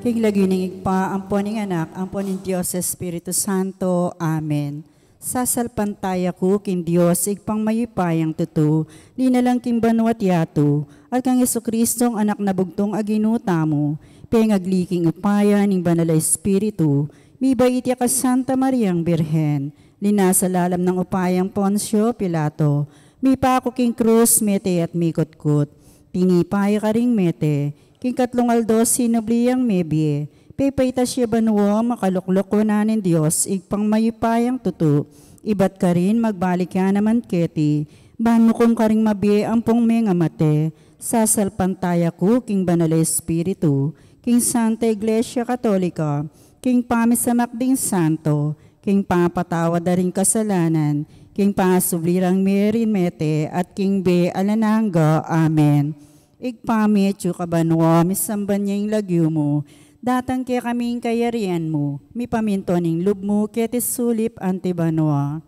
King lagining igpa, ampon ng anak, ampon ng Diyos Espiritu Santo. Amen. Sasalpantaya ko kin Diyos, igpang mayipayang tutu, linalang king banwat yato, at kang Yesu-Kristong anak na bugtong aginuta mo, pengagliking upaya ning banala Espiritu, mibait ya ka Santa Mariang Birhen, linasalalam ng upayang Poncio Pilato, mipa ako king krus, mete at mikotkot, pinipaya ka ring mete, king katlong aldos sinubliyang mebie, pepayta siya banwa makaluklok ko na ng Diyos, igpang mayipayang tutu, ibat ka rin magbalik ka naman keti, bano kong karing mabie ampong mga mate, sasalpantaya ko king banal Espiritu, king Santa Iglesia Katolika, king pamisamak ding santo, king papatawad na rin kasalanan, king pasublirang merin mete, at king be alanangga. Amen. Igpamit yu kabanwa, misamban niya yung lagyo mo, datang kaya kaming kayarian mo, mi paminto ning lub mo, ketis sulip antibanwa.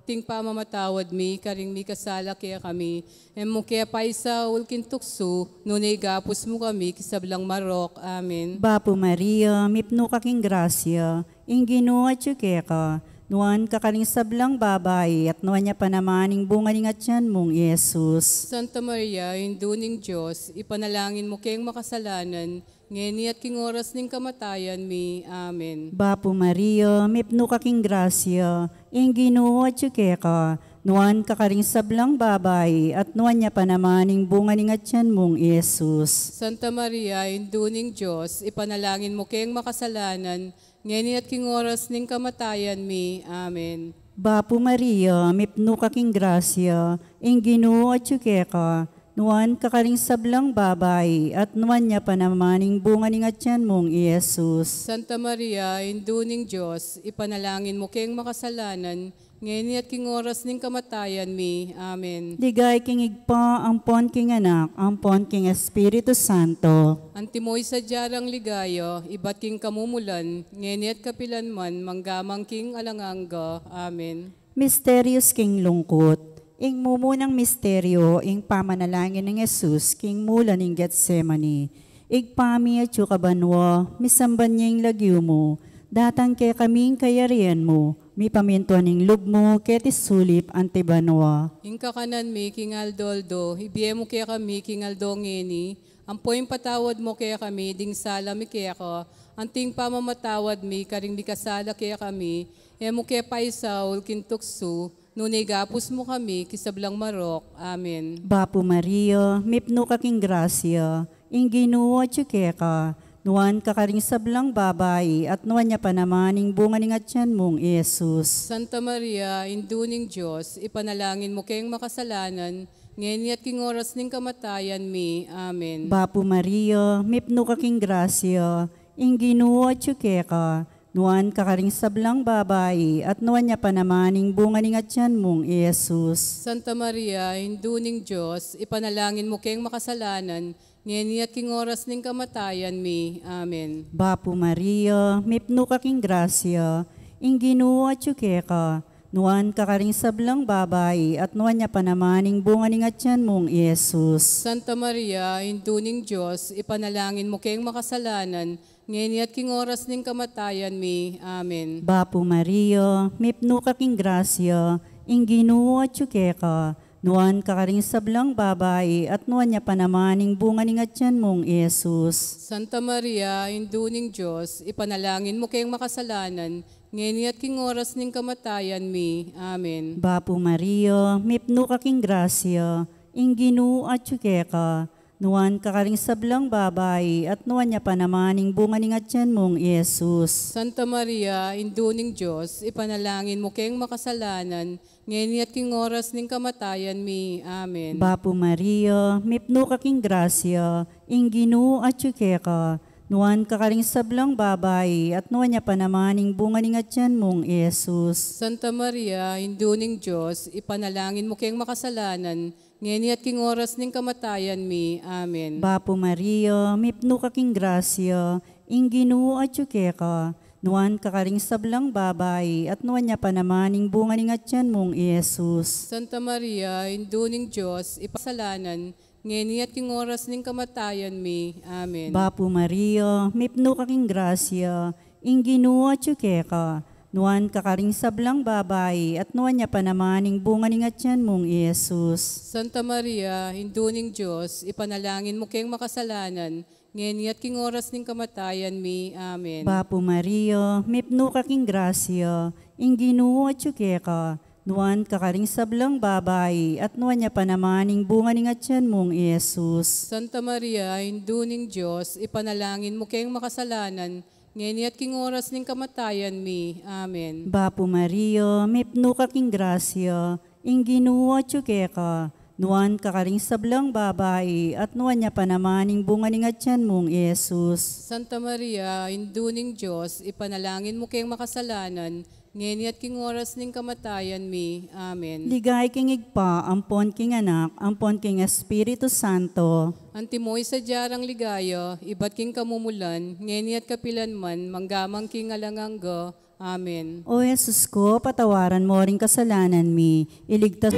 Ting pamamatawad mi, karing mi kasala kaya kami, mo kaya paisa ulkin tukso, nunay gapos mo kami, kisablang marok. Amen. Bapo Maria, mipno kaking grasya, ingginuwa yu kaya ka, nuan kakaling sablang babay, at nuan niya panamaning bunga ning atyan mong Yesus. Santa Maria, induning Diyos, ipanalangin mo kayong makasalanan, ngeni at king oras ning kamatayan mi. Amen. Bapo Maria, mipno kaking grasya, ingginuwa yu kaya ka, nuan kakaling sablang babay, at nuan niya panamaning bunga ning atyan mong Yesus. Santa Maria, induning Diyos, ipanalangin mo kayong makasalanan, ngayon at king oras ning kamatayan mi. Amen. Bapo Maria, mipno kaking grasya, ingginuwa yu kaya ka, nuan kakaling sablang babay, at nuan niya panamaning bunga ning atyan mong Yesus. Santa Maria, induning Diyos, ipanalangin mo kayong makasalanan, ngayon at king oras ning kamatayan mi. Amen. Digay king igpa, ampon king anak, ampon king Espiritu Santo. Antimoy sa diyarang ligayo, ibat king kamumulan, ngayon at kapilan man, manggamang king alangangga. Amen. Mysterious king lungkot. Ing mumunang misteryo, ing pamanalangin ng Jesus, king mula ning Getsemani. Igpami at yu kabanwa, misamban niya yung lagyo mo, datang kaya kaming kayarian mo, mi pamintuan ning lub mo, ketis sulip antibanwa. Ing kakanan mi, king Aldoldo, ibiye mo kaya kami, king Aldongeni, ampoy patawad mo kaya kami, ding sala mi kaya ko, anting pamamatawad mi, karing di kasala kaya kami, mo kaya paisaw, kintukso, nunay gapos mo kami, kisablang marok. Amen. Bapo Maria, mipno kaking grasya, ingginuwa yu kaya ka, nuan kakaring sablang babay, at nuan niya panamaning bunga ning atyan mong Yesus. Santa Maria, induning Diyos, ipanalangin mo kayong makasalanan, ngayon at king oras ning kamatayan mi. Amen. Bapo Maria, mipno kaking grasya, Ginoo at ka, nuan kakaring sablang babae, at nuan niya pa naman ing bunga ning atyan mong Iesus. Santa Maria, induning Diyos, ipanalangin mo kayong makasalanan, ngayon at king oras ning kamatayan mi. Amen. Bapo Maria, mipno kaking grasya, Ginoo at ka, nuan kakaring sablang babae, at nuan niya pa naman ing bunga ning atyan mong Iesus. Santa Maria, induning Diyos, ipanalangin mo kayong makasalanan, ngayon at king oras ning kamatayan mi. Amen. Bapo Maria, mipno kaking grasya, Ginoo at ka, nuan kakaring sablang babae, at nuan niya pa naman ing bunga ning atyan mong Iesus. Santa Maria, induning Diyos, ipanalangin mo kayong makasalanan, ngayon at king oras ning kamatayan mi. Amen. Bapo Maria, mipno kaking grasya, Ginoo at ka, nuan kakaring sablang babae, at nuan niya pa naman ing bunga ning atyan mong Iesus. Santa Maria, induning Diyos, ipanalangin mo kayong makasalanan, ngayon at king oras ning kamatayan mi. Amen. Bapo Maria, mipno kaking grasya, Ginoo at ka, nuan kakaring sablang babae, at nuan niya pa naman ing bunga ning atyan mong Iesus. Santa Maria, induning Diyos, ipanalangin mo kayong makasalanan, ngayon at king oras ning kamatayan mi. Amen. Bapo Maria, mipno kaking grasya, Ginoo at ka, nuan kakaring sablang babae, at nuan niya pa naman ing bunga ning atyan mong Iesus. Santa Maria, induning Diyos, ipasalanan, ngayon at king oras ning kamatayan mi. Amen. Bapo Maria, mipno kaking grasya, Ginoo at ka, nuan kakaring sablang babae, at nuan niya pa naman ing bunga ning atyan mong Iesus. Santa Maria, induning Diyos, ipanalangin mo kayong makasalanan, ngayon at king oras ning kamatayan mi. Amen. Bapo Maria, mipno kaking grasya, Ginoo at ka, nuan kakaring sablang babae, at nuan niya pa naman ing bunga ning atyan mong Iesus. Santa Maria, induning Diyos, ipanalangin mo kayong makasalanan, ngayon at king oras ning kamatayan mi. Amen. Bapo Maria, mipno kaking grasya, Ginoo at ka, nuan kakaring sablang babae, at nuan niya pa naman ing bunga ning atyan mong Iesus. Santa Maria, induning Diyos, ipanalangin mo kayong makasalanan, ngayon at king oras ning kamatayan mi. Amen. Ligay king igpa, ampon king anak, ampon king Espiritu Santo. Antimoy sa diyarang ligayo, iba't king kamumulan, ngayon at kapilanman, manggamang king alanganggo. Amen. O Jesus ko, patawaran mo ring kasalanan mi, iligtas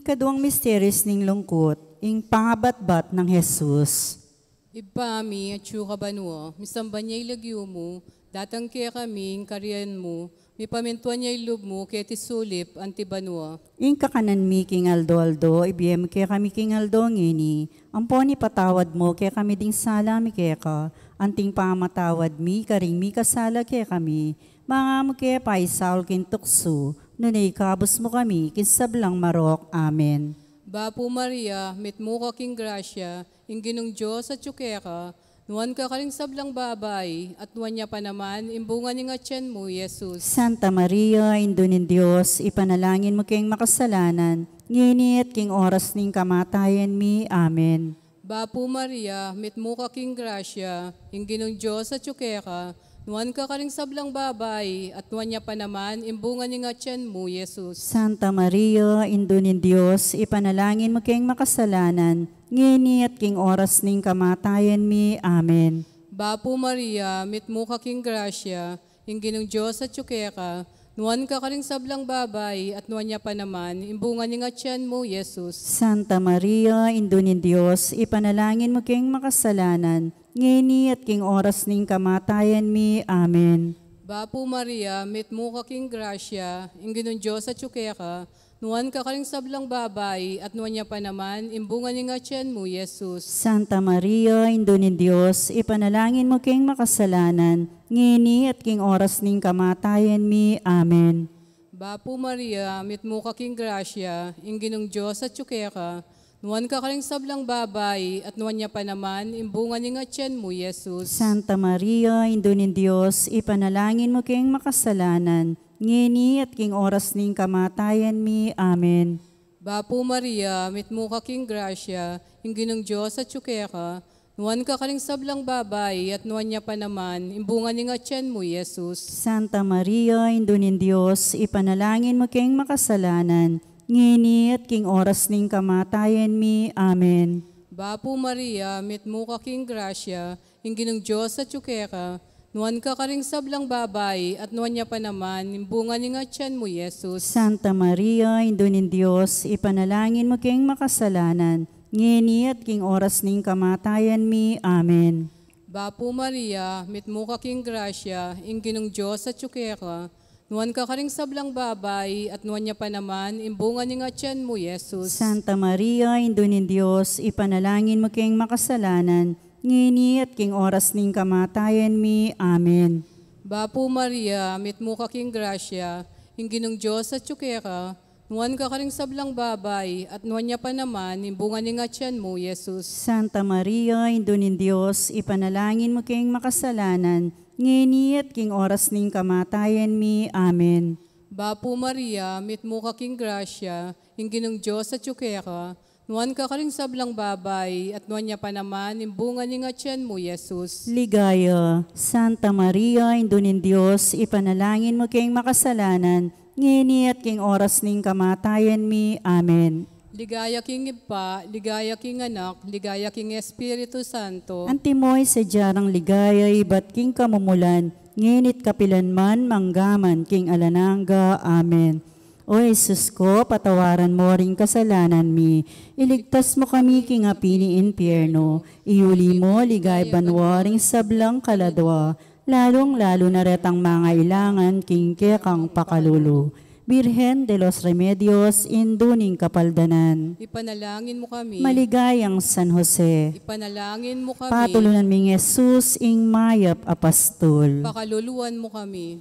Ikaduhang misteryos ning lungkot, ing pangabatbat ng Jesus. Ibami at syuka banuo, misamba niya ilagyo mo, datang kaya kami, ing karyan mo, mi pamintuan niya ilub mo, kaya tisulip, antibanuo. Ing kakanan mi king aldo, ibiyem kaya kami king aldo ngini, amponi patawad mo kaya kami ding sala mi kaya ka, anting pamatawad mi, karing mi kasala kaya kami, mga mo kaya paisaul kin tukso, nunay kabos mo kami, kinsablang marok. Amen. Bapo Maria, mitmo ka king grasya, inginong Diyos at tsukeka, nuwan ka karing sablang babay, at nuwan niya pa naman, imbungan ni nga tiyan mo, Jesus. Santa Maria, Indo ng Diyos, ipanalangin mo kayong makasalanan, nginit king oras ning kamatayan mi. Amen. Bapo Maria, mitmo ka king grasya, inginong Diyos at tsukeka, nuwan ka karing sablang babay, at nuwan niya pa naman, imbungan ni nga tiyan mo, Jesus. Santa Maria, Indo ng Diyos, ipanalangin mo kayong makasalanan, nginit king oras ning kamatayan mi. Amen. Bapo Maria, mitmo ka king grasya, inginong Diyos at tsukeka, nuwan ka karing sablang babay, at nuwan niya pa naman, imbungan ni nga tiyan mo, Jesus. Santa Maria, Indo ng Diyos, ipanalangin mo kayong makasalanan, nginit king oras ning kamatayan mi. Amen. Bapo Maria, mitmo ka king grasya, inginong Diyos at tsukeka, nuwan ka karing sablang babay, at nuwan niya pa naman, imbungan ni nga tiyan mo, Jesus. Santa Maria, Indo ng Diyos, ipanalangin mo kayong makasalanan, nginit king oras ning kamatayan mi. Amen. Bapo Maria, mitmo ka king grasya, inginong Diyos at tsukeka, nuwan ka karing sablang babay, at nuwan niya pa naman, imbungan ni nga tiyan mo, Jesus. Santa Maria, Indo ng Diyos, ipanalangin mo kayong makasalanan, nginit king oras ning kamatayan mi. Amen. Bapo Maria, mitmo ka king grasya, inginong Diyos at tsukeka, nuwan ka karing sablang babay, at nuwan niya pa naman, imbungan ni nga tiyan mo, Jesus. Santa Maria, Indo ng Diyos, ipanalangin mo kayong makasalanan, nginit king oras ning kamatayan mi. Amen. Bapo Maria, mitmo ka king grasya, inginong Diyos at tsukeka, nuwan ka karing sablang babay, at nuwan niya pa naman, imbungan ni nga tiyan mo, Jesus. Santa Maria, Indo ng Diyos, ipanalangin mo kayong makasalanan, nginit king oras ning kamatayan mi. Amen. Bapo Maria, mitmo ka king grasya, inginong Diyos at tsukeka, nuwan ka karing sablang babay, at nuwan niya pa naman, imbungan ni nga tiyan mo, Jesus. Santa Maria, Indo ng Diyos, ipanalangin mo kayong makasalanan, nginit king oras ning kamatayan mi. Amen. Bapo Maria, mitmo ka king grasya, inginong Diyos at tsukeka, nuwan ka karing sablang babay, at nuwan niya pa naman, imbungan ni nga tiyan mo, Jesus. Santa Maria, Indo ng Diyos, ipanalangin mo kayong makasalanan, nginit king oras ning kamatayan mi. Amen. Bapo Maria, mitmo ka king grasya, inginong Diyos at tsukeka, nuwan ka karing sablang babay, at nuwan niya pa naman, imbungan ni nga tiyan mo, Jesus. Ligaya. Santa Maria, Indo ng Diyos, ipanalangin mo kayong makasalanan, nginit king oras ning kamatayan mi. Amen. Ligaya king Ipa, ligaya king Anak, ligaya king Espiritu Santo. Antimoy sa jarang ligaya, iba't king kamumulan, nginit kapilanman manggaman king alananga. Amen. O Jesus ko, patawaran mo ring kasalanan mi, iligtas mo kami king api ni impyerno, iuli mo ligay banwaring sablang kaladwa, lalong-lalo na retang mga ilangan king kekang pakalulu. Birhen de los Remedios, induning kapaldanan. Ipanalangin mo kami. Maligayang San Jose. Ipanalangin mo kami. Patulunan ming Jesus, ing mayap apastol. Pakaluluan mo kami.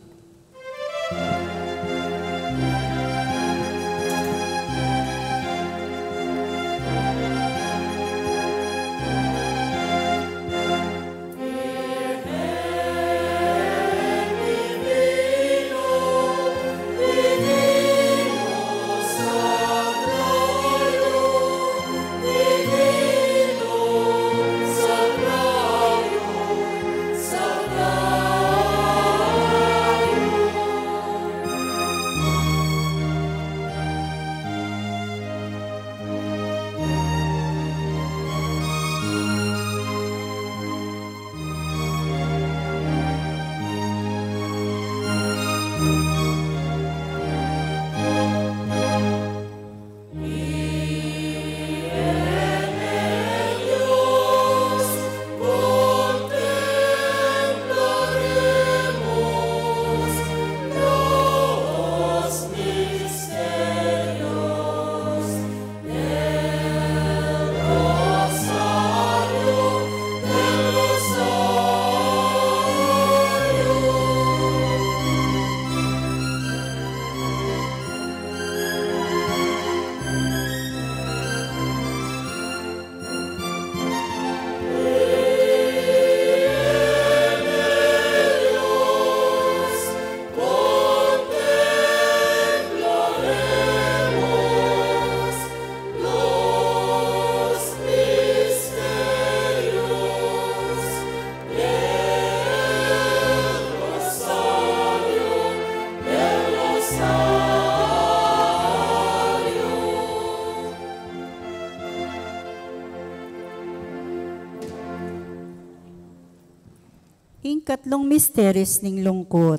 Ikatlong misteris ning lungkot,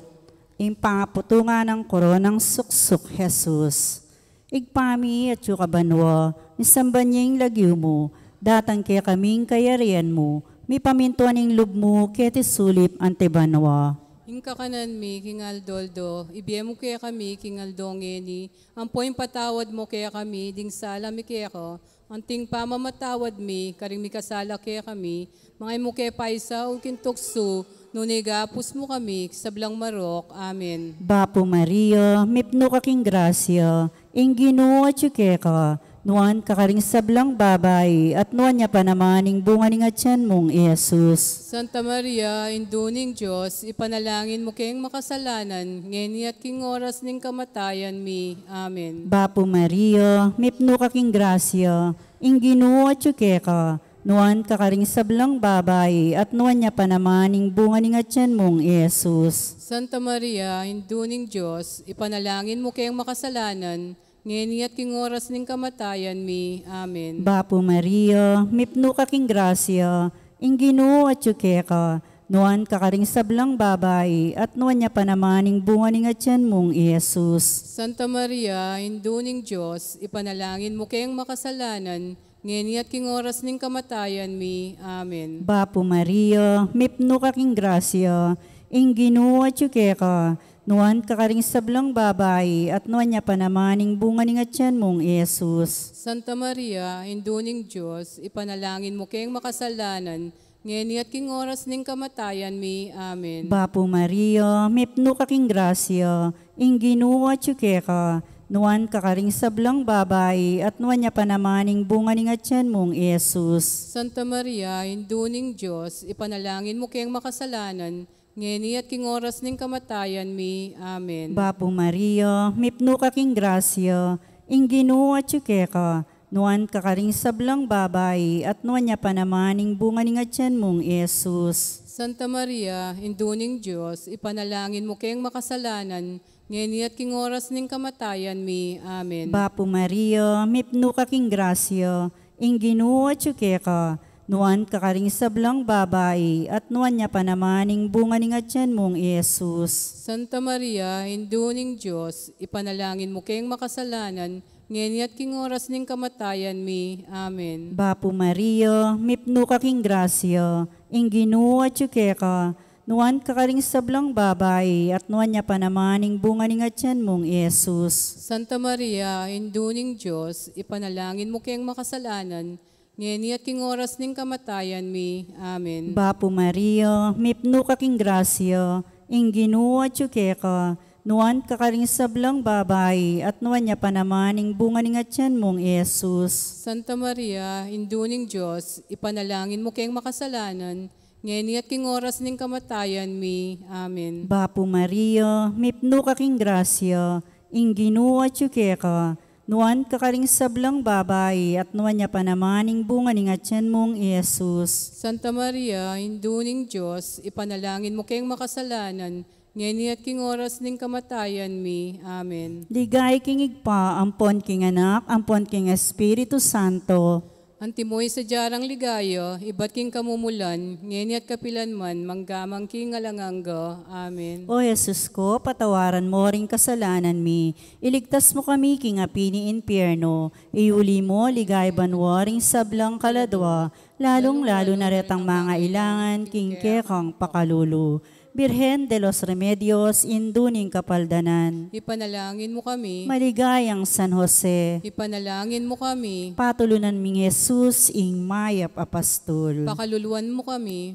impaputungan ng koronang suksok Jesus. Igpami at yukabanwa, nisamban niyang lagyo mo, datang kaya kaming kayarian mo, mi pamintuan ning lub mo, kaya tisulip antebanwa. Ingka kanan mi, kingal doldo, ibiyem mo kaya kami, kingal dongeni, ang poing patawad mo kaya kami, ding sala mi kaya ko, ang ting pamamatawad mi, karing mi kasala kaya kami, mga mo kaya paisa, ukin tukso, nunigapos mo kami, sablang marok, amen. Bapo Maria, mipno kaking grasya, ingino at ka, nuan kakaring sablang babay, at nuan niya pa naman ing bunga ning atyan mong Jesus. Santa Maria, induning Diyos, ipanalangin mo kayong makasalanan, ngeni at king oras ning kamatayan mi, amen. Bapo Maria, mipno kaking grasya, ingino at ka, nuan kakaring sablang babay, at nuan niya pa naman ing bunga ning atyan mong Jesus. Santa Maria, induning Diyos, ipanalangin mo kayong makasalanan, ngeni at king oras ning kamatayan mi, amen. Bapo Maria, mipno kaking grasya, ingino at ka, nuan kakaring sablang babay, at nuan niya pa naman ing bunga ning atyan mong Jesus. Santa Maria, induning Diyos, ipanalangin mo kayong makasalanan, ngeni at king oras ning kamatayan mi, amen. Bapo Maria, mipno kaking grasya, ingino at ka, nuan kakaring sablang babay, at nuan niya pa naman ing bunga ning atyan mong Jesus. Santa Maria, induning Diyos, ipanalangin mo kayong makasalanan, ngeni at king oras ning kamatayan mi, amen. Bapo Maria, mipno kaking grasya, ingino at ka, nuan kakaring sablang babay, at nuan niya pa naman ing bunga ning atyan mong Jesus. Santa Maria, induning Diyos, ipanalangin mo kayong makasalanan, ngeni at king oras ning kamatayan mi, amen. Bapo Maria, mipno kaking grasya, ingino at ka, nuan kakaring sablang babay, at nuan niya pa naman ing bunga ning atyan mong Jesus. Santa Maria, induning Diyos, ipanalangin mo kayong makasalanan, ngeni at king oras ning kamatayan mi, amen. Bapo Maria, mipno kaking grasya, ingino at ka, nuan kakaring sablang babay, at nuan niya pa naman ing bunga ning atyan mong Jesus. Santa Maria, induning Diyos, ipanalangin mo kayong makasalanan, ngeni at king oras ning kamatayan mi, amen. Bapo Maria, mipno kaking grasya, ingino at ka, nuan kakaring sablang babay, at nuan niya pa naman ing bunga ning atyan mong Jesus. Santa Maria, induning Diyos, ipanalangin mo kayong makasalanan, ngeni at king oras ning kamatayan mi, amen. Bapo Maria, mipno kaking grasya, ingino at ka, nuan kakaring sablang babay, at nuan niya pa naman ing bunga ning atyan mong Jesus. Santa Maria, induning Diyos, ipanalangin mo kayong makasalanan, ngeni at king oras ning kamatayan mi, amen. Bapo Maria, mipno kaking grasya, ingino at ka, nuan kakaring sablang babay, at nuan niya pa naman ing bunga ning atyan mong Jesus. Santa Maria, induning Diyos, ipanalangin mo kayong makasalanan, ngeni at king oras ning kamatayan mi, amen. Ligay kingig pa, ampon king anak, ampon king Espiritu Santo. Antimoy sa jarang ligayo, iba't king kamumulan, ngeni at kapilan man, manggamang king alanganggo, amen. O Jesus ko, patawaran mo ring kasalanan mi. Iligtas mo kami king api ni impyerno. Iuli mo, ligay banwaring sablang kaladwa, lalong-lalo na retang mga ilangan, king kekang pakalulu. Birhen de los Remedios, induning kapaldanan. Ipanalangin mo kami, Maligayang San Jose, ipanalangin mo kami, patulunan ming Jesus, ing mayap apastol. pakaluluan mo kami,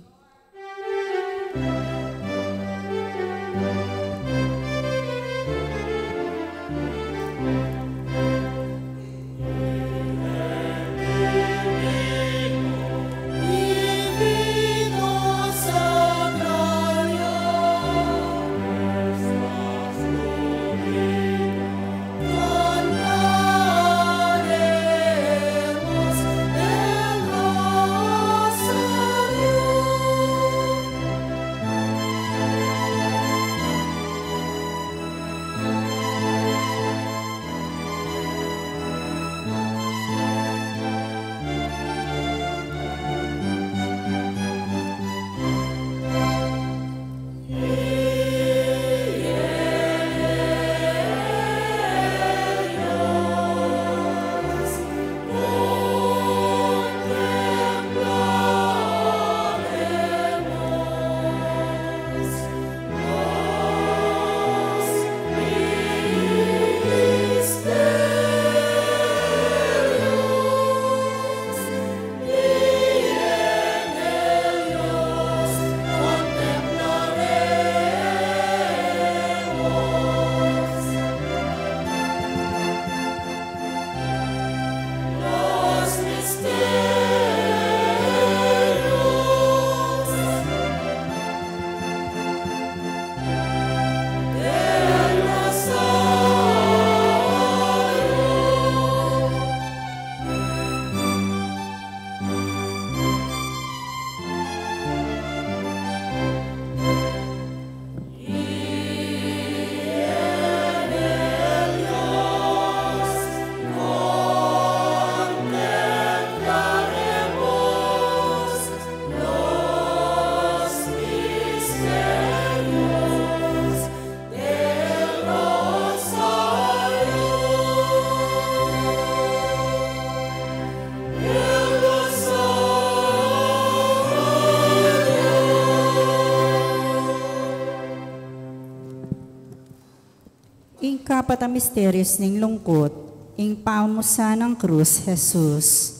Ingkapat ang misteryos ning lungkot, ing pamusa ng krus, Jesus.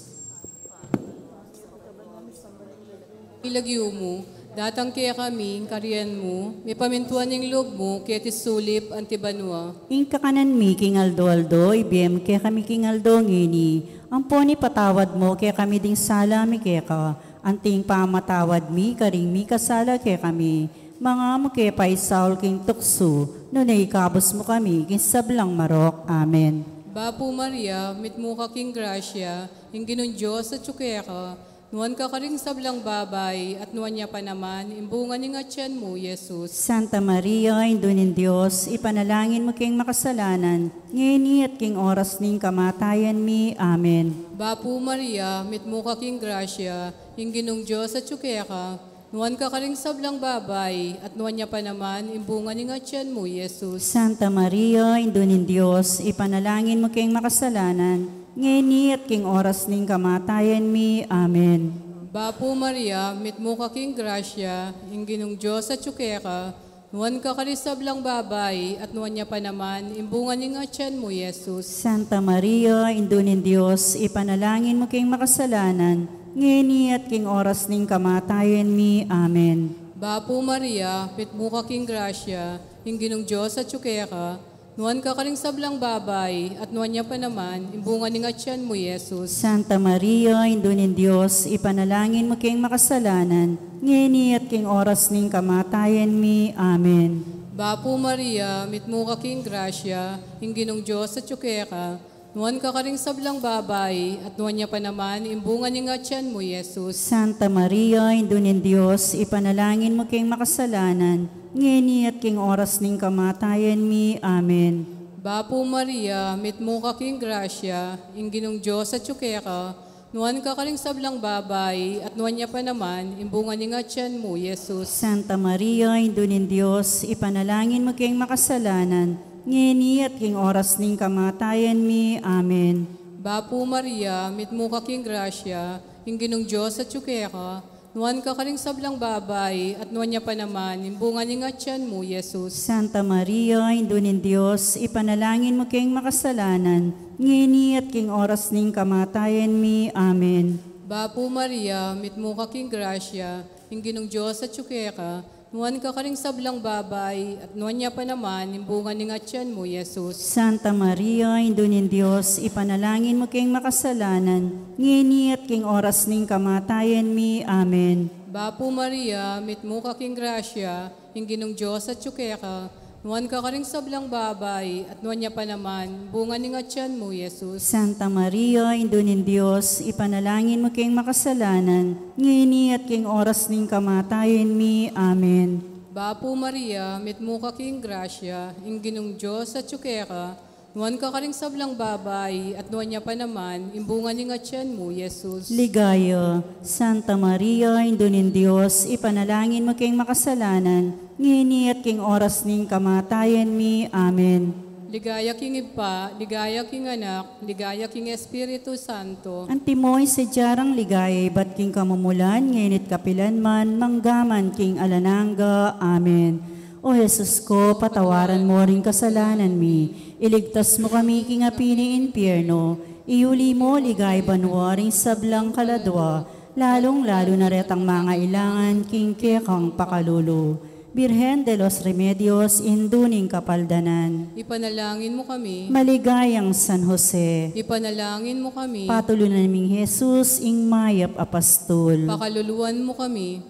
Ilagyo mo, datang kaya kami, kariyan mo, may pamintuan ng loob mo, kaya tisulip, antibanwa. Ing kakanan mi, King Aldo, ibiyem kaya kami King Aldo ngini, ang poni patawad mo, kaya kami ding sala mi kaya ka, anting pamatawad mi, karing mi kasala kaya kami, mga mo kaya pa isaul king tukso, no na ikabos mo kami, king sablang marok. Amen. Bapo Maria, mitmo ka king grasya, yung ginong Diyos at tsukaya ka, nuwan ka karing sablang babay, at nuwan niya pa naman, imbungan ng atyan mo, Jesus. Santa Maria, Indunin Diyos, ipanalangin mo king makasalanan, ngayon at king oras ning kamatayan mi. Amen. Bapo Maria, mitmo ka king grasya, yung ginong Diyos at tsukaya ka, nuwan ka karing sablang babay, at nuwan niya pa naman, imbungan ng atyan mo, Jesus. Santa Maria, Indunin Diyos, ipanalangin mo king makasalanan, ngayon at king oras ning kamatayan mi. Amen. Bapo Maria, mitmo ka king grasya, yung ginong Diyos at tsukaya ka, nuwan ka karing sablang babay, at nuwan niya pa naman, imbungan ng atyan mo, Jesus. Santa Maria, Indunin Diyos, ipanalangin mo king makasalanan, ngayon at king oras ning kamatayan mi. Amen. Bapo Maria, mitmo ka king grasya, yung ginong Diyos at tsukaya ka, nuwan ka karing sablang babay, at nuwan niya pa naman, imbungan ng atyan mo, Jesus. Santa Maria, Indunin Diyos, ipanalangin mo king makasalanan, ngayon at king oras ning kamatayan mi. Amen. Bapo Maria, mitmo ka king grasya, yung ginong Diyos at tsukaya ka, nuwan ka karing sablang babay, at nuwan niya pa naman, imbungan ng atyan mo, Jesus. Santa Maria, Indunin Diyos, ipanalangin mo king makasalanan, ngayon at king oras ning kamatayan mi. Amen. Bapo Maria, mitmo ka king grasya, yung ginong Diyos at tsukaya ka, nuwan ka karing sablang babay, at nuwan niya pa naman, imbungan ng atyan mo, Jesus. Santa Maria, Indunin Diyos, ipanalangin mo king makasalanan, ngayon at king oras ning kamatayan mi. Amen. Bapo Maria, mitmo ka king grasya, yung ginong Diyos at tsukaya ka, nuwan ka karing sablang babay, at nuwan niya pa naman, imbungan ng atyan mo, Jesus. Santa Maria, Indunin Diyos, ipanalangin mo king makasalanan, ngayon at king oras ning kamatayan mi. Amen. Bapo Maria, mitmo ka king grasya, yung ginong Diyos at tsukaya ka, nuwan ka karing sablang babay, at nuwan niya pa naman, imbungan ng atyan mo, Jesus. Santa Maria, Indunin Diyos, ipanalangin mo king makasalanan, ngayon at king oras ning kamatayan mi. Amen. Bapo Maria, mitmo ka king grasya, yung ginong Diyos at tsukaya ka, nuwan ka karing sablang babay, at nuwan niya pa naman, bunga ng atyan mo, Jesus. Santa Maria, Indunin Diyos, ipanalangin mo king makasalanan, ngayon at king oras ning kamatayan mi. Amen. Bapo Maria, mitmo ka king grasya, yung ginong Diyos at tsukaya ka, nuwan ka karing sablang babay, at nuwan niya pa naman, imbunga ng atyan mo, Jesus. Ligaya, Santa Maria, Indunin Diyos, ipanalangin mo king makasalanan, ngayon at king oras ning kamatayan mi. Amen. Ligaya king Ipa, ligaya king Anak, ligaya king Espiritu Santo. Antimoy sa jarang ligaya, ba't king kamumulan, ngayon at kapilanman, manggaman king alananga. Amen. O Jesus ko, patawaran mo ring kasalanan mi, iligtas mo kami king api ni impyerno, iuli mo ligay banwaring sablang kaladwa, lalong-lalo na retang mga ilangan king kekang pakalulu. Birhen de los Remedios, induning kapaldanan. Ipanalangin mo kami. Maligayang San Jose. Ipanalangin mo kami. Patuloy naming Jesus, ing mayap apastol. Pakaluluan mo kami.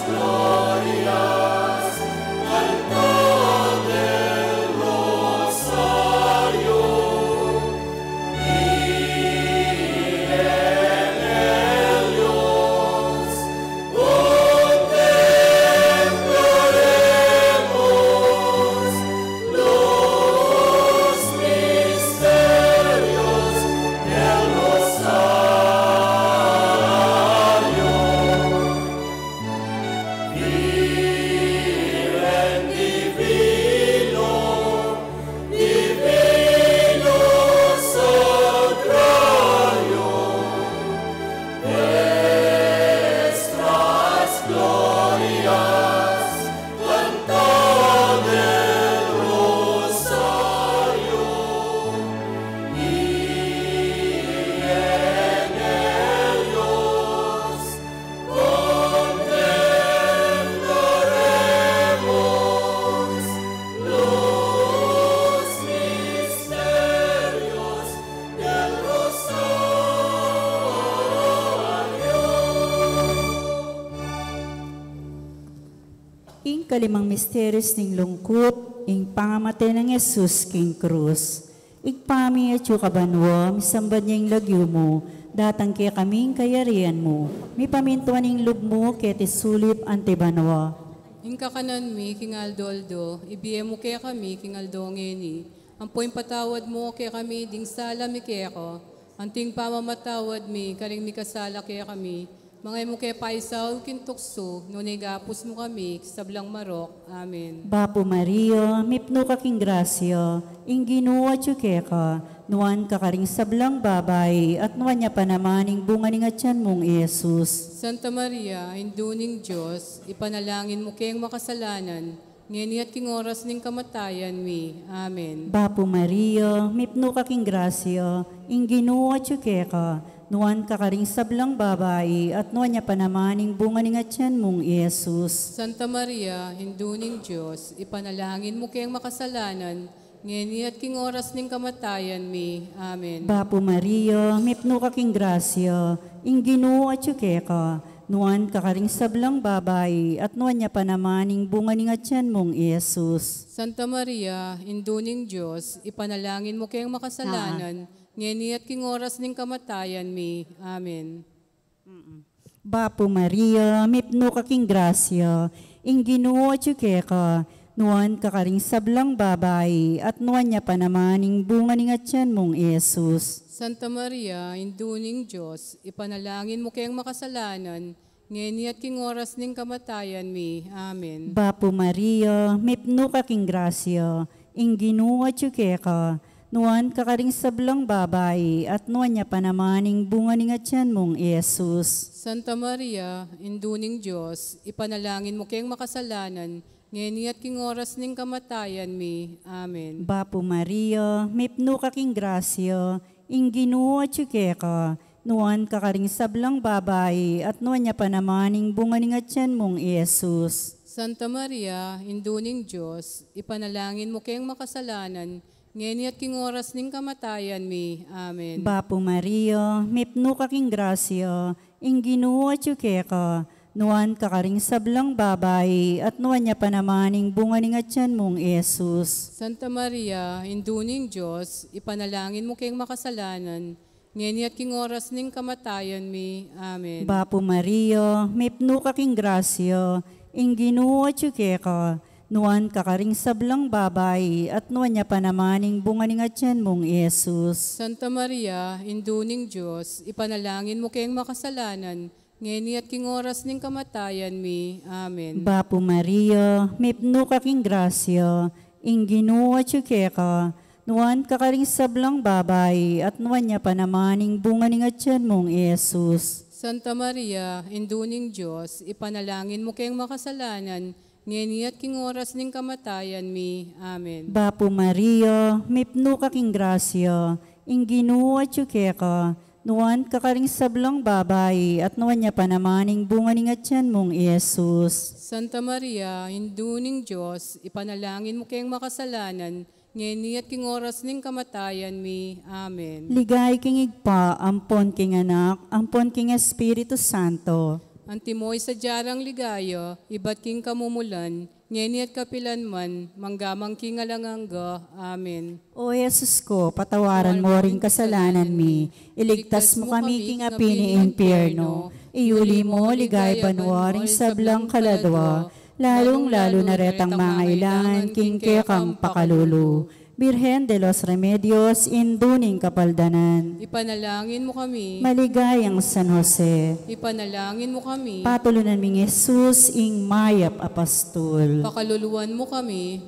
Glorias, altar de los ikalimang misteryos ning lungkot, ing pangamatay ng Jesus king krus. Igpami at yu kabanwa, misambad niyang lagyo mo, datang kaya kaming kayarian mo. Mi pamintuan ning lub mo, ket isulip antibanwa. Ing kakanan mi, king Aldoldo, ibiye mo kaya kami, king Aldongeni. Ampoy patawad mo kaya kami, ding sala mi kaya ko. Anting pamamatawad mi, karing mi kasala kaya kami. Mga mo kaya paisaw kintukso, nunay gapos mo kami, sablang marok. Amen. Bapo Maria, mipno ka king grasya, ing ginuwa ka, nuan kakaring sablang babay, at nuan niya pa naman ing bunga ning atyan mong Jesus. Santa Maria, induning Diyos, ipanalangin mo kayang makasalanan, ngeni at king oras ning kamatayan mi. Amen. Bapo Maria, mipno ka king grasya, ing ginuwa ka, nuan kakaring sablang babay, at nuan niya pa naman ing bunga ning atyan mong Jesus. Santa Maria, induning Diyos, ipanalangin mo kayang makasalanan, ngeni at king oras ning kamatayan mi. Amen. Bapo Maria, mipno ka king grasya, ing ginuwa ka, nuan kakaring sablang babay, at nuan niya pa naman ing bunga ning atyan mong Jesus. Santa Maria, induning Diyos, ipanalangin mo kayang makasalanan, ngeni at king oras ning kamatayan mi. Amen. Bapo Maria, mipno ka king grasya, ing ginuwa ka, nuan kakaring sablang babay, at nuan niya pa naman ing bunga ning atyan mong Jesus. Santa Maria, induning Diyos, ipanalangin mo kayang makasalanan, ngeni at king oras ning kamatayan mi. Amen. Bapo Maria, mipno ka king grasya, ing ginuwa ka, nuan kakaring sablang babay, at nuan niya pa naman ing bunga ning atyan mong Jesus. Santa Maria, induning Diyos, ipanalangin mo kayang makasalanan, ngeni at king oras ning kamatayan mi. Amen. Bapo Maria, mipno ka king grasya, ing ginuwa ka, nuan kakaring sablang babay, at nuan niya pa naman ing bunga ning atyan mong Jesus. Santa Maria, induning Diyos, ipanalangin mo kayang makasalanan, ngeni at king oras ning kamatayan mi. Amen. Bapo Maria, mipno ka king grasya, ing ginuwa ka, nuan kakaring sablang babay, at nuan niya pa naman ing bunga ning atyan mong Jesus. Santa Maria, induning Diyos, ipanalangin mo kayang makasalanan, ngeni at king oras ning kamatayan mi. Amen. Bapo Maria, mipno ka king grasya, ing ginuwa ka, nuan kakaring sablang babay, at nuan niya pa naman ing bunga ning atyan mong Jesus. Santa Maria, induning Diyos, ipanalangin mo kayang makasalanan, ngeni at king oras ning kamatayan mi. Amen. Bapo Maria, mipno ka king grasya, ing ginuwa ka, nuan kakaring sablang babay, at nuan niya pa naman ing bunga ning atyan mong Jesus. Santa Maria, induning Diyos, ipanalangin mo kayang makasalanan, ngeni at king oras ning kamatayan mi. Amen. Bapo Maria, mipno ka king grasya, ing ginuwa ka, nuan kakaring sablang babay, at nuan niya pa naman ing bunga ning atyan mong Jesus. Santa Maria, induning Diyos, ipanalangin mo kayang makasalanan, ngeni at king oras ning kamatayan mi. Amen. Ligay king igpa, ampon king anak, ampon king Espiritu Santo. Antimoy sa jarang ligayo, iba't king kamumulan, ngeni at kapilan man, manggamang king alangangga. Amen. O Jesus ko, patawaran mo ring kasalanan mi, iligtas mo kami king api ni impyerno, iuli mo ligay banwaring sablang kaladwa, lalong-lalo na retang mga ilangan king kekang pakalulu. Birhen de los Remedios, induning kapaldanan. Ipanalangin mo kami. Maligayang San Jose. Ipanalangin mo kami. Patulunan ming Jesus, ing mayap apastol. Pakaluluwan mo kami.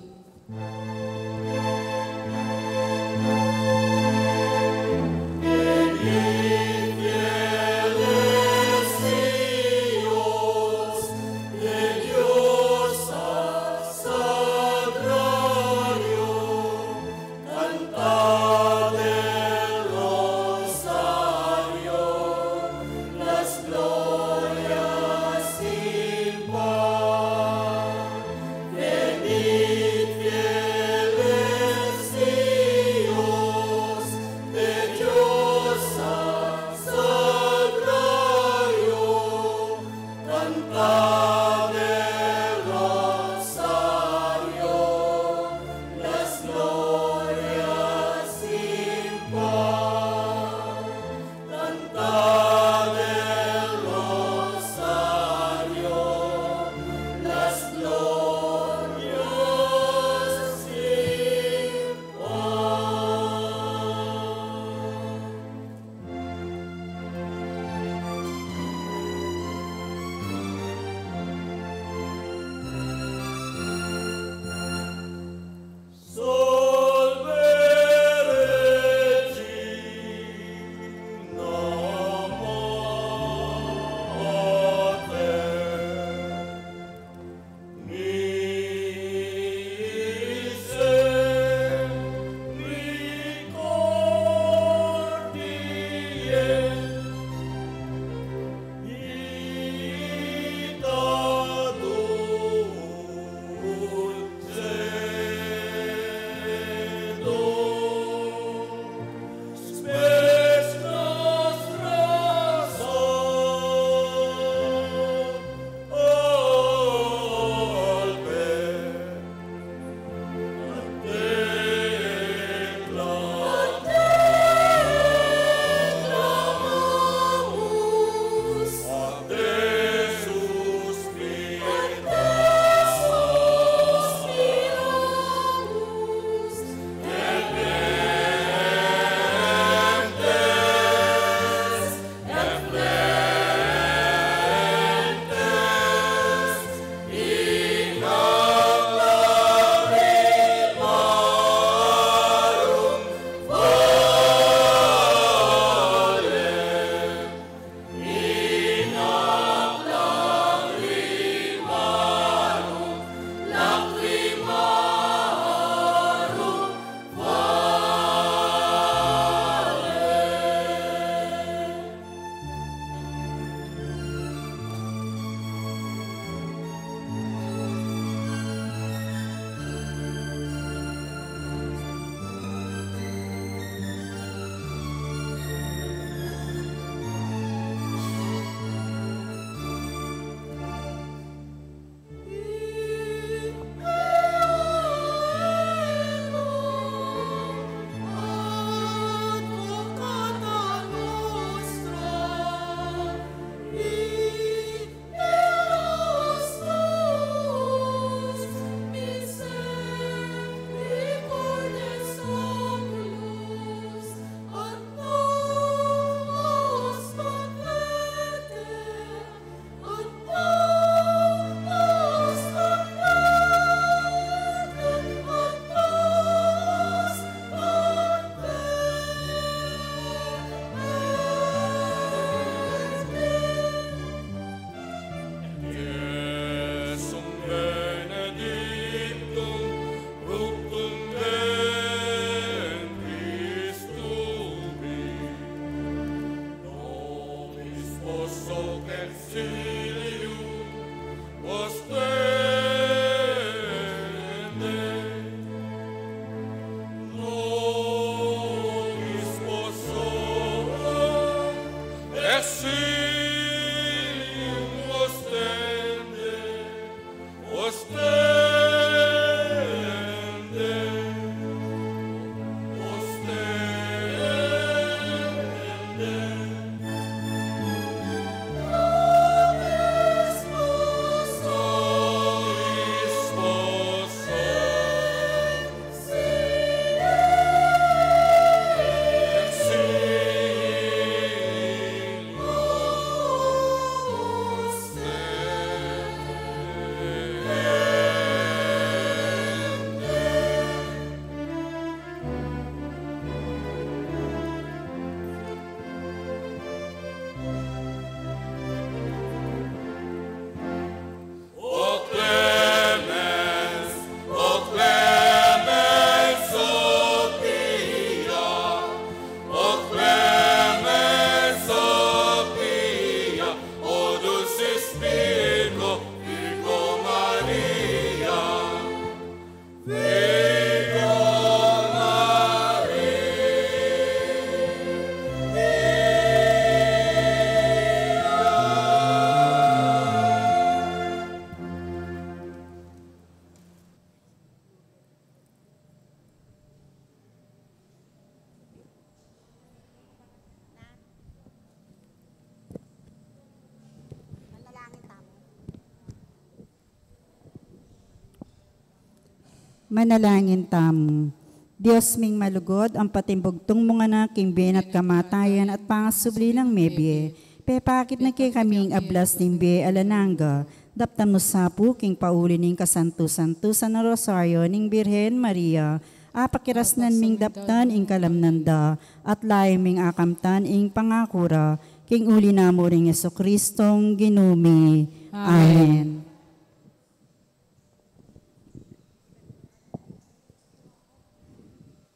Manalangin tamo. Diyos ming malugod, ang patimbugtong mga naking benat kamatayan at pangasubli ng mebye. Pepakit na kay kaming ablas ng be alananga. Daptan mo sapu king pauli ning kasanto-santo sa Rosario ning Birhen Maria. Apakirasnan ming daptan ing kalamnanda at laing ming akamtan ing pangakura. King uli na mo ring Jesucristong ginumi. Amen.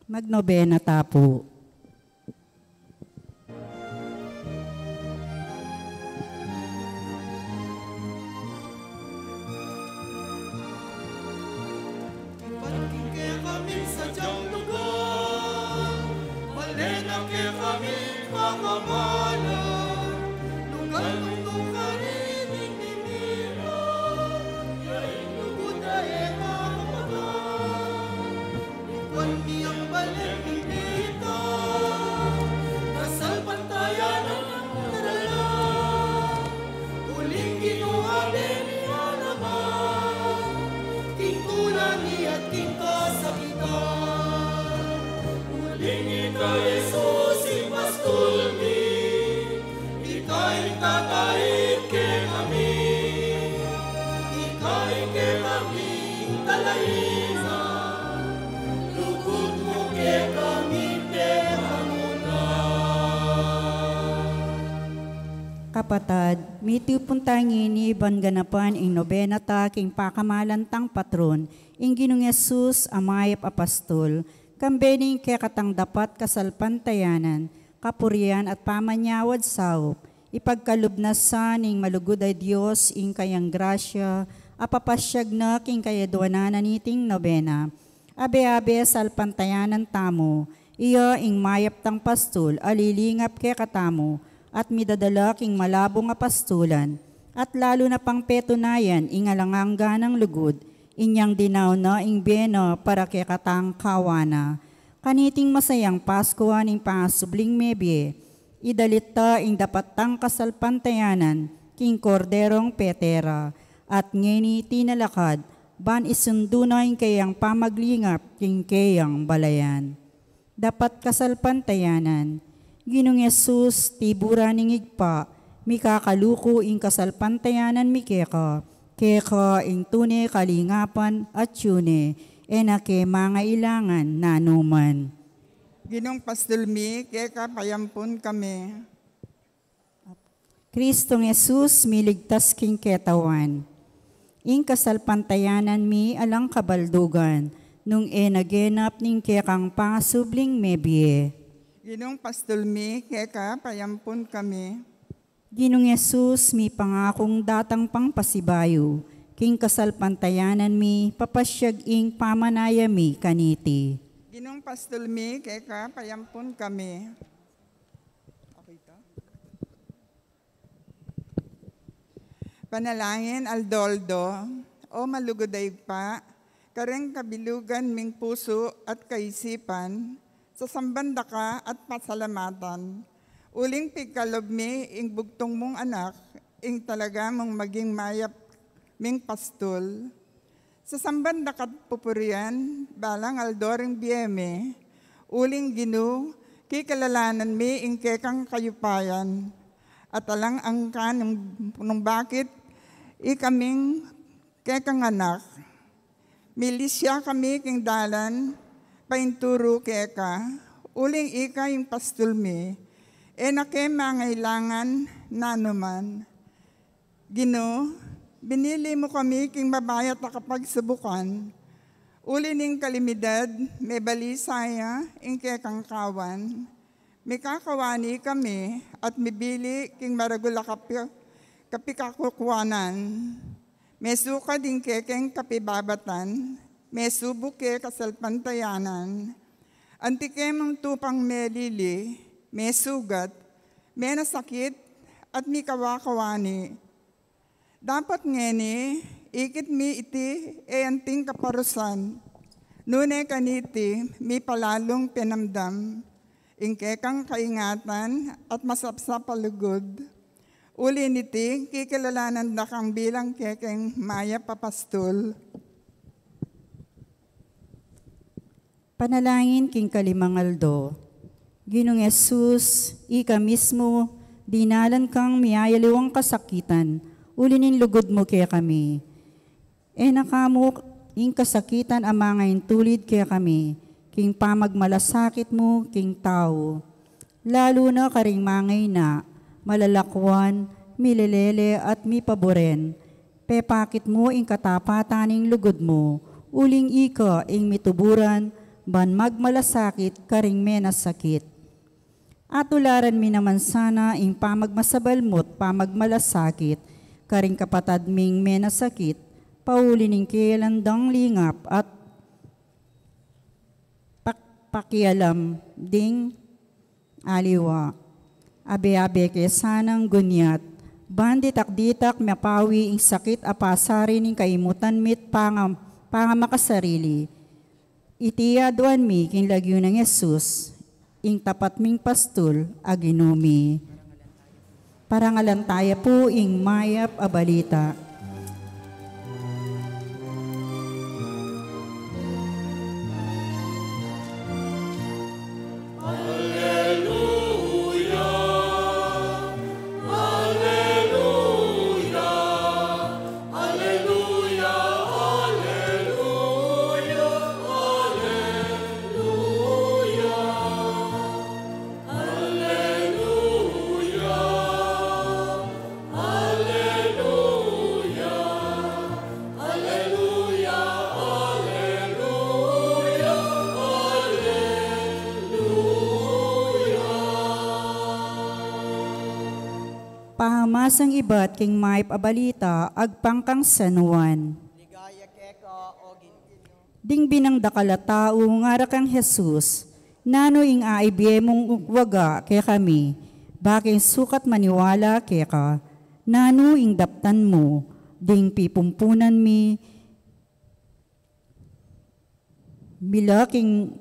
Magnobena tapo. Pagking kaya kami sa diyang lugar, malena kaya kami kakamalan, lugar-lungtong ka rin ininira, yain lugod na ekakapagan, ikuan niyang balik inita, kasal pantayan ang narala, uling ginawa din niya naman, king tulani at king kasakitan, uling ita Jesus ipastulmi, ika'y tatahit ke kami, ika'y ke kami talainan, lugod mo ke kami temamuna. Kapatad, miti puntangin ni Banganapan ing nobena ta king pakamalantang patron, ing Ginong Yesus amayap apastol, kambening kaya katang dapat kasalpantayanan, kapurian at pamanyawad saup, ipagkalubnas sa ning malugod ay Diyos ing kayang grasya, apapasyag na king kayadwanan niting nobena. Abe-abe salpantayanan tamo, iya ing mayap tang pastol, alilingap kaya katamo, at midadala king malabong apastulan, at lalo na pang petunayan ing alangangga ng lugod, inyang dinaw na ing biyeno para kay katang kawana. Kaniting masayang Pasko ning pangasubling mebye, idalita ing dapatang kasalpantayanan, king korderong petera, at ngeni tinalakad, ban isundo na ing kayang pamaglingap, king kayang balayan. Dapat kasalpantayanan, Ginong Yesus, tibura ning igpa, mikakaluko ing kasalpantayanan mikeka, keka ing tune kalingapan at yune, enake mga ilangan nanuman. Ginong pastulmi, kaya payampon kami. Kristong Yesus, miligtas king ketawan. Ing kasalpantayanan mi alang kabaldugan, nung enagenap ning kekang pangasubling mebye. Ginong pastulmi, kaya payampon kami. Ginong Yesus, mi pangakong datang pang pasibayo, king kasalpantayanan mi, papasyag ing pamanaya mi kaniti. Ginong pastulmi, keka payampun kami. Okay to? Panalangin aldoldo, o malugoday pa, kareng kabilugan ming puso at kaisipan, sa sambanda ka at pasalamatan. Uling pigkalob mi, ing bugtong mong anak, ing talaga mong maging mayap ming pastol. Sa sambanda kat pupurian, balang aldoring biyeme, uling ginu, kikalalanan mi ing kekang kayupayan. At alang angka nung bakit ikaming kekang anak. Milisya kami king dalan, painturo keka, uling ika yung pastulmi, nake mangailangan nanuman. Gino, binili mo kami king mabayat na kapagsubukan, uli ning kalimidad, may balisaya, ing kekang kawan, may kakawani kami, at mibili king maragula kapikakukuanan, may suka ding kekeng kapibabatan, may subuke kasalpantayanan, antike mong tupang melili, may sugat, may nasakit, at may kawakawani. Dapat ngeni, ikit mi iti anting kaparusan, nune kaniti mi palalong pinamdam, ingkekang kaingatan at masapsap palugod. Uli niti, kikilalanan na kang bilang kekeng maya papastol. Panalangin king kalimangaldo. Ginong Yesus, ika mismo, dinalan kang miyayaliwang kasakitan, ulinin lugod mo kaya kami. Nakamo, ing kasakitan amangayin tulid kaya kami, king pamagmalasakit mo, king tao. Lalo na karing mangay na, malalakwan, milelele at mipaboren. Pepakit mo ing katapataning lugod mo, uling ika ing mituburan, ban magmalasakit karing menasakit. Atularan mi naman sana ing pamagmasabal mo't pamagmalasakit, karing kapatad ming menasakit, pauli ning kilandang lingap at pakialam ding aliwa. Abe-abe kaya sanang gunyat, banditak-ditak mapawi ing sakit apasari ning kaimutan mit pangamakasarili. Itiyaduan mi king lagyo ng Yesus, ing tapat ming pastol aginumi. Parangalantaya po ing mayap abalita. Pahamasang iba't king maip abalita, agpangkang sanuan. Ligaya keka o ginggino. Ding binang dakalatao ngara kang Jesus, nano ing aibye mong waga kaya kami, baking sukat maniwala kaya ka, nano ing daptan mo, ding pipumpunan mi, bila king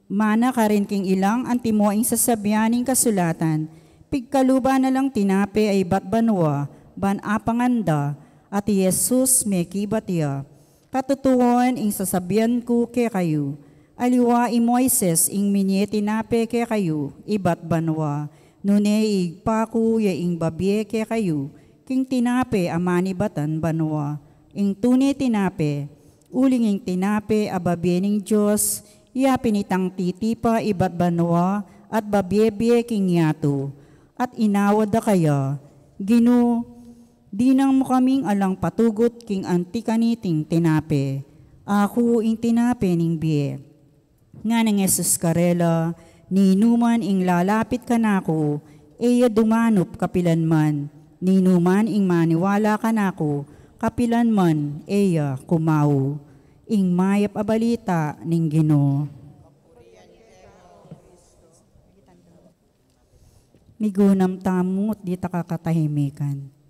mana ka rin king ilang antimo ing sasabianing kasulatan, pigkaluba na lang tinape ay batbanwa, ban apanganda, at Jesus may kibatya. Katutuan ing sasabihan ko kay kayo, aliwa i Moises ing minye tinape kay kayo, ibat banwa, nune igpaku ya ing babye kay kayo, king tinape amani batan banwa, ing tune tinape, uling ing tinape ababye ning Diyos, iya pinitang titipa ibat banwa, at babye-bye king yato. At inawad da kaya, Gino, dinang mo kaming alang patugot king antikaniting tinape. Ako ing tinape ning biye. Nga ng Jesus karela, ni numan ing lalapit ka nako, eya dumanop kapilanman, ninuman ing maniwala ka nako, kapilanman eya kumao, ing mayap abalita ning Ginoo. Migunam tamot di takakatahimikan.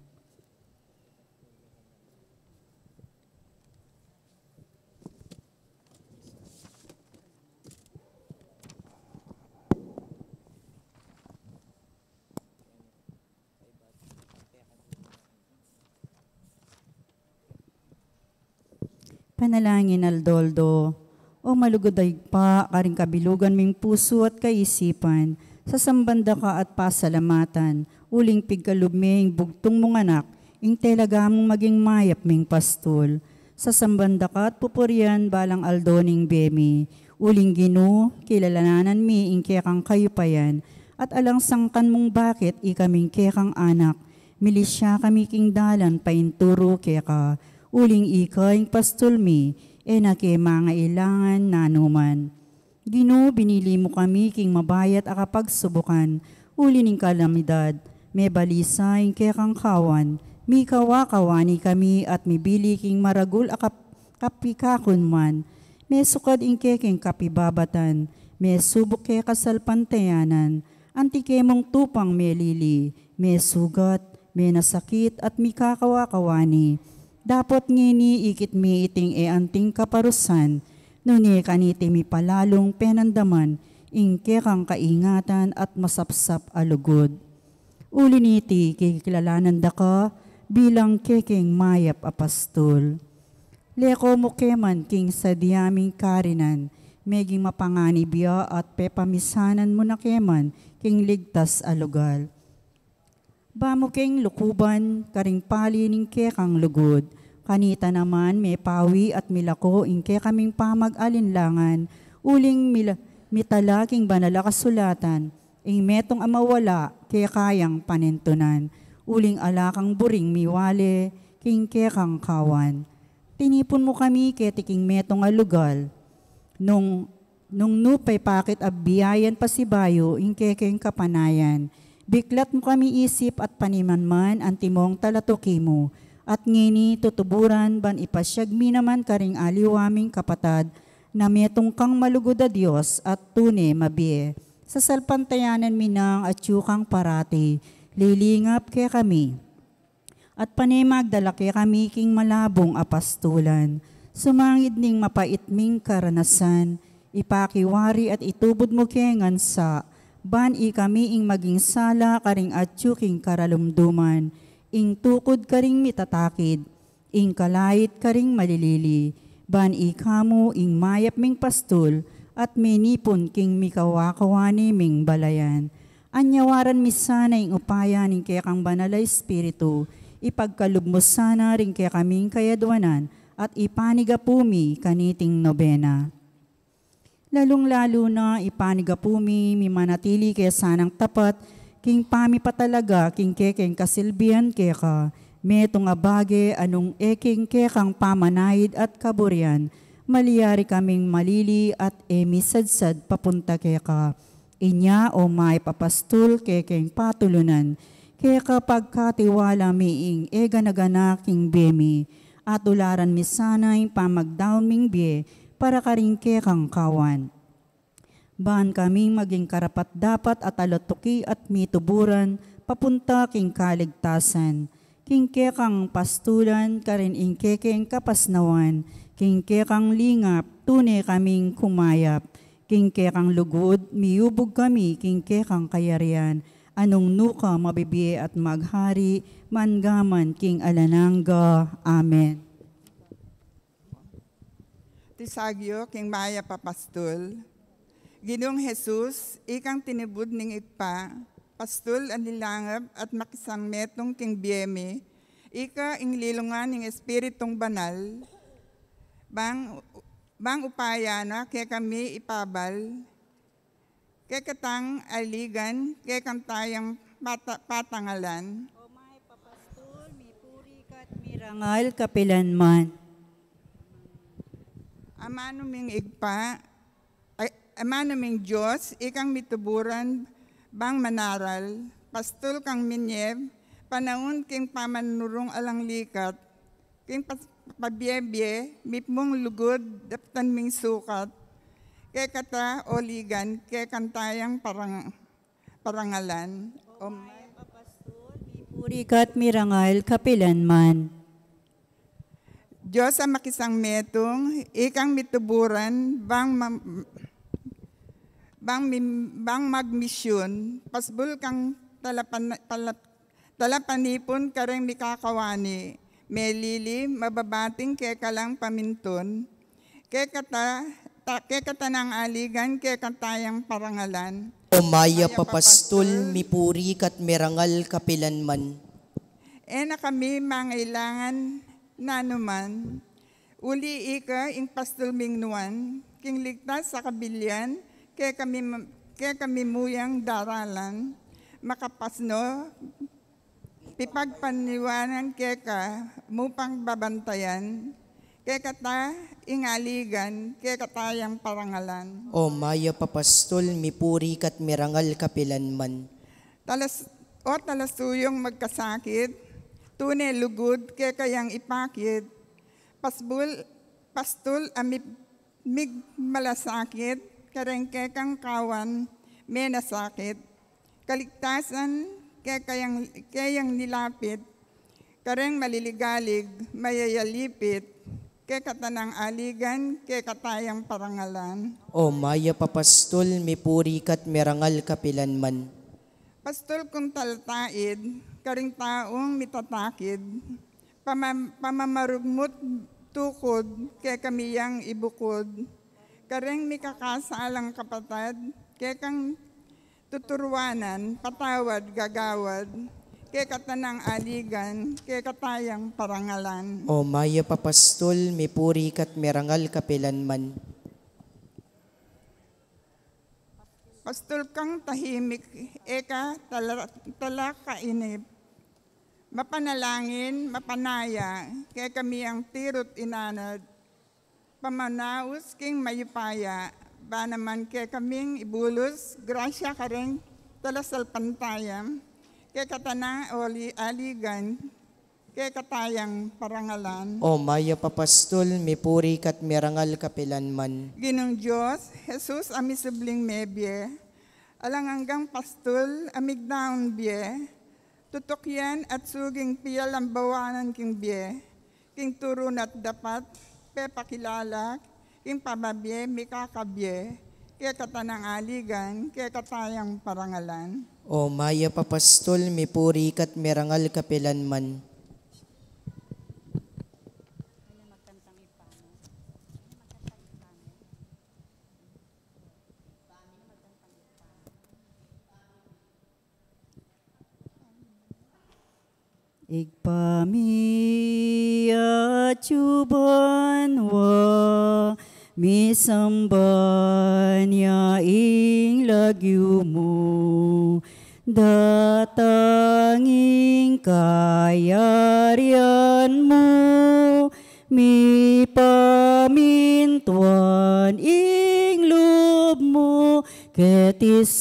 Panalangin aldoldo, o malugoday pa karing kabilugan ming puso at kaisipan, sa sambanda ka at pasalamatan, uling pigkalubming bugtong mong anak, ing telaga mong maging mayap ming pastol. Sa sambanda ka at pupurian balang aldoning bemi, uling Ginoo, kilalananan mi ing kekang kayupayan, at alang sangkan mong bakit ikaming kekang anak, milisya kami king dalan painturo keka, uling ikaing pastol mi, enake mga ilangan nanuman. Ginoo, binili mo kami king mabayat a kapagsubukan, uli ning kalamidad, may balisa ing kekang kawan, mi kawakawani kami at mibili king maragul a kapikakon man, may sukad ing keking kapibabatan, may subok ke kasalpantayanan, antike mong tupang may lili, may sugat, may nasakit at mi kakawakawani. Dapat ngini ikit mi iting anting kaparusan, nuni kaniti mi palalong penandaman, ingke kang kaingatan at masapsap alugod. Uli niti kikilalanan da ka bilang keking mayap apastol. Leko mo keman king sa diyaming karinan, meging mapangani biya at pepamisanan mo na keman king ligtas alugal. Bamo keng lukuban, karing pali ning kekang lugod. Kanita naman may pawi at milako ingke kaming pamag-alinlangan. Uling mitalaking banala kasulatan. Ing metong amawala ke kayang panintunan. Uling alakang buring miwale king kekang kawan. Tinipon mo kami ketiking metong alugal. Nung nupay pakit abbiyayan pasibayo ing kekeng kapanayan. Biklat mo kami isip at panimanman ang timong talatuki mo, at ngini tutuburan ban ipasyag mi naman karing aliwaming kapatad, na metong kang malugod a Diyos at tune mabie. Sa salpantayanan minang at yukang parati, lilingap ke kami. At panimagdala ke kami king malabong apastulan, sumangid ning mapait ming karanasan, ipakiwari at itubod mo kengan sa ban kami ing maging sala karing atyuking karalumduman, ing tukod karing mitatakid, ing kalait karing malilili, ban ikamu ing mayap ming pastol, at minipon king mikawakawani ming balayan. Anyawaran mi sana ing upaya ning kekang banala espiritu, ipagkalub mo sana ring kaya kaming kayadwanan, at ipanigapumi kaniting nobena. Lalong-lalo na ipanigapumi, mimanatili kaya sanang tapat, king pami patalaga, king kekeng kasilbihan keka, metong abage anong eking kekang pamanahid at kaburian, maliyari kaming malili at emisadsad papunta keka. Inya o may papastul kekeng patulunan, keka pagkatiwala miing eganagana king bemi, at ularan mi sanay pamagdaon ming bie, para karing kekang kawan. Ban kaming maging karapat dapat at alatuki at mituburan, papunta king kaligtasan. King kekang pastulan, karin ing kekeng kapasnawan, king kekang lingap, tune kaming kumayap. King kekang lugod, miubog kami, king kekang kayarian, anong nuka mabibiye at maghari, mangaman king alanangga. Amen. Tisagyo king maya papastol. Ginong Jesus, ikang tinibud ning ikpa, pastol anilangab at makisang metong king biyeme, ika ing lilungan ning espiritong banal, bang upaya na kaya kami ipabal, kaya katang aligan, kaya kang tayang patangalan. O may papastol, may puri kat mirangal kapilanman. Amano ming igpa, amano ming Diyos, ikang mituburan, bang manaral, pastol kang minyeb, panahon king pamanurong alang likat, king pabiyebye, mipmong lugod, daptan ming sukat, kay kata oligan, kay kantayang parangalan. Puri kat mirangal kapilanman. Diyos ang makisang metong, ikang mituburan, bang magmisyon, pasbul kang talapanipon kareng mikakawani, melili, mababating kay kalang paminton, kay kata ng aligan, kay katayang parangalan. Umaya papastol, mipuri kat merangal kapilanman. Na kami mangailangan na naman, uli ika ing pastol mingnuan, king ligtas sa kabilyan, kay kami muyang daralan, makapasno, pipagpaniwanan kay ka, mupang babantayan, kay kata ingaligan, kay katayang parangalan. Umaya papastol, mipuri kat merangal kapilanman. Talasuyong magkasakit, tunay lugod, kay kayang ipakit, pastol amip mig malasakit, kareng kay kang kawan, may nasakit, kaligtasan, kayang nilapit, kareng maliligalig, mayayalipit, kay katanang aligan, kay katayang parangalan. Umaya papastol, mipuri kat merangal kapilanman. Pastol kung taltaid, karing taong mitatakid, pamamarugmot tukod, kay kamiyang ibukod, kareng mikakasalang kapatad, kay kang tuturwanan, patawad, gagawad, kay katanang aligan, kay katayang parangalan. Umaya papastol, mipuri kat merangal kapilanman. Pastol kang tahimik, eka talakainip, mapanalangin, mapanaya, kay kami ang tirot inanad, pamanaus king mayupaya, ba naman kay kaming ibulos, grasya ka rin, talasal pantayam, kay katanang aligan, kay katayang parangalan. Umaya papastol, mipuri kat merangal kapilanman. Ginong Diyos, Jesus amisubling mebye, alang hanggang pastol, amigdaon bye, tutok yan at suging piyal ang bawanan king bye, king turun at dapat, pepakilala, king pababye, mikakabye, kaya katanang aligan, kaya katayang parangalan. Umaya papastol, mipuri kat merangal kapilanman. Igpami at yubanwa, misamban ya ing lagyo mo, datanging kayarian mo, mi pamintuan ing loob mo, ketisuli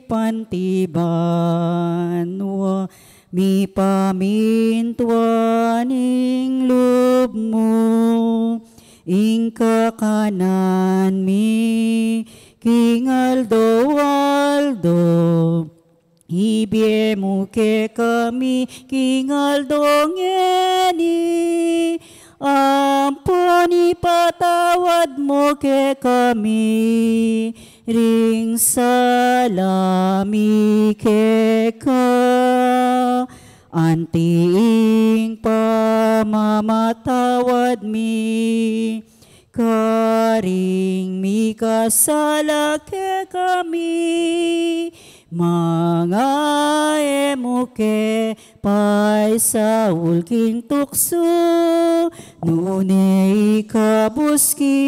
pantibanwa, mi pamintuan ing loob mo, ing kakanan mi King Aldo, ibie mo ke kami, King Aldo ngeni, ampuni patawad mo ke kami, ring salami ke ka, anting pamamatawad mi, karing mikasala ke kami, mga emuke pay sa ulking tukso, nunay kabusking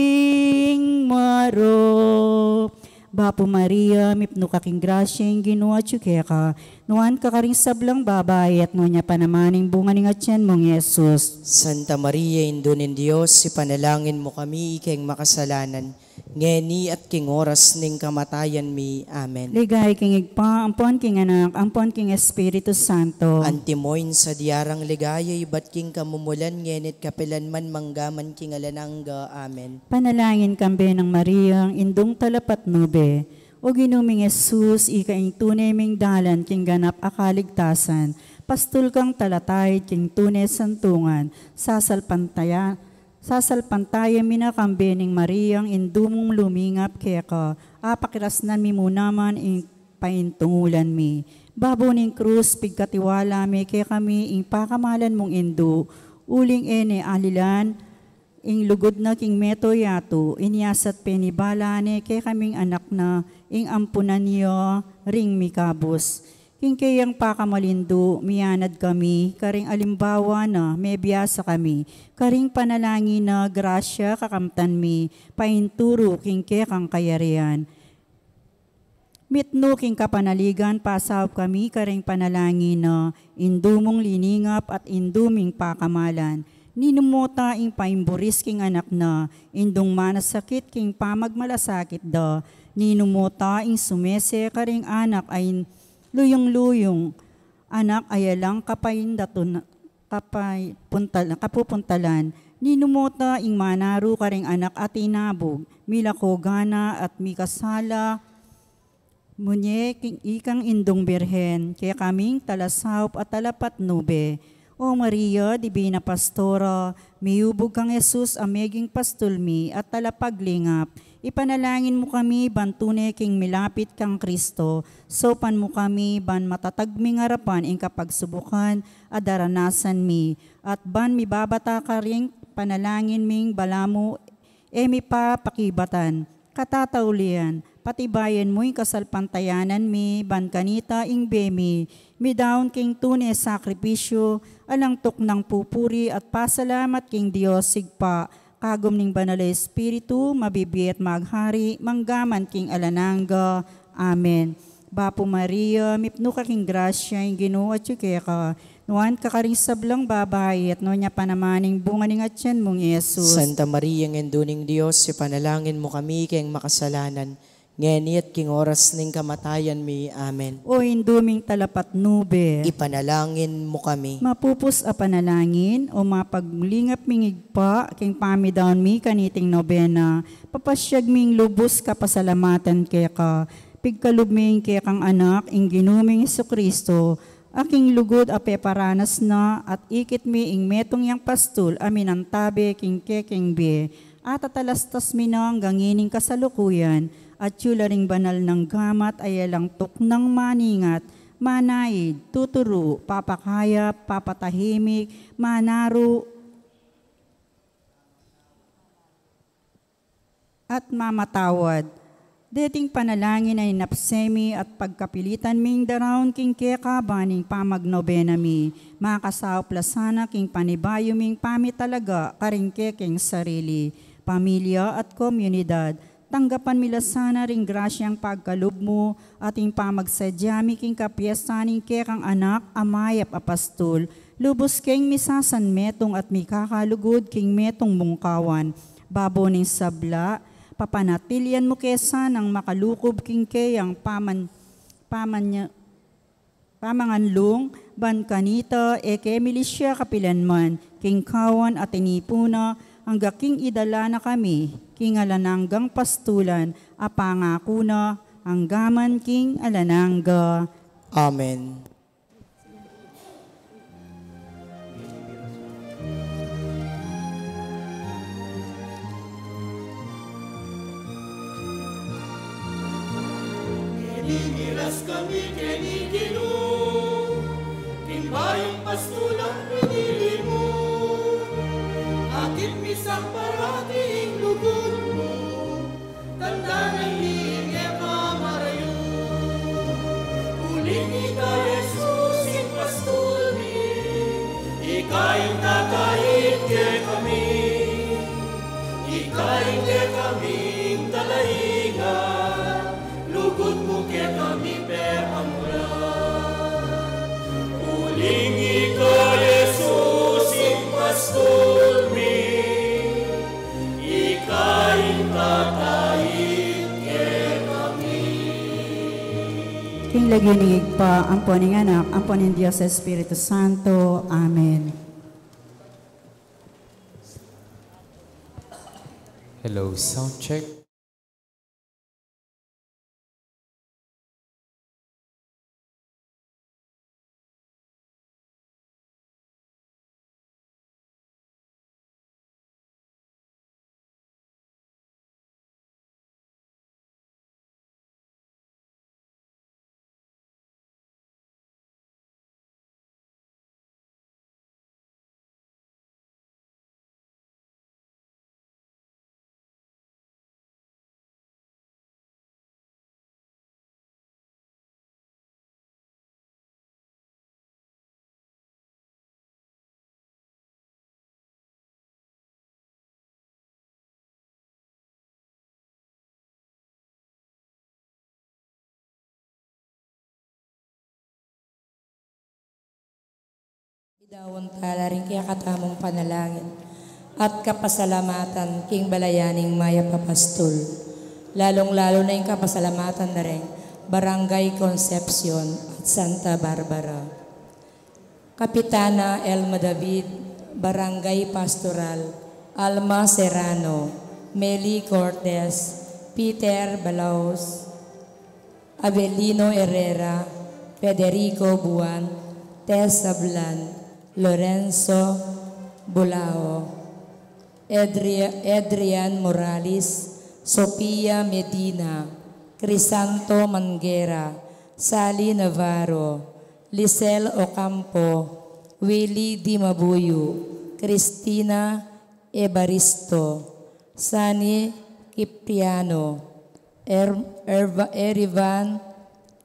maro. Bapo Maria, mipno kaking grasyeng ginawa ka, nuan kakaring sablang babae at nunya panamaning bunga ni ngatyan mong Yesus. Santa Maria, Indo ng Diyos, ipanalangin mo kami, ikeng makasalanan, ngeni at king oras ning kamatayan mi. Amen. Ligay king igpa, ampon king anak, ampon king Espiritu Santo. Antimoin sa diyarang ligaya, ibat king kamumulan, ngenit kapilan man manggaman king alanangga. Amen. Panalangin kambe ng Maria, ang indong talapat nube. O ginuming Jesus, ikaing tunay ming dalan, king ganap akaligtasan. Pastul kang talatay, king tunay santungan. Sasalpantaya minakambe ning Maria, ang indumong lumingap kaya ka. Apakirasnan mi munaman, ing paintungulan mi. Babo ning krus, pigkatiwala mi, kaya kami, ing pakamalan mong indu. Uling ene alilan, ing lugod na king meto yato, inyasat penibalane, kay kaming anak na, ing ampunan niyo, ring mikabos. King kayang pakamalindu, miyanad kami, karing alimbawa na, may biyasa kami, karing panalangin na, grasya kakamtan mi, painturo king kekang kayarian. Mitno king kapanaligan, pasawap kami, karing panalangin na, indumong liningap at induming pakamalan. Ninumota ing paimburis king anak na, indong manasakit king pamagmalasakit da, ninumota ing sumese karing anak ay luyong-luyong, anak ay alang kapupuntalan, ninumota ing manaru karing anak at inabog, milako gana at mikasala, munye king ikang indong birhen, kaya kaming talasawp at talapat nube. O Maria, Divina Pastora, miyubog kang Jesus ameging pastulmi at talapaglingap. Ipanalangin mo kami, ban tunay king milapit kang Kristo. Sopan mo kami, ban matatagming harapan ing kapagsubukan at daranasan mi. At ban mibabata ka ring panalangin ming balamo, mi pa pakibatan. Katataulian, patibayan mo'y kasalpantayanan mi, ban kanita ing bemi, mi daon king tunay sakripisyo, alang tok ng pupuri at pasalamat king Diyos sigpa, kagom ning banal Espiritu, mabibi at maghari, manggaman king alanangga. Amen. Bapo Maria, mipno ka king grasya, ing Ginoo at ka, nuan kakaring sablang babae at nunya panamaning bunga ning atyan mong Yesus. Santa Maria, Indo ng Diyos, ipanalangin mo kami, ikeng makasalanan, ngeni at king oras ning kamatayan mi. Amen. O induming talapat nube, Ipanalangin mo kami. mapupus a panalangin o mapaglingap mingigpa, king pamidaon mi kaniting nobena, papasyag ming lubos kapasalamatan kaya ka, pigkalubming kaya kang anak, ing ginuming Jesucristo, aking lugod a peparanas na, at ikit mi ing metong yang pastul, amin ang tabi king keking be, at atalastas mi na ang gangining kasalukuyan, at yularing banal ng gamat ay alang tok ng maningat, manaid, tuturo, papakaya, papatahimik, manaro, at mamatawad. Dating panalangin ay napsemi at pagkapilitan ming darawon king keka baning pamagnobena mi, makasaw plasana king panibayo ming pamitalaga karing keking sarili, pamilya at komunidad. Tanggapan mila sana ring grasyang pagkalub mo ating pamagsadyami king kapiyasaning kekang anak, amayap apastol, lubos king misasan metong at mikakalugod king metong mungkawan, babo ning sabla, papanatilyan mo kesa ng makalukob king kayang pamanganlong, ban kanita, eke milisya kapilanman, king kawan at inipuna, hangga king idala na kami, king alananggang pastulan, apangako na, hanggaman king alanangga. Amen. Inigiras kami kenigino, timbayong pastulang pinili mo, akit misang parating lugod mo, tanda ng liinge kamarayo. Uling ika, Jesus, in pastuli, ika'y tatayit ke kami, ika'y ke kaming dalahinga, lugod mo ke kami pe amulan. Ingi ka, Jesus, ing pastor mi, ikain tatayin ke kami. King laginig pa, ampon ng anak, ampon ng Diyos sa Espiritu Santo. Amen. Hello, sound check. Idawon tala rin kaya katamong panalangin at kapasalamatan king balayaning maya papastol. Lalong-lalo na yung kapasalamatan na rin Barangay Concepcion at Santa Barbara. Kapitana Elma David, Barangay Pastoral, Alma Serrano, Meli Cortez, Peter Balaos, Avelino Herrera, Federico Buwan, Tess Sablan, Lorenzo Bulao, Adrian Morales, Sofia Medina, Crisanto Manguera, Sally Navarro, Lisel Ocampo, Willie Di Mabuyo, Cristina Evaristo, Sani Kipriano, Erivan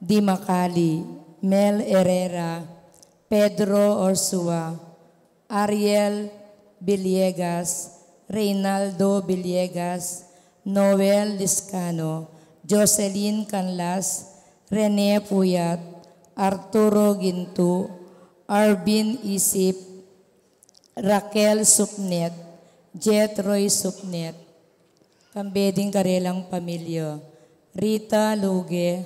Di Macali, Mel Herrera, Pedro Orsua, Ariel Villegas, Reynaldo Villegas, Noel Liscano, Jocelyn Canlas, Rene Puyat, Arturo Gintu, Arvin Isip, Raquel Supnet, Jet Roy Supnet, Kambeding Karelang Pamilya, Rita Luge,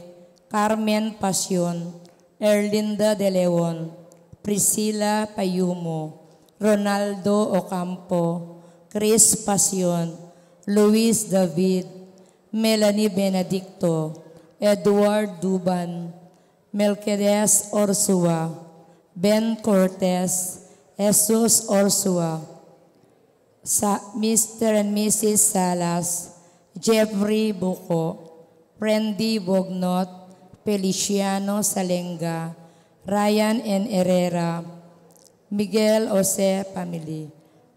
Carmen Pasyon, Erlinda De Leon, Priscilla Payumo, Ronaldo Ocampo, Chris Pasyon, Luis David, Melanie Benedicto, Edward Duban, Melquiades Orsua, Ben Cortez, Jesus Orsua, Mr. and Mrs. Salas, Jeffrey Buko, Prendy Bognot, Feliciano Salenga, Ryan N. Herrera, Miguel Jose Family,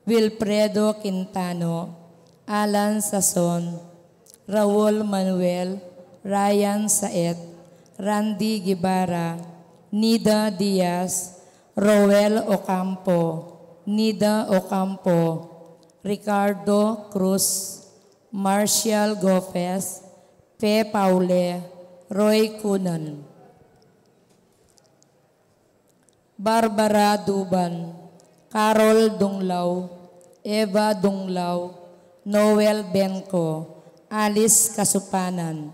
Wilfredo Quintano, Alan Sason, Raul Manuel, Ryan Saet, Randy Guevara, Nida Diaz, Roel Ocampo, Nida Ocampo, Ricardo Cruz, Marcial Gofes, Pe Paule, Roy Cunan, Barbara Duban, Carol Dunglaw, Eva Dunglaw, Noel Benco, Alice Kasupanan,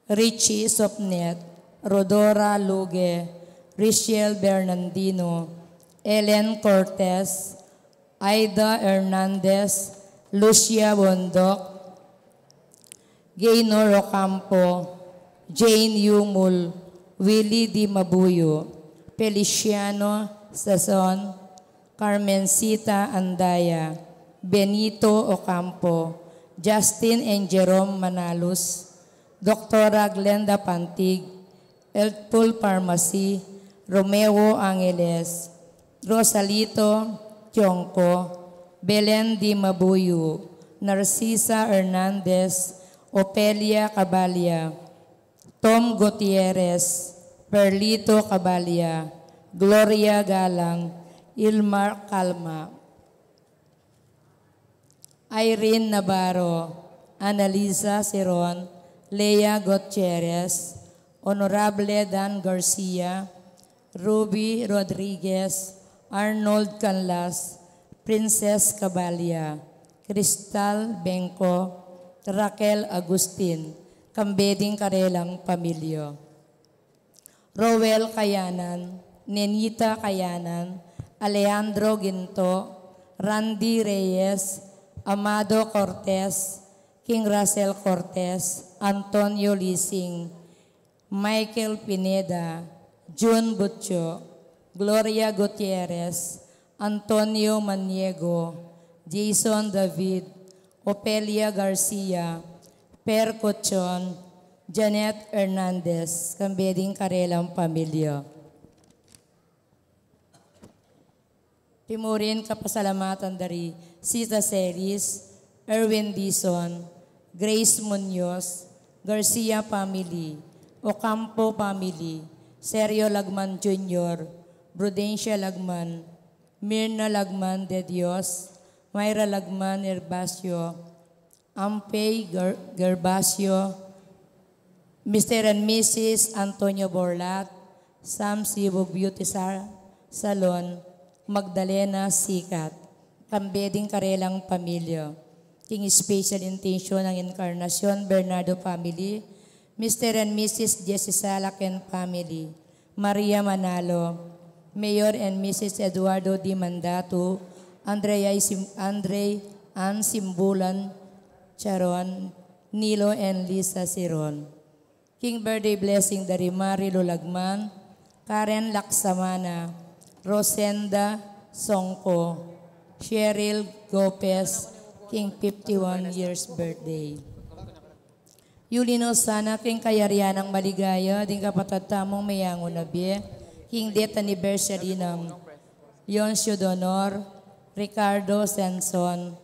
Richie Sopnet, Rodora Luge, Richelle Bernardino, Ellen Cortez, Aida Hernandez, Lucia Bondok, Gaynor Ocampo, Jane Yumul, Willie Di Mabuyo, Feliciano Sazon, Carmencita Andaya, Benito Ocampo, Justin and Jerome Manalus, Dr. Glenda Pantig, Elpul Pharmacy, Romeo Angeles, Rosalito Tiongco, Belen Di Mabuyo, Narcisa Hernandez, Opelia Cabalia, Tom Gutierrez, Perlito Cabalia, Gloria Galang, Ilmar Calma, Irene Navarro, Annalisa Seron, Lea Gutierrez, Honorable Dan Garcia, Ruby Rodriguez, Arnold Canlas, Princess Cabalia, Crystal Benco, Raquel Agustin, Kambeding Karelang Pamilyo. Rowel Kayanan, Nenita Kayanan, Alejandro Ginto, Randy Reyes, Amado Cortez, King Russell Cortez, Antonio Lising, Michael Pineda, June Butcho, Gloria Gutierrez, Antonio Maniego, Jason David, Opelia Garcia, Per Cochon, Janet Hernandez, Kambeding Karelang Pamilya. Timurin kapasalamatan dari Sita Celis, Erwin Dizon, Grace Munoz, Garcia Family, Ocampo Family, Sergio Lagman Jr., Prudencia Lagman, Mirna Lagman de Dios, Mayra Lagman Herbacio, Ampey Gervasio, Mr. and Mrs. Antonio Borlat, Sam Sibog Beauty Salon, Magdalena Sikat, Kambeding Karelang Pamilya, King Special Intention ng Encarnacion Bernardo Family, Mr. and Mrs. Jesse Salak and Family, Maria Manalo, Mayor and Mrs. Eduardo Di Mandato, Andre Ann Simbulan Charon, Nilo and Lisa Siron. King birthday blessing dari Mari Lulagman, Karen Laksamana, Rosenda Songko, Cheryl Gopez, King 51 years birthday. Yulino sana king kayarian ng maligaya, ding kapatatamong mayangon na biye, king death anniversary ng Leoncio Donor, Ricardo Senson,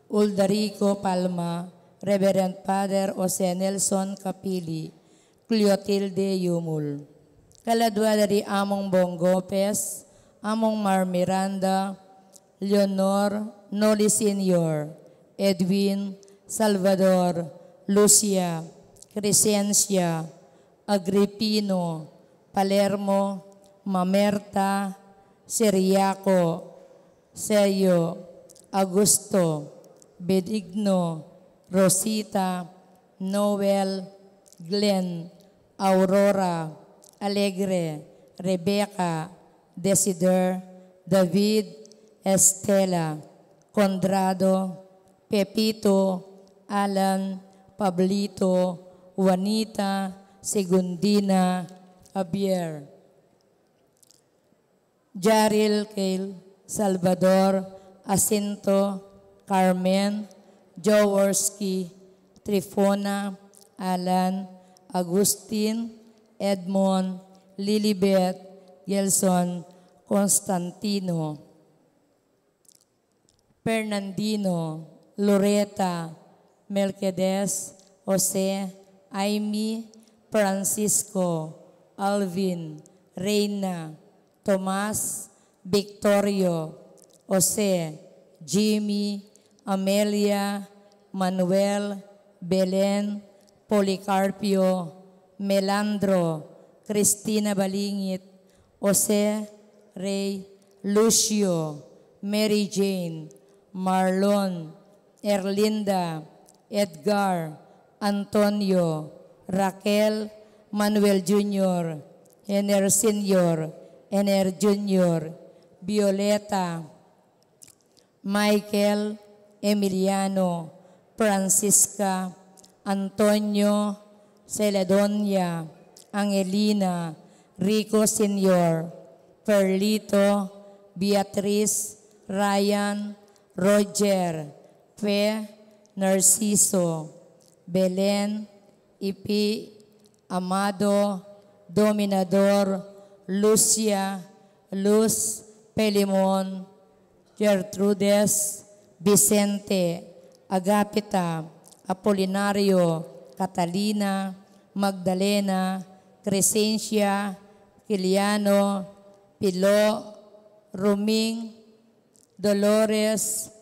Uldarico Palma, Reverend Father Jose Nelson Capili, Cleotilde Yumul. Kaladwa dari Among Bong Gopez, Among Mar Miranda, Leonor Noli Sr., Edwin Salvador, Lucia, Crescencia, Agripino, Palermo, Mamerta, Siriaco, Sergio, Augusto, Benigno, Rosita, Noel, Glenn, Aurora, Alegre, Rebecca, Desider, David, Estela, Condrado, Pepito, Alan, Pablito, Juanita, Segundina, Javier, Jaril Kale, Salvador, Asinto, Carmen, Jaworski, Trifona, Alan, Agustin, Edmond, Lilibet, Gelson, Constantino, Fernandino, Loretta, Melquiades, Jose, Amy, Francisco, Alvin, Reina, Tomas, Victorio, Jose, Jimmy, Amelia, Manuel, Belen, Policarpio, Melandro, Cristina Balingit, Jose, Ray, Lucio, Mary Jane, Marlon, Erlinda, Edgar, Antonio, Raquel, Manuel Jr., Ener Sr., Ener Jr., Violeta, Michael, Emiliano, Francisca, Antonio, Celedonia, Angelina, Rico Sr., Perlito, Beatriz, Ryan, Roger, Fe, Narciso, Belen, Ipi, Amado, Dominador, Lucia, Luz, Pelimon, Gertrudes, Vicente, Agapita, Apolinario, Catalina, Magdalena, Crescencia, Kiliano, Pilo, Ruming, Dolores,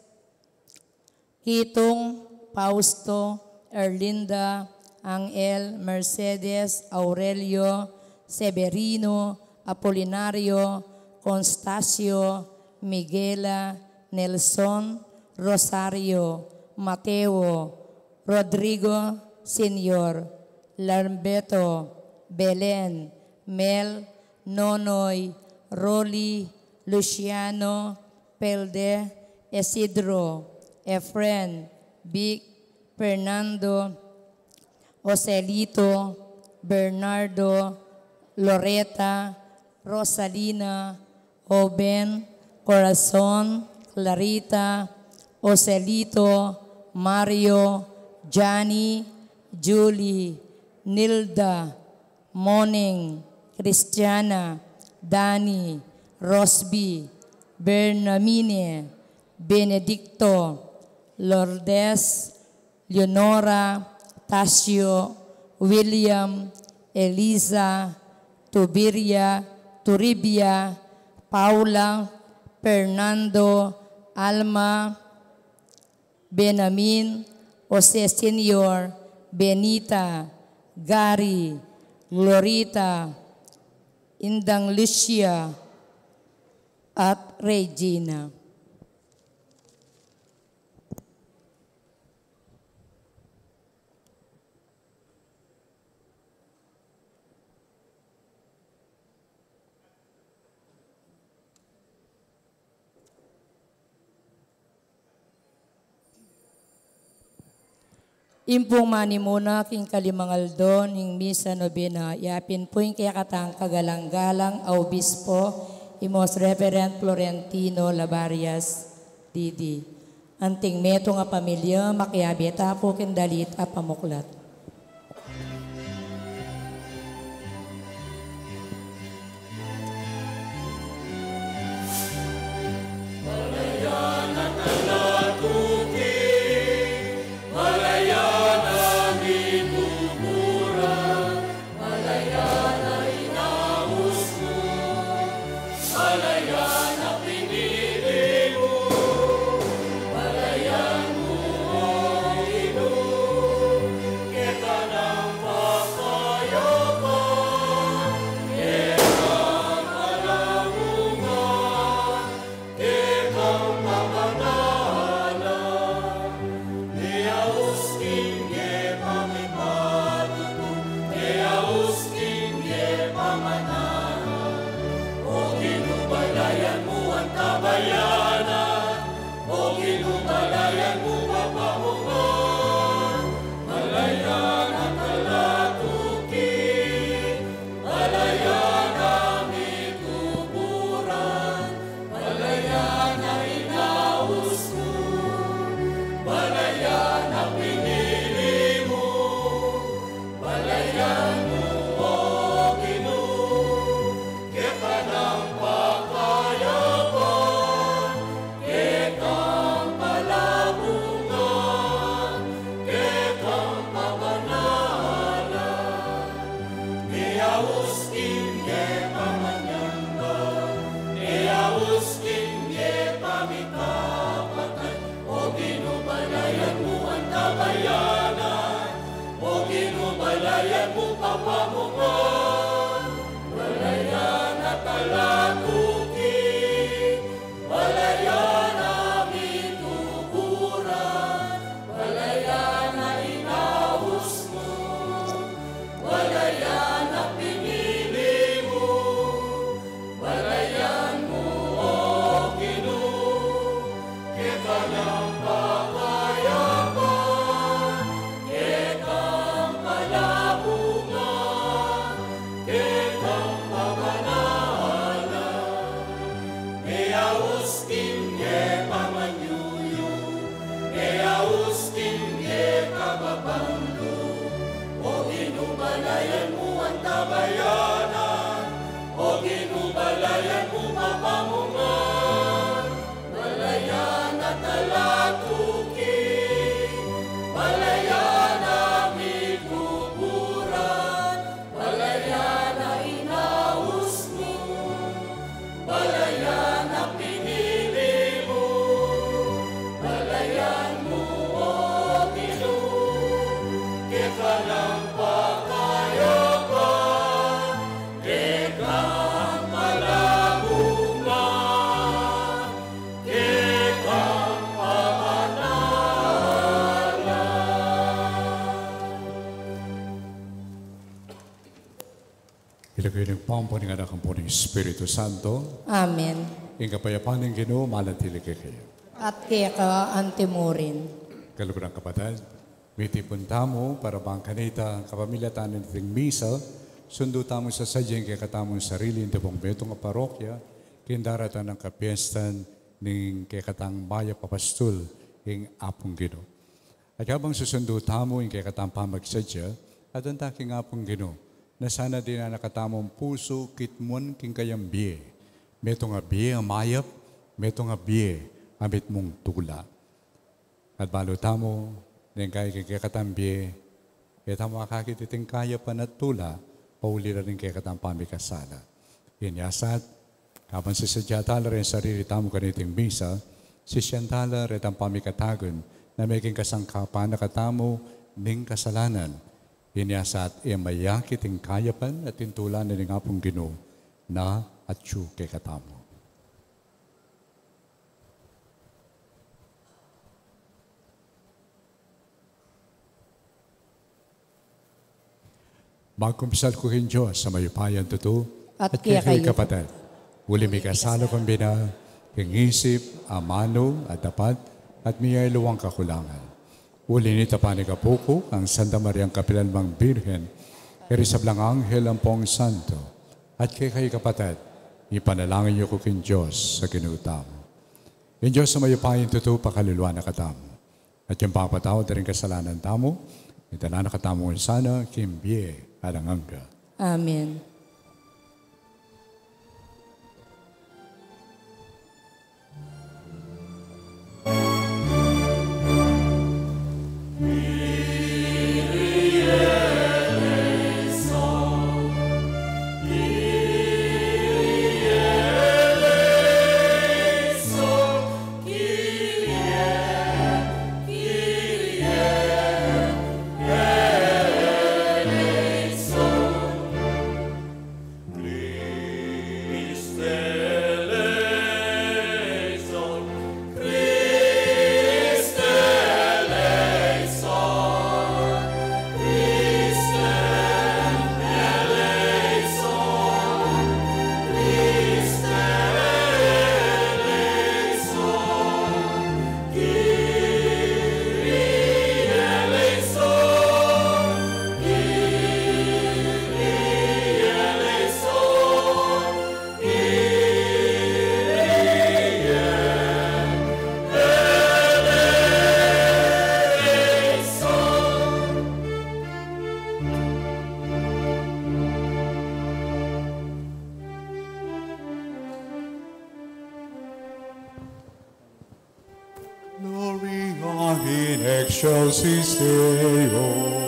Kitong, Fausto, Erlinda, Angel, Mercedes, Aurelio, Severino, Apolinario, Constacio, Miguela, Nelson, Rosario, Mateo, Rodrigo, Senior, Lamberto, Belen, Mel, Nonoy, Rolly, Luciano, Pelde, Isidro, Efren, Vic, Fernando, Joselito, Bernardo, Loretta, Rosalina, Oben, Corazon, Clarita, Joselito, Mario, Johnny, Julie, Nilda, Moning, Christiana, Dani, Rosby, Bernamine, Benedicto, Lourdes, Leonora, Tasio, William, Eliza, Turibia, Paula, Fernando, Alma, Benamin, Jose Senior, Benita, Gary, Glorita, Indang Lucia, at Regina. Impong mani muna king kalimangaldo ning misa nobena yapin po yung kaya katang kagalang-galang Obispo imos Reverend Florentino Labarias Didi. Anting meto nga pamilya makiabeta po kindalit a pamuklat. Kayo nagpampo ng anak ang po ng Espiritu Santo. Amen. Ang kapayapaan ng Ginoo, manatili kayo. At kaya ka antimorin. Kalukurang kapatid, miti punta mo para bang kanita kapamilya tayo ng misa, sundo tamo sa sadyang kaya katamong sarili ng pong betong parokya, kindaratan ng kapiestan ng kaya katang maya papastul ng apong Ginoo. At habang susundo tamo yung kaya katang pamagsadya, at ang taking apong Ginoo, na sana din na nakatamong puso kitmon king kayang biye. Meto nga biye ang mayap, meto nga biye amit mong tula. At balo tamo, nang kaya kikakatang biye, kaya tamo makakititing kaya pa na tula, pauli na rin kikatang pamikasala. Inyasat, kapag si Sadyatala rin sarili tamo kaniting misa, si Siyantala rin ang pamikatagon na may kasangkapan na katamo ning kasalanan. Inyasat mayakit ang kayapan at tintulan na ng apong Ginoo na atsu kay katamo. Magkumsal ko kin Diyos sa mayupayan tuto At kaya kaya kayo, kapatid. Uli may kasalo kong bina, king isip, amano, at dapat, at miyay luwang kakulangan. Uli ni Tapani Kapuko, ang Santa Mariang Kapilanmang Birhen, Erisablang Anghel ang Pong Santo, at kay kayo kapatid, ipanalangin niyo ko kin Diyos sa kinutamo. Yung Diyos sa mayupayin tuto, pakaluluwa na katamo. At yung papatawad na rin kasalanan tamo, itala na katamo sana, kimbiye, aranganga. Amen. Gloria in excelsis Deo.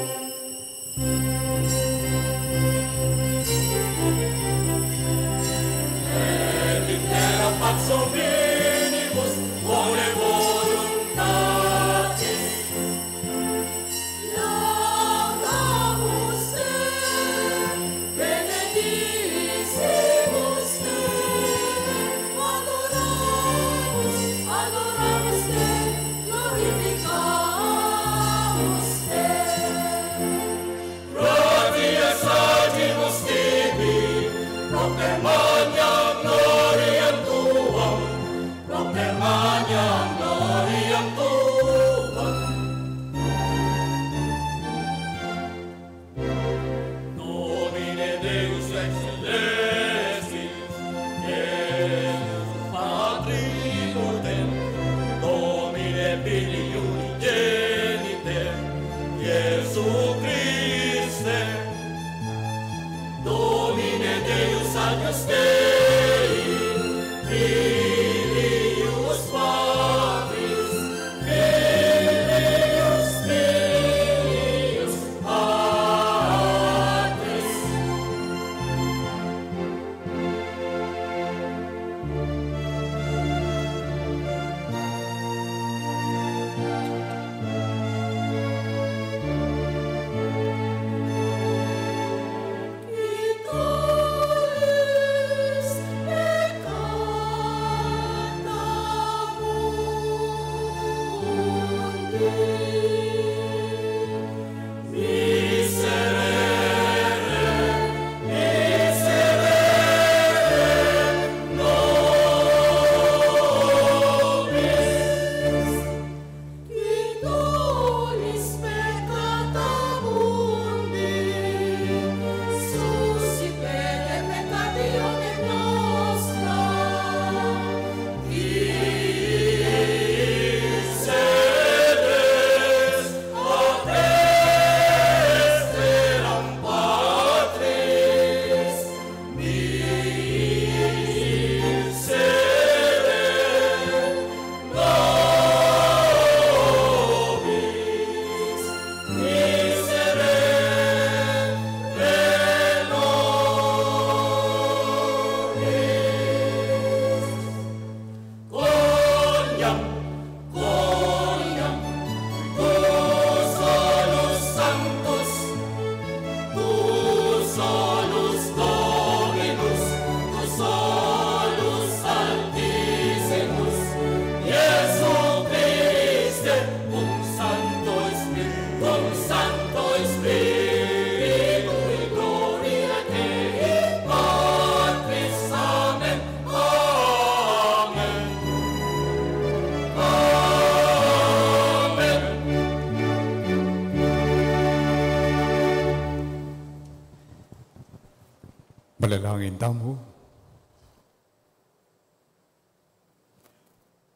Manalangin tamo.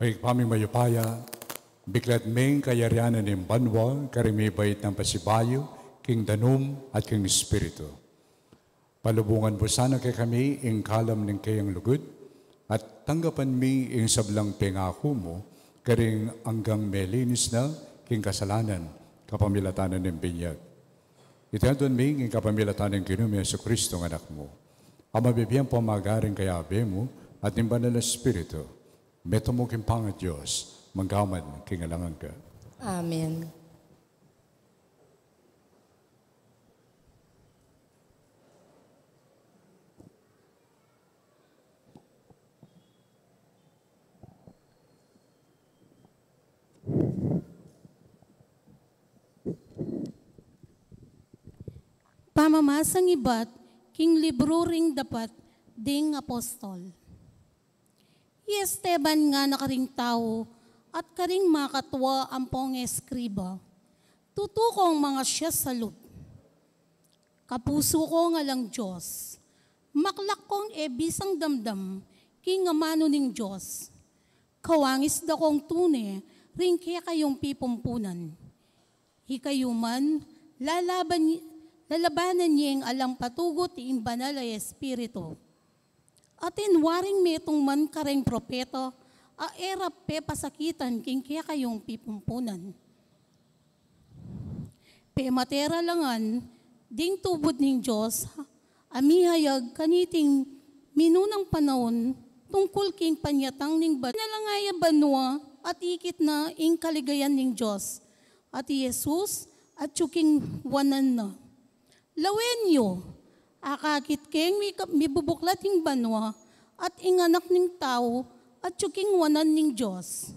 Ay paming mayupaya, biglat ming kayarianan ng banwa, karimibait ng pasibayo, king danum at king espiritu. Palubungan po sana kay kami, ing kalam ng kayang lugod, at tanggapan mi ing sablang pengako mo, karing anggang melinis na, king kasalanan, kapamilatanan ng binyag. Itadon mi ing kapamilatanan ng Kinumi sa Kristo ng anak mo. Ang mabibiyang pamagaring kaya abe mo, at ng banal na espiritu, beto mo kimpang at Diyos, manggaman kingalangan ka. Amen. Pamamasang iba't, king libro ring dapat, ding apostol. Esteban nga nakaring tao, at karing makatwa ang pong eskriba. Tutukong mga siya sa loob. Kapuso ko nga lang Diyos. Maklak kong bisang damdam, king amano ning Diyos. Kawangis da kong tune, ring kaya kayong pipumpunan. Hikayuman, lalabanan niya ang alang patugot ng banal ay espiritu. Atin waring metong man kareng propeto, era pe pasakitan king kaya kayong pipumpunan. Pe matera langan, ding tubod ning Diyos, amihayag kaniting minunang panahon, tungkol king panyatang ning nalangaya banwa at ikit na ing kaligayan ning Diyos. At Jesus at tsuking wanan na. Lawenyo, akakit keng mibubuklat ing banwa at inganak ning tao at tsuking wanan ning Diyos.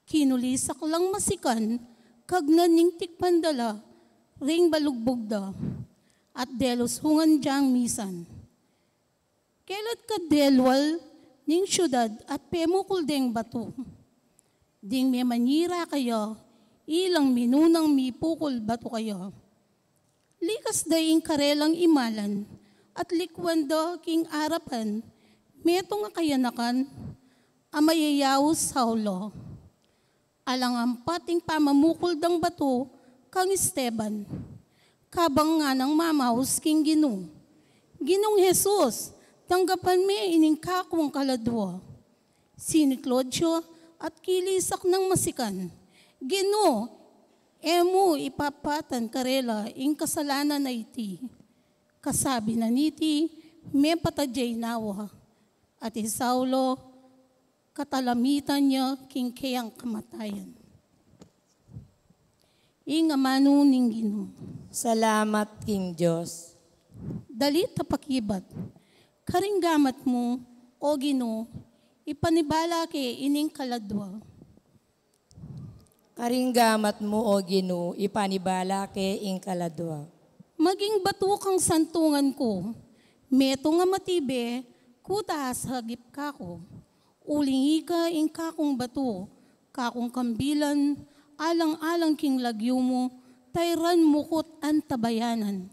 Kinulisak lang masikan, kagnan ning tikpandala, ring balugbog da, at delos hungan diyang misan. Kelat ka delwal ning syudad at pemukul deng batu. Ding may manira kayo, ilang minunang mipukul batu kayo. Likas daing karelang imalan, at likwan da king arapan, meto nga kayanakan, amayayawos saulo. Alang ampating pamamukul dang bato, kang Esteban. Kabang nga ng mamaus king Ginong. Ginong Jesus, tanggapan me ining kakong kaladwa. Sini Claudio at kilisak ng masikan. Gino, emo ipapatan karela ing kasalanan na iti. Kasabi na niti, me patajay nawa. At isaulo, katalamitan niya king kayang kamatayan. Ing amano ning Ginoo. Salamat king Diyos. Dalit tapakibat, karinggamat mo, o Ginoo, ipanibala ke ining kaladwa. Karinggamat mo, o Ginoo, ipanibala ke ing kaladwa. Maging batukang santungan ko, meto nga matibe, kutas hagip kako. Uling ika ing kakong bato, kakong kambilan, alang-alang king lagyo mo, tayran mukot ang tabayanan.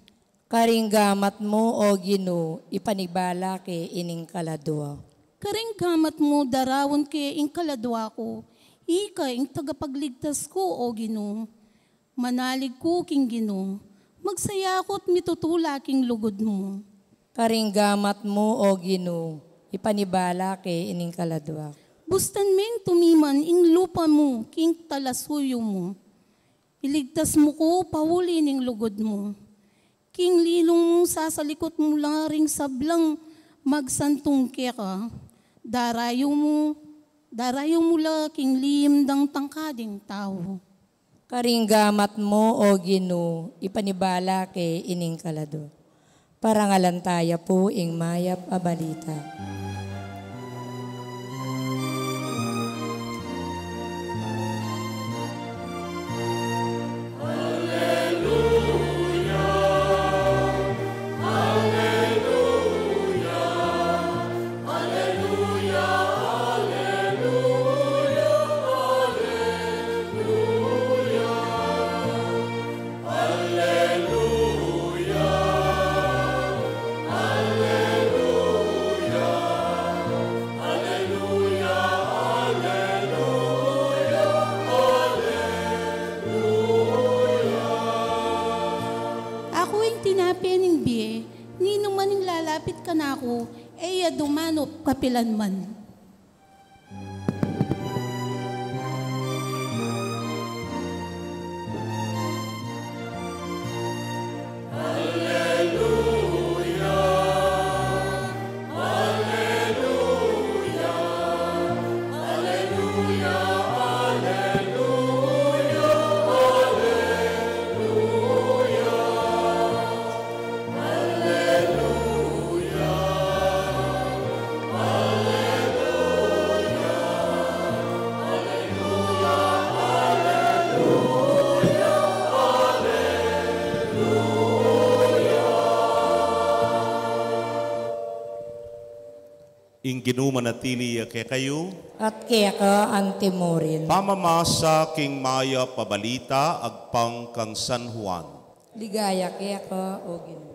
Karinggamat mo, o Ginoo, ipanibala ke ining kaladwa. Karinggamat mo, darawon ke ing kaladwa ko, ika ing tagapagligtas ko, o Ginoo. Manalig ko king Ginoo, magsayakot mitutula king lugod mo. Karinggamat mo, o Ginoo, ipanibala ke ining kaladwa. Bustan meng tumiman ing lupa mo, king talasuyo mo. Iligtas mo ko, pahuli ning lugod mo. King lilong mo sasalikot mo lang ring sablang magsantong ka. Darayo mo la king liyim dang tangkading tao. Karinggamat mo, o Ginoo, ipanibala ke ining kaladwa. Parangalan tayo po ing mayap a balita. Alleluia, kaya dumanop kapilanman. Ginumanatili kay kayo, at kaya ka ang timurin. pamamasa king maya pabalita agpang kang San Juan. Ligaya kaya ka o Ginoo.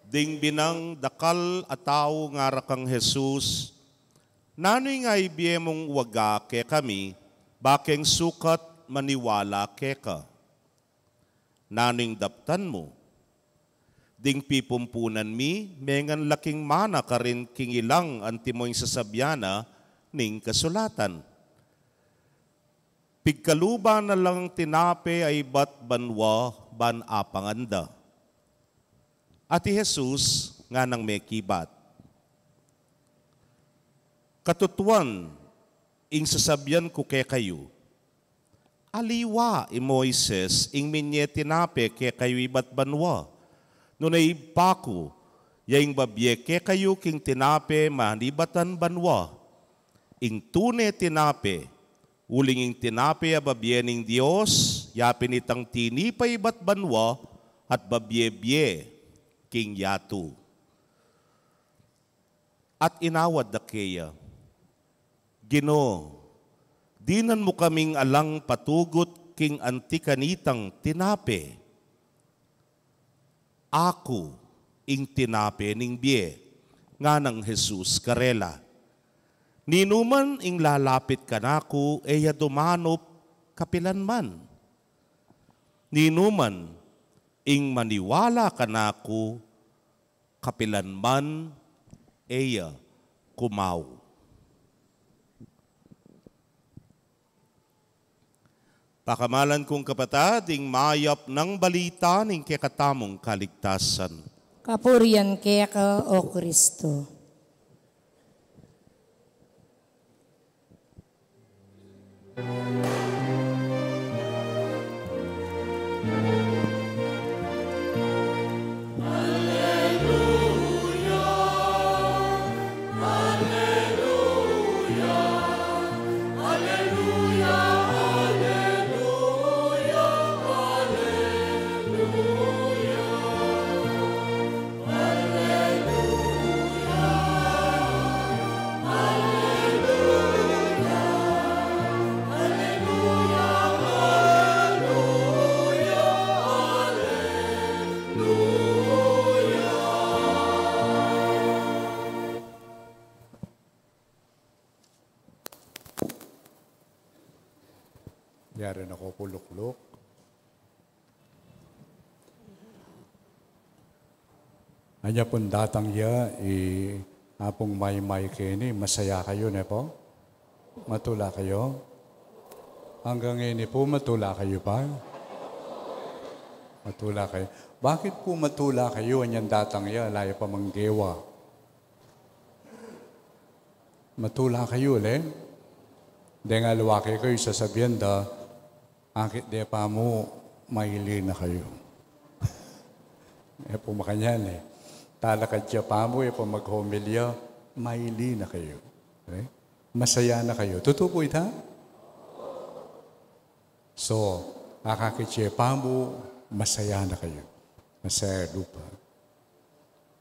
Ding binang dakal at tao nga rakang Jesus, nanoy nga ibiye mong waga ke kami, bakeng sukat maniwala ke ka. Nanoy daptan mo, ding pipumpunan mi, mengan laking mana ka rin king ilang antimoy sasabyana ning kasulatan. Pigkaluba na lang tinape ay bat banwa ban apanganda. Ati Jesus nga nang may kibat. Katutuan, ing sasabyan ko kay kayo, aliwa Moises ing minye tinape kay kayo ibat banwa. Nunay pako, yaing babye kay kayo king tinape manibatan banwa. Ing tune tinape, uling ing tinape a babye ning Diyos, yapin itang tinipay ibat banwa at babye-bye king yatu. At inawad da kaya, Ginoo, dinan mo kaming alang patugot king antikanitang tinape. Ako ing tinape ning bie, nga ng Jesus karela. Ninuman ing lalapit kanako, eya dumanop kapilanman. Ninuman ing maniwala kanako, kapilanman, eya kumaw. Pakamalan kong kapatid, ing mayap ng balita ning kekatamong kaligtasan. Kapurian kaya ka o Kristo. Yari na ko puluklok. Anya pun datang ya, apong may kini, masaya kayo na po? Matula kayo? Hanggang ngayon po, matula kayo pa? Matula kayo. Bakit po matula kayo, anyan datang ya, laya pa manggewa? Matula kayo ulit? Denga luwake kayo sasabihan da, akit de pa mo, maili na kayo. Po makanyan talakad siya pa mo, po maghomilya, maili na kayo. Masaya na kayo. Totoo po ita? So, akakit siya pa mo, masaya na kayo. Masaya lupa.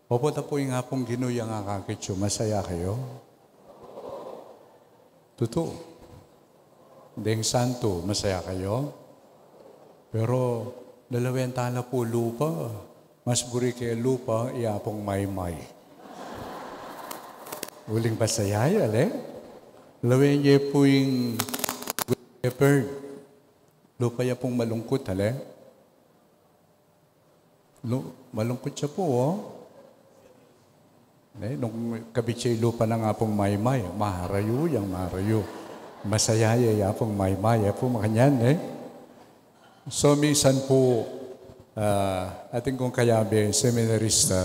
Opo po yung nga pong ginuyang akakit siya, masaya kayo. Totoo. Deng Santo, masaya kayo? Pero dalawentala po lupa. Mas buri kay lupa, iapong may-may. Uling pasayay, ale? Lawen niya po yung good shepherd. Lupa niya pong malungkot, ale? Malungkot siya po, oh. Nung kabitsay lupa na nga pong may-may, maharayo yang maharayo. Masayaya ya pong may-may, po makanyan, eh. So, minsan po, ating kong kayabe, seminarista,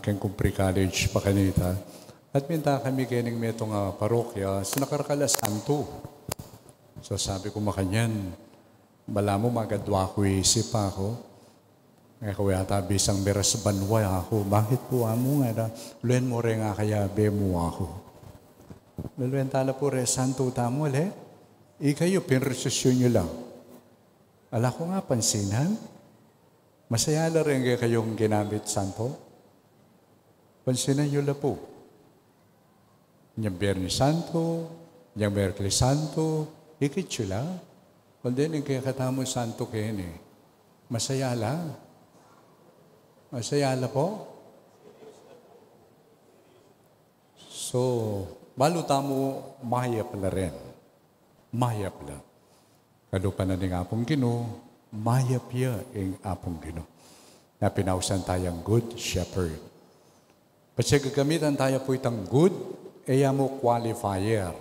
keng Kumpri College, Pakanita, at minta kami kining metong parokya sa Nakarkala Santo. So, sabi ko makanyan, bala mo magadwa ko isip ako. Kaya ko yata bisang beras banwa ako. Bakit po amo nga na? Luen mo rin nga kaya be mo ako. Luen tala po rin santo tamo le. Ikayo pinresisyon nyo lang. Ala ko nga pansinan. Masaya la rin kayong ginamit santo. Pansinan nyo la po. Nyang Biyernes Santo, nyang Merkulis Santo, ikit sila. Kundi yung kaya katamo santo kayo eh. Masaya lang. Masaya la po. So, baluta mo, mahayap la rin. Mahayap la. Kalupan na ng apong Gino, mahayap ya ang apong Gino. Na pinausan tayong good shepherd. Kasi gagamitan tayo po itang good, eya mo qualifier.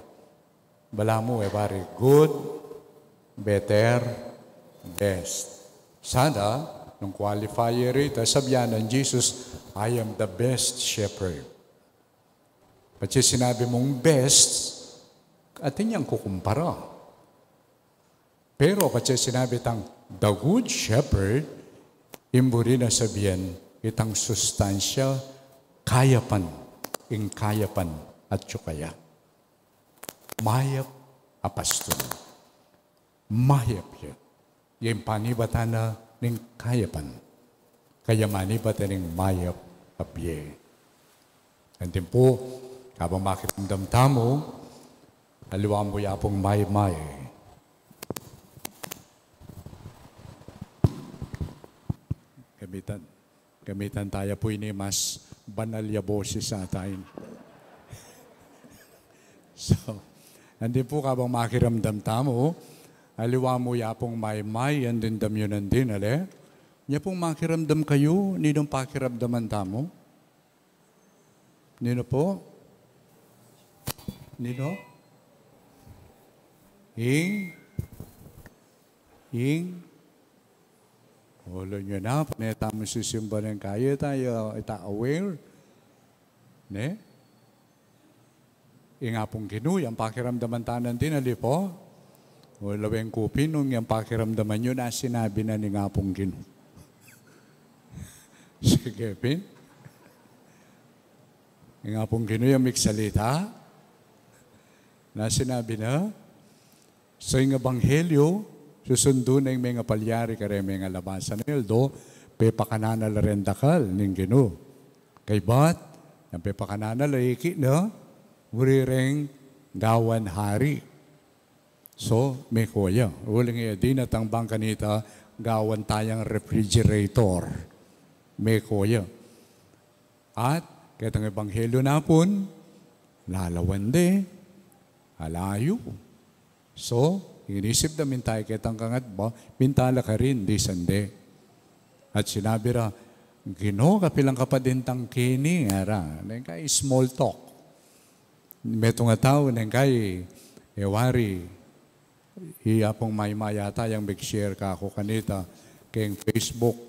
Bala mo, bari, good, better, best. Sana, nung qualifier ito, sabihan ng Jesus, I am the best shepherd. Kasi sinabi mong best, atin niyang kukumpara. Pero kasi sinabi tang the good shepherd, imburi na sabihan, itang sustansya, kayapan, kayapan at tsukaya. Mayap apastol. Mayap yan. Yung panibatan na ng kayapan. Kaya manibatan ng mayap apye. Andin po, habang makitandam tamo, aliwaan mo yapong may-may. Gamitan tayo po ini mas banal ya boses sa atin. So, andin po habang makiramdam tamo, aliwa mo yapong may-may, andin damyunan din, ale? Niya pong makiramdam kayo, ninong pakiramdaman tamo? Nino po? Nino? Hing? Wala nyo na, paneta mo sisimba ng kaya tayo, ita-aware. Ne? Nga pong Gino, yung pakiramdaman tanan din, ali po? Wala yung kupin, nung yung pakiramdaman nyo na sinabi na ni nga pong Gino. Sige, Pin. Yung nga pong Gino, yung miksalita, na sinabi na, sa yung ebanghelyo, susundo na yung mga palyari kare mga labasan ng Eldo, pepakanana la rendakal ng Gino. Kay bat, yung pepakanana la iki na, murireng gawan hari. So, may kuya. Uling iya din at ang bangka nita, gawan tayang refrigerator. May kuya. At, kitang ebanghelyo na pun, lalawande, alayo. So, inisip namin tayo kitang kangat ba, mintala ka rin, di sande. At sinabi ra, Gino, kapilang kapadintang kini, ara, kay small talk. Meto nga tao, kay ewari, iya pong may-maya tayang mag-share ka ako kanita, kayong Facebook,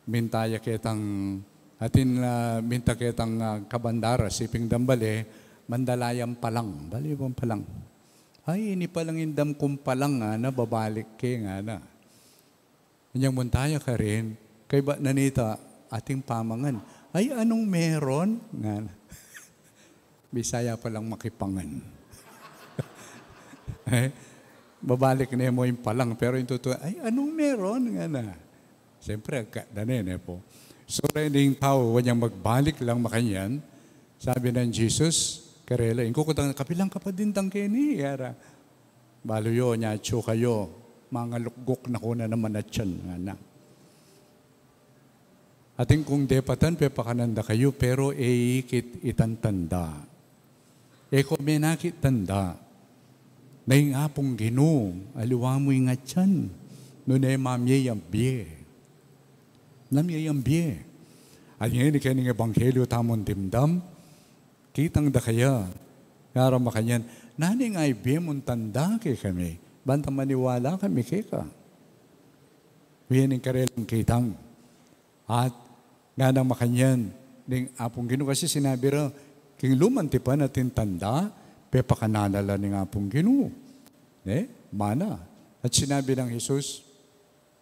mintaya kitang, atin minta kitang kabandara, siping dambale, mandalayang palang, bali bang palang. Ay, ini palang indam kong palang nga na, babalik ke nga na. Kanyang muntaya ka rin, kay ba nanita ating pamangan, ay anong meron? Nga na. Bisaya palang makipangan. Babalik na mo yung palang, pero yung totoo, ay anong meron? Nga na. Siyempre, danin po. So, rin yung tao, wanyang magbalik lang makanyan, sabi ng Jesus, Karela, ingko ko tang kapilang kapadin tang kini, yara. Balo yo, nya cho kayo, mga lukgok na ko na naman at yan, nga. Ating kung depatan, pepakananda kayo, pero ikit itantanda. Eko menakit tanda, na yung apong Ginoo, aliwa mo yung atyan, no na yung mamye yung biye. Namye yung biye. At ngayon, ikaw ng ebanghelyo tamon dimdam, kitang da kaya, ngara makanyan, naning ay biye mong tanda kay kami, banta maniwala kami kay ka. Wiyan yung karelang kitang. At nga nang makanyan, ning apong Ginoo kasi sinabi ra, king lumantipan natin tanda, pepakananala ning apong Ginoo. Mana. At sinabi ng Jesus,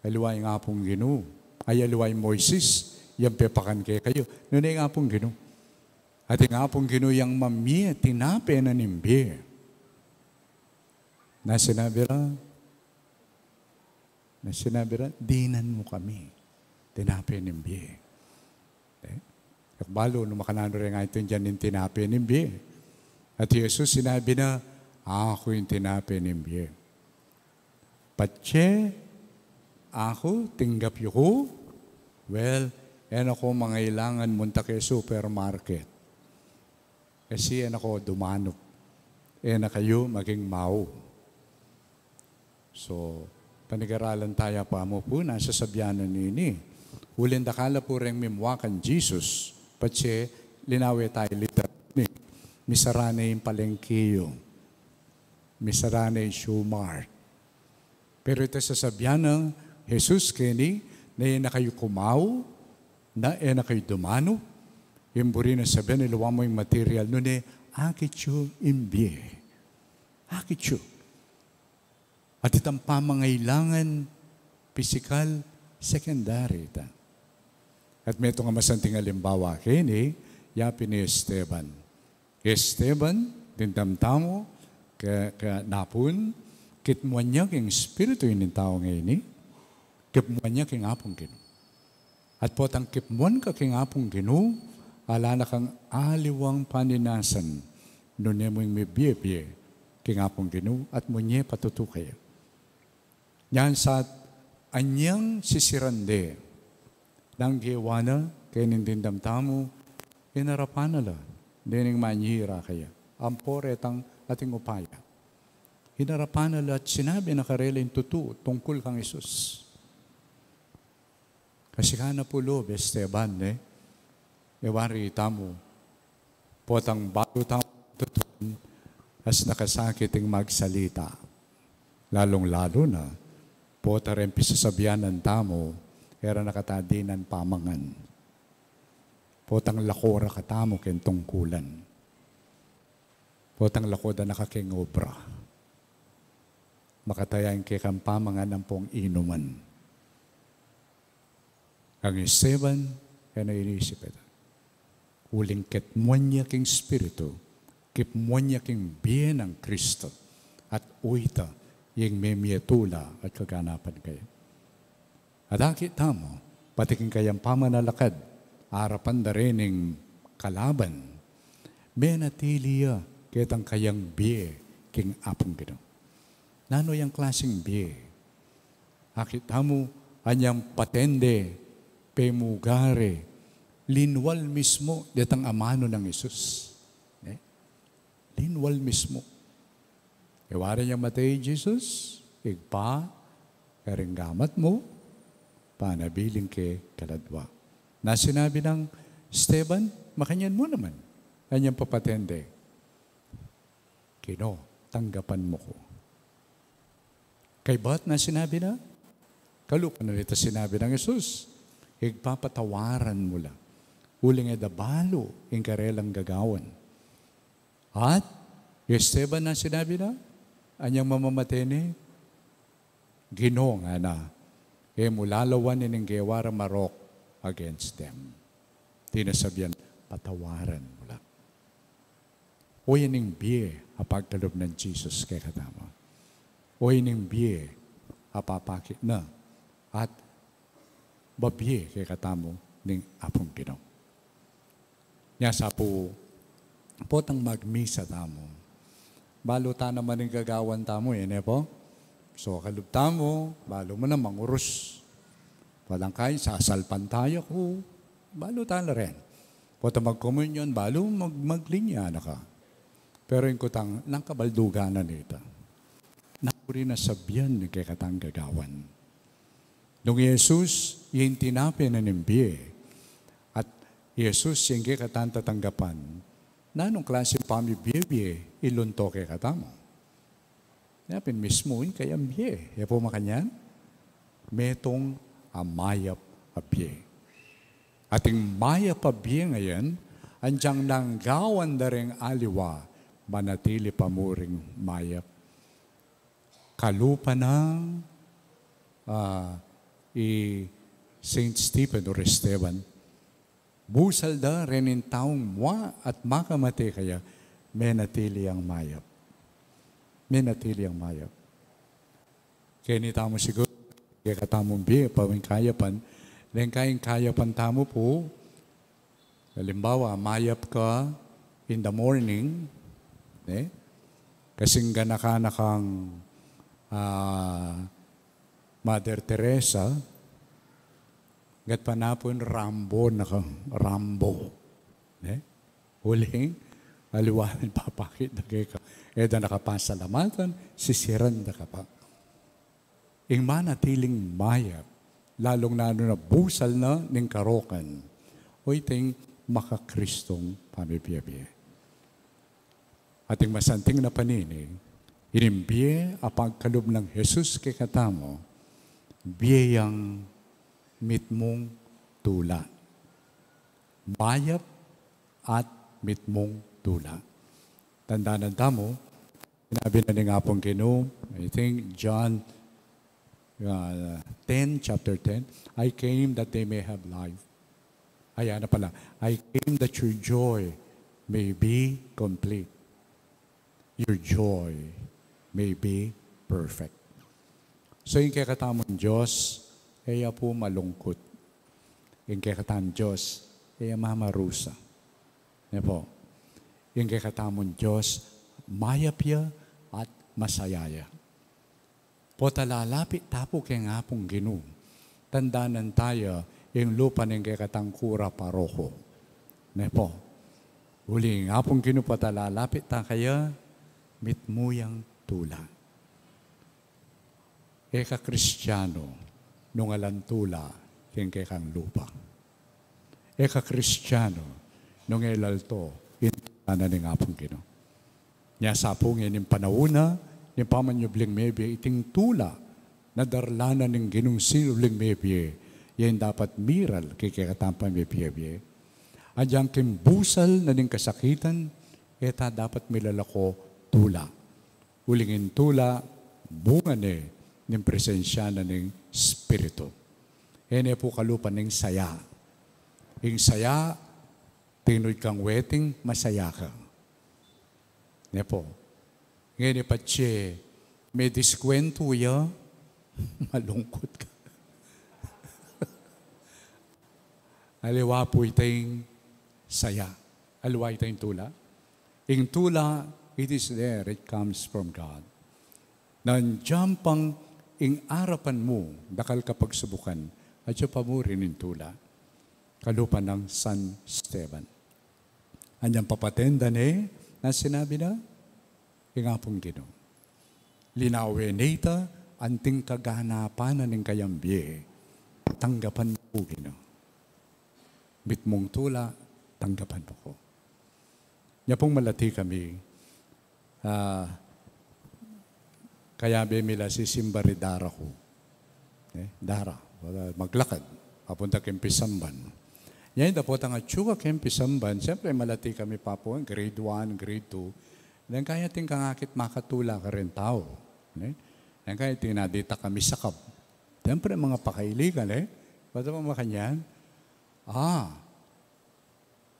aliway ng apong Ginoo, ay aliway Moises, yung pepakan kayo. Noon ay ng apong Ginoo. At yung apong Ginoo yung mamye, tinape na nimbi. Na sinabi ra, dinan mo kami, tinape nimbi. Balo, nung makanano rin nga ito dyan yung tinape nimbi. At Jesus sinabi na, ako yung tinape nimbi. Patse, ako, tinggap yuko, well, yan ako mangailangan munta kay supermarket. Kasi yan ako dumanok. Yan na kayo maging mau. So, panigaralan tayo pa mo po, nasa sabyanan nini. Ulin dakala po rin mimwakan Jesus. Patse, linawi tayo liter. Misarane yung palengkiyo. Misarane yung Shumart. Pero ito sa sabyan ng Jesus kini, na yan na kayo kumaw, na yan na kayo dumano, yung buri na sabihan, niluwa mo yung material, nun akityo imbye. Akityo. At itang pamangailangan, physical, secondary. At may ito nga masanting alimbawa kini, yapi ni Esteban. Esteban, dindamtamo, ka napun, kitmuan niya king espiritu yung tao ngayon, kitmuan niya king apong Ginoo. At potang kitmuan ka king apong Ginoo, alala kang aliwang paninasan, nun mo yung may biye-biye king apong Ginoo, at mo niya patutukay. Yan sa anyang sisirande, nang giwana, kaya nindindamtamo, inarapan nala, dining manyira kaya. Amporetang ating upaya. Hinarapan nala at sinabi na karela yung tutu, tungkol kang Isus. Kasi ka na po loob, Esteban, Ewari tamo, potang bago tamo tutun, as nakasakiting magsalita. Lalong-lalo na, pota rin pisasabihan ng tamo, era nakatadinan pamangan. Potang lakora katamo ken tungkulan. Potang lakoda nakaking obra. Makatayan kay kang pamangan ng pong inuman. Ang Esteban, kaya inisip ito. Uling ketmuan niya king spirito, kitmuan niya king biyen ng Kristo, at uita yung memyetula at kaganapan kayo. At akit tamo, patiking kayang pamanalakad, arapan da rin ng kalaban, menatiliya kitang kayang biye king apong Ginoo. Nano yung klaseng biye? Akit tamo, anyang patende, pemugare, linwal mismo, detang amano ng Isus. Linwal mismo. Iwara niya matay Jesus, igpa, karinggamat mo, panabiling ke kaladwa. Na sinabi ng Esteban, makanyan mo naman. Kanyang papatende. Kino, tanggapan mo ko. Kay ba't na sinabi na? Kalupan na ito sinabi ng Jesus. Igpapatawaran mo lang. Uling edabalo, yung karelang gagawan. At, Esteban na sinabi na, anyang mamamatene, Ginoo nga na, mulalawan ng gewara marok against them. Tinasabyan, patawaran mo lang. O yan yung biye, apagtalob ng Jesus kay katama. O yan yung biye, apapakit na, at babiye kay katamo ng apong Ginoo. Nya sa po, potang magmisa tamo. Balo ta naman yung gagawan tamo, po? So, kalub tamo, balo mo na mangurus. Walang kain, sasalpan tayo ko. Balo ta na rin. Pota mag-communion, balo maglinya na ka. Pero yung kutang, nang kabalduganan nito. Nakuri na sabihan ni kay katang gagawan. Nung Jesus, yung tinapi na nimbiye. At Jesus, yung kay katang tatanggapan. Nanong klase pamibiye, ilunto kay katamo. Yapin mismo, yung kay ambiye. Yan po makanyan, metong amayap abye. Ating mayap abye ngayon, andyang nanggawan na rin aliwa, manatili pamuring mayap. Kalupa ng Saint Stephen or Esteban, busal da rin in taong mwa at makamati kaya menatili ang mayap. Menatili ang mayap. Kaya ni tamo siguro, kaya katamong biya, pawing kayapan, then kayapan tamo po, halimbawa, mayap ka in the morning, kasing ganaka-nakang Mother Teresa, gat panapon Rambo. Huling, aliwanan papakit na kayo ka. Eda nakapasalamatan, sisiran na ka pa. Ing manatiling mayap, lalong na busal na ning karokan, o iting makakristong pamibiyabiya. Ating masanting na panini, inimbiye apang kalub ng Jesus kay katamo, biyayang mitmong tula. Mayap at mitmong tula. Tandaan mo, sinabi na nga pong Ginoo, I think John chapter 10, I came that they may have life. Ayan na pala, I came that your joy may be complete. Your joy may be perfect. So yung kakatamang Diyos, kaya po malungkot. Yung kakatamang Diyos, kaya mamarusa. Yan po. Yung kakatamang Diyos, mayapya at masayaya. Po talalapit tapo kay nga pong Ginoo. Tandaanan tayo yung lupa ng kekatangkura paroho. Ne po. Uli nga pong Ginoo po talalapit ta kaya mitmuyang tula. Eka Kristiyano nung alantula yung kekang lupa. Eka Kristiyano nung ilalto intana ng nga pong Ginoo. Nya sapong yung panahuna ni pamanyubling maybe iting tula na darlanan ng ginong sinubling maybe yan dapat miral kay kakatampan maybe. Adyang kimbusal na ning kasakitan eta dapat milalako tula. Ulingin tula bunga ni ng presensya na ng Espiritu. Ene po kalupan ng saya. Yung saya, tinoy kang wedding, masaya ka. Ne po. Ngayon ipatse, may diskwento ya, malungkot ka. Aliwa po itayong saya. Aliwa itayong tula. Yung tula, it is there, it comes from God. Nandiyan pang ing arapan mo, dakal kapag subukan, at siya pa mo rin yung tula. Kalupan ng San Esteban. Andiyan papatenda na sinabi na, ingapong Ginoo. Linawe nita, anting kaganapan na ng kayambye, tanggapan po Ginoo. Bitmong tula, tanggapan po ko. Niya pong malati kami, kaya bemila si Simbari Dara ko. Dara, maglakad, papunta Kempisamban. Yan, dapat ang atsuka Kempisamban, siyempre malati kami pa po, grade 1, grade 2, dan kaya ting kangakit makatula ka rin tao. Dan kaya tinadita kami sa kab. Siyempre mga pakailigan Ba't mo makanyan?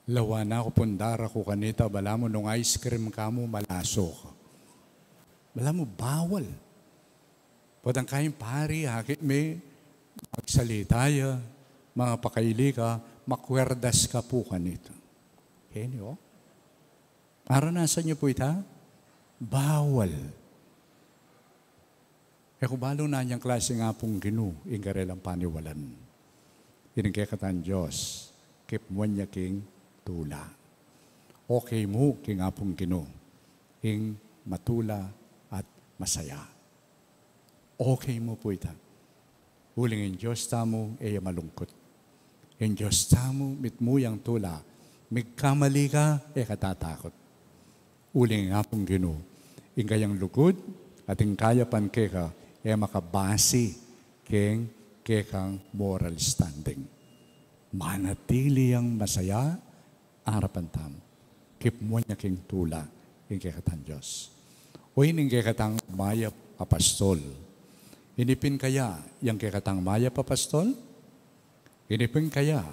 Lawa na ako pundara ko kanita, bala mo nung ice cream ka mo, malaso ka. Bala mo, bawal. Ba't ang kayang pari, hakit may magsalita ya, mga pakaili ka, makwerdas ka po kanito. Henyo? Maranasan niyo po ita? Bawal. Kung balo na niyang klase nga pong ginu, ingarelang paniwalan. Iningkekatan Diyos, keep mo niya king tula. Okay mo king nga pong ginu, ing matula at masaya. Okay mo po ita. Uling in Diyos tamo, malungkot. In Diyos tamo, mitmuyang tula, magkamali ka, katatakot. Uling nga pong ginu, ing kayang lugod, at ing kaya pan keka, makabasi kekang moral standing. Manatili ang masaya, arapan tamo. Keep mo niya king tula, ing kekatan Diyos. O ining kekatang maya apastol. Inipin kaya yung kekatang maya apastol? Inipin kaya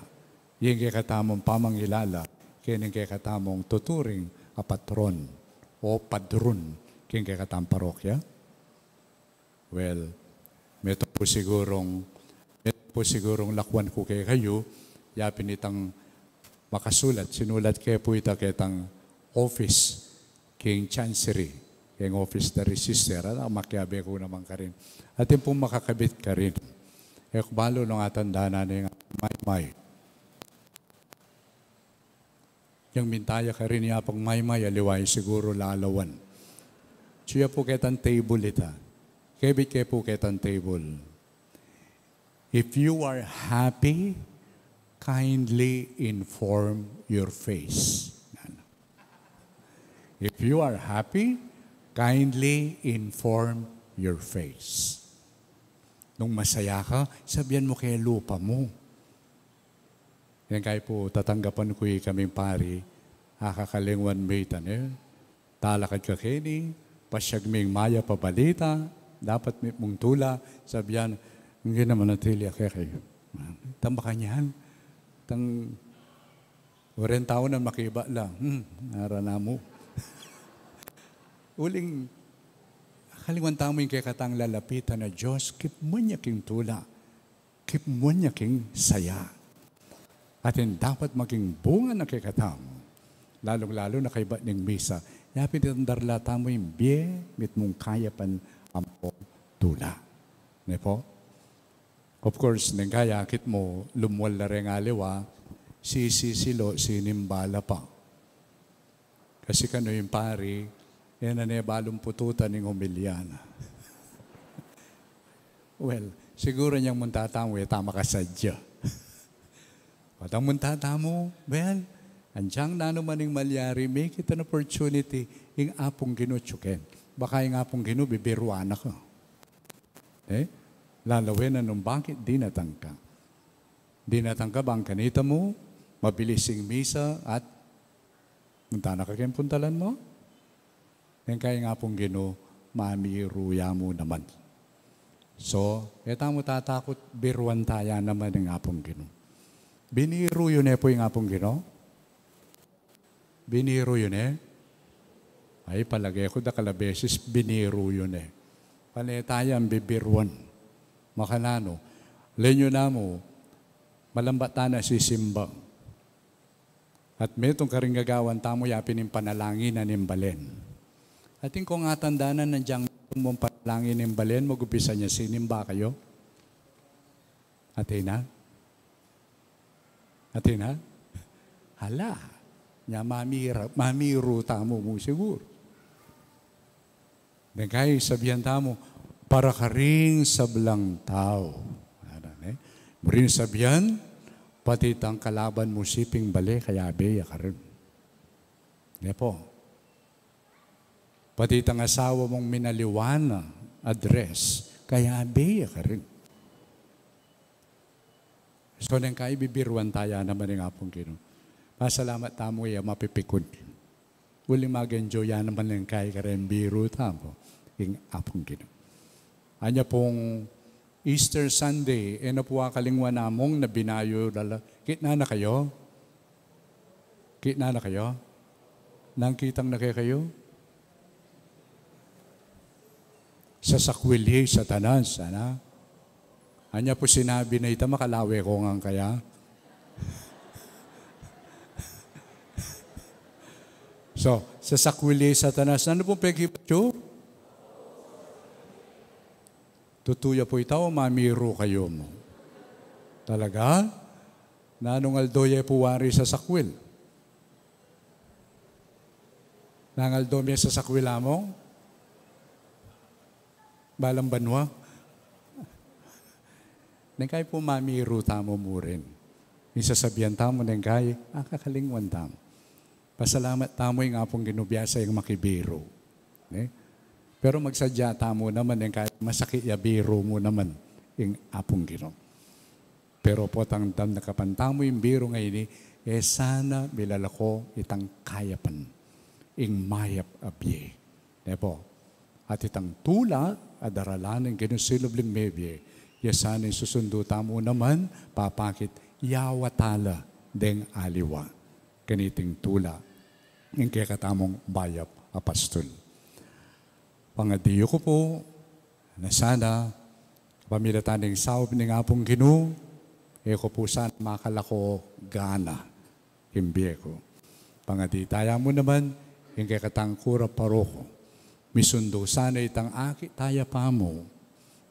yung kekatamong pamangilala, kining kekatamong tuturing a patron o padron king kekatang parokya? Well, meto po sigurong lakwan ko kayo, yapin itang makasulat, sinulat kayo po ita ketang office, king chancery, king office na resistor, makiabe ko naman ka rin. At yung pong makakabit ka rin. Balo nung atanda na yung may. Yung mintaya ka rin niya pang may, aliway siguro lalawan. Siya po ketang table ita. Kebit kayo po ketang table. If you are happy, kindly inform your face. If you are happy, kindly inform your face. Nung masaya ka, sabihan mo kay lupa mo. Yan kayo po, tatanggapan ko kaming pari, akakalingwan mitan talakad ka kini, pasyagming maya pabalita, dapat may mong tula, sabihan, hindi naman natili kayo. Tamba ka niyan. Tang 40 taon na makiba lang. Narana mo. Uling, kaliwan tamo yung kekatang lalapitan na Diyos, keep mo niya king tula. Keep mo niya king saya. At yung dapat maging bunga na kekatamo, lalong-lalo na kay ng misa, yapin itong darla tamo yung biye, mit mong kaya pan ampo tula. Ne po? Of course, nang kayakit mo, lumwal na rin aliwa, silo, sinimbala pa. Kasi kano yung pari, yan na balong pututan ng humilyana. Well, siguro niyang muntatamo, tama ka sadya. At ang muntatamo, well, andyang na naman yung malyari, make it an opportunity, yung apong ginuchuken. Baka yung apong ginu, bibiruan ako. Lalawin na nung bakit dinatangka. Dinatangka bang kanita mo, mabilising misa at munta na kayong puntalan mo? Yan kaya nga pong gino, mamiruya mo naman. So, eta mo tatakot, biruan taya naman ng apong gino. Biniru yun po yung apong gino? Biniru yun Ay, palagay ko, dakalabeses, biniru yun Panetaya ang bibiruan. Makanano, lenyo na mo, malambatan na si Simba. At may itong karinggagawan tamo yapin ng panalangin na nimbalen. At yung kung atandanan nandiyan mong panalangin nimbalen, magupisa niya, sinimba kayo? Atina? Atina? Hala, niya mamiru tamo mo siguro. Then kaya sabihan tamo, para ka rin sablang tao. Murin sabihan, pati tang kalaban mo siping bale, kaya beya ka rin. Po. Pati tang asawa mong minaliwana, address, kaya beya ka rin. So, nang kaya bibiruan tayo naman ng apong kino. Pasalamat tamo mapipikod. Uling mag-enjoy naman ng kaya ka rin biru tamo, yung apong kino. Anya pong Easter Sunday, po kalingwan namong na binayo, kitna na kayo? Kitna na kayo? Nangkitang na kayo? Sa sakwilhi, sa tanan, sana? Anya po sinabi na ita, makalawe ko nga kaya? So, sa sakwili Satanas, ano pong pagkipatyo? Tutuya po itaw, mamiro kayo mo. Talaga? Nanong aldoya po wari sa sakwil? Nangaldomya sa sakwila mo? Balang banwa? Nengkay po mamiro tamo mo rin. Isasabihan tamo nengkay, kakalingwan tamo. Pasalamat tamo yung nga pong ginubiyasa yung makibiro. Pero magsadya tamo naman nengkay masakit ya biro mo naman yung apong gino. Pero po tangdam nakapantamo yung biro ngayon sana bilalako itang kayapan. Ing mayap abye. Nepo. At itang tula, adaralan ng ginusilubling mebye, yasan yung susundo tamo naman, papakit, yawatala deng aliwa. Kaniting tula, yung kakatamong bayap apastol. Pangadiyo ko po, na sana, pamilatan ng sawab ng apong ginu, ko po sana makalako gana, himbye ko. Pangaditaya mo naman, yung kakatangkura paroko, misundo sana itang aki taya pa mo,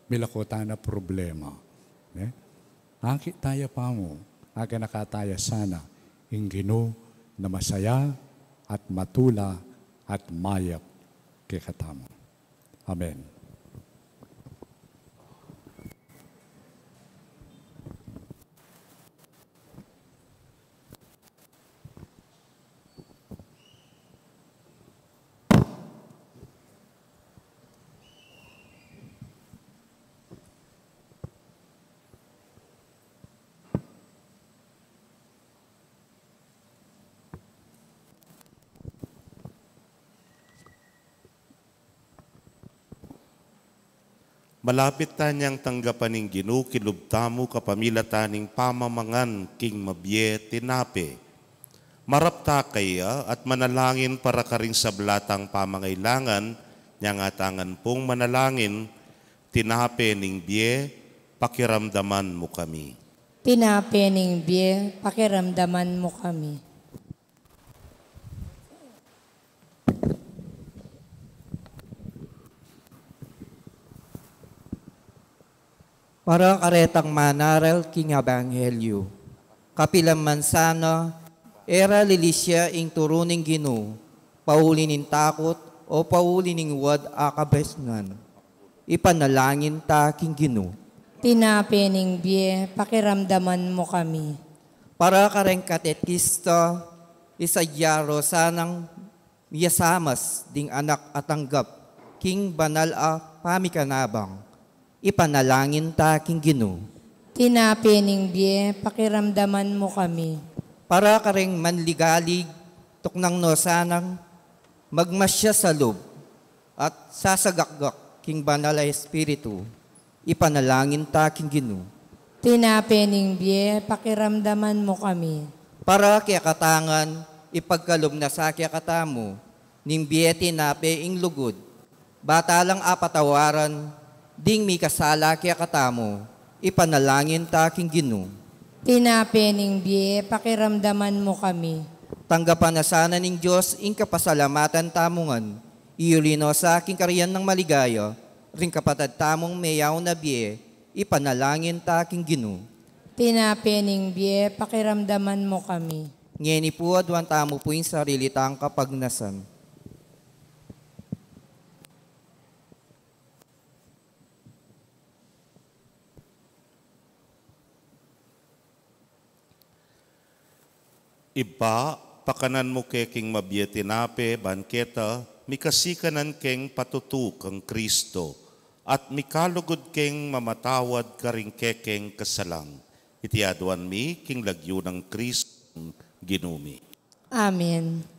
milako na problema. Aki taya pa mo, aga nakataya sana, yung gino na masaya at matula at mayap kikatamo. Amen. Malapit tanyang tanggapan ng Ginu, kilubtamo kapamilataning pamamangan king mabye tinape. Marapta kaya at manalangin para ka rin sa blatang pamangailangan, niyang atangan pong manalangin, tinape ning bye, pakiramdaman mo kami. Tinape ning bye, pakiramdaman mo kami. Para karetang manaral king Ebanghelyo. Kapilang mansana, era lilisya ing turuning Ginu, pauli ning takot o pauli ning wad akabesngan. Ipanalangin ta king Ginu. Tinape ning bye, pakiramdaman mo kami. Para kareng katekista, isadyaro sanang miyasamas ding anak atanggap, king banal a pamikanabang. Ipanalangin ta king Ginu. Tinape ning bye, pakiramdaman mo kami. Para kareng manligalig, tuknang no sanang magmasya sa loob at sasagakgak king banal a espiritu. Ipanalangin ta king Ginu. Tinape ning bye, pakiramdaman mo kami. Para kaya katangan, ipagkalob na sa kaya katamo, ning bye tinape ing lugod. Bata lang apatawaran, ding mi kasala kaya katamo, ipanalangin ta king Ginu. Tinape ning bye, pakiramdaman mo kami. Tanggapan na sana ning Diyos ing kapasalamatan tamungan, iulino sa aking kariyan ng maligaya, ring kapatad tamong mayaw na bye, ipanalangin ta king Ginu. Tinape ning bye, pakiramdaman mo kami. Ngeni po adwan tamo po yung sarili tang kapagnasan. Iba, pakanan mo keking mabye tinape, banketa, mikasikanan keng patutu kang Kristo, at mikalugod keng mamatawad karing kekeng kasalang. Itiaduan mi, king lagyo ng Kristo ginumi. Amen.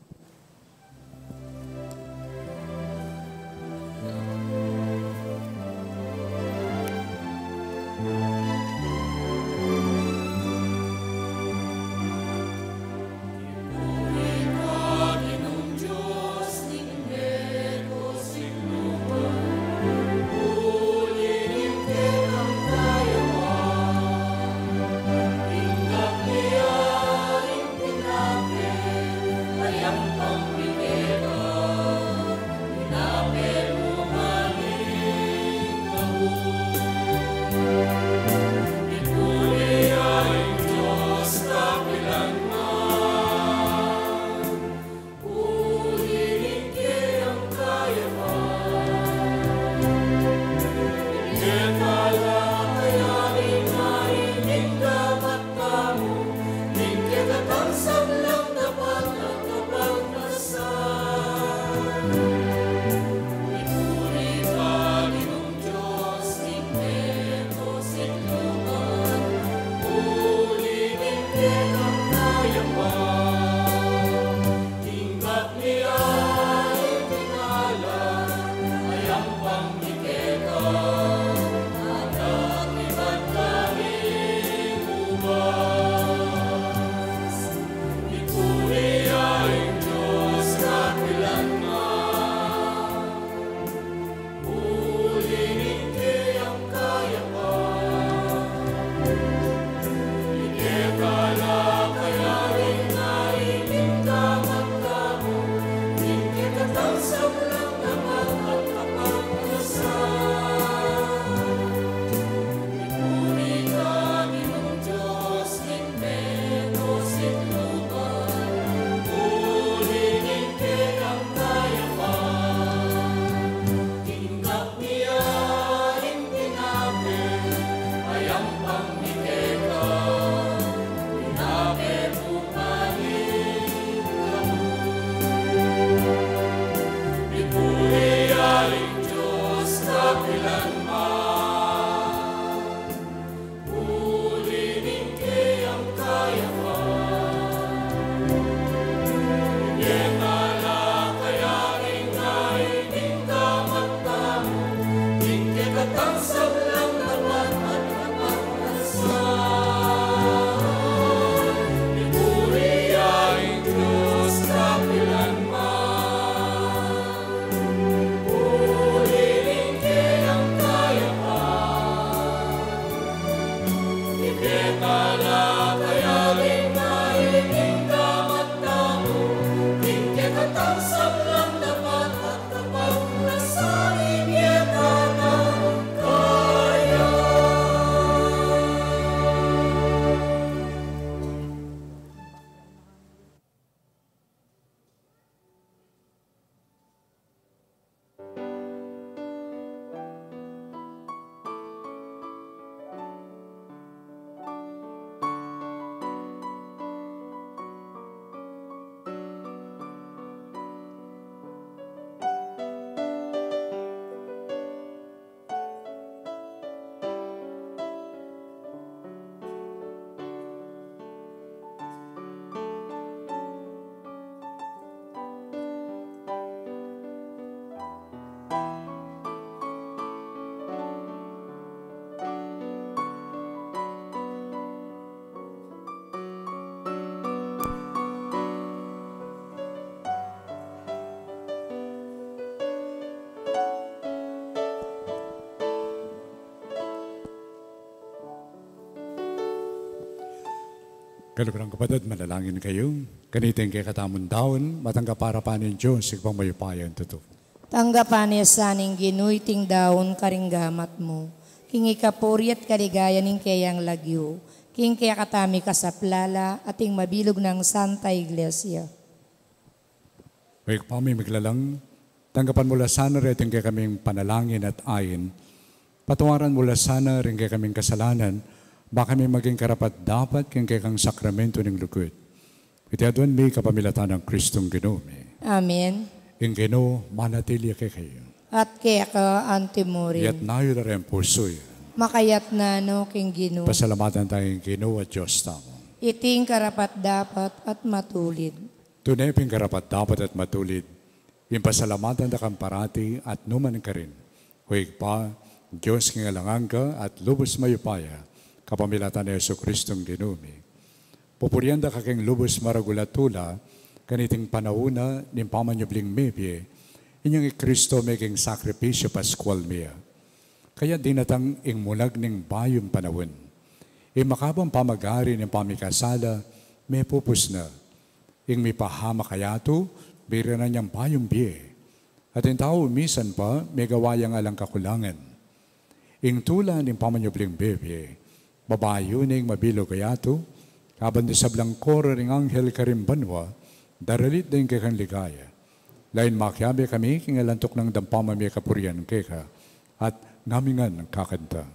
Ayam Kalukurang kapatid, manalangin kayo. Kaniting kay katamon daon, matanggap para panin Diyos, sigpang mayupayan tuto. Tanggapan niya saning ginuiting daon karinggamat mo. Kingi kapuri at kaligaya ning kayang lagyo. King kaya katami kasaplala ating mabilog ng Santa Iglesia. Baik pa may maglalang, tanggapan mula sana rin kay kaming panalangin at ayin. Patawaran mula sana rin kay kaming kasalanan, baka may maging karapat dapat kay kang sakramento ng lukod. Itiaduan may kapamilatan ng Kristong Ginoo. Amen. Ang Ginoo, manatili kay kayo. At kaya ka antimurin. Yat nayo na rin pusoy. Makayat na no king Ginoo. Pasalamatan tayong Ginoo at Diyos tamo. Iting karapat dapat at matulid. Tuneping karapat dapat at matulid. Impasalamatan na kang parati at numan ka rin. Huwag pa, Diyos ngalangan ka at lubos mayupaya. Kapamilatan ni Yesu Kristong Ginoo. Pupurianda ka keng lubos maragulatula, kaniting panahuna, nimpamanyubling mebye, inyong Kristo meging sakripisyo paskwal miya. Kaya dinatang ing mulag ning bayong panahon. Makabang pamagari ng pamikasala, may pupus na. Ing may pahama kayato, bira na niyang bayong biye. At yung tao umisan pa, may gawayang alang kakulangan. Ing tula ng pamanyubling bebye, babayo ning mabilo kayato, kaban di sablang koro ring anghel karimbanwa, daralit din kay kang ligaya. Lain makyabe kami, kingalantok ng dampamami kapurian keka, at ngamingan kakanta.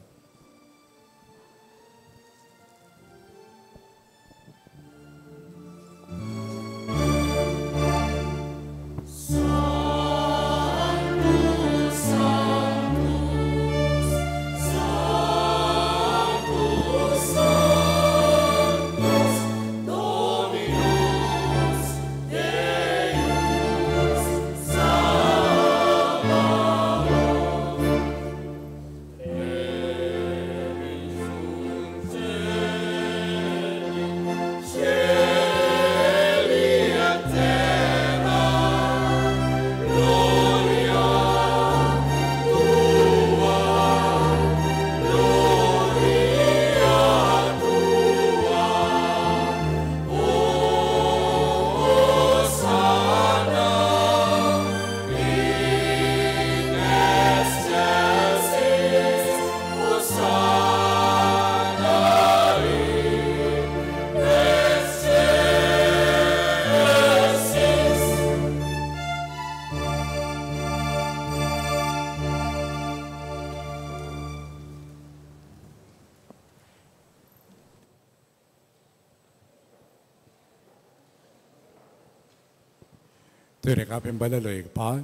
Tirekapin balaloy pa,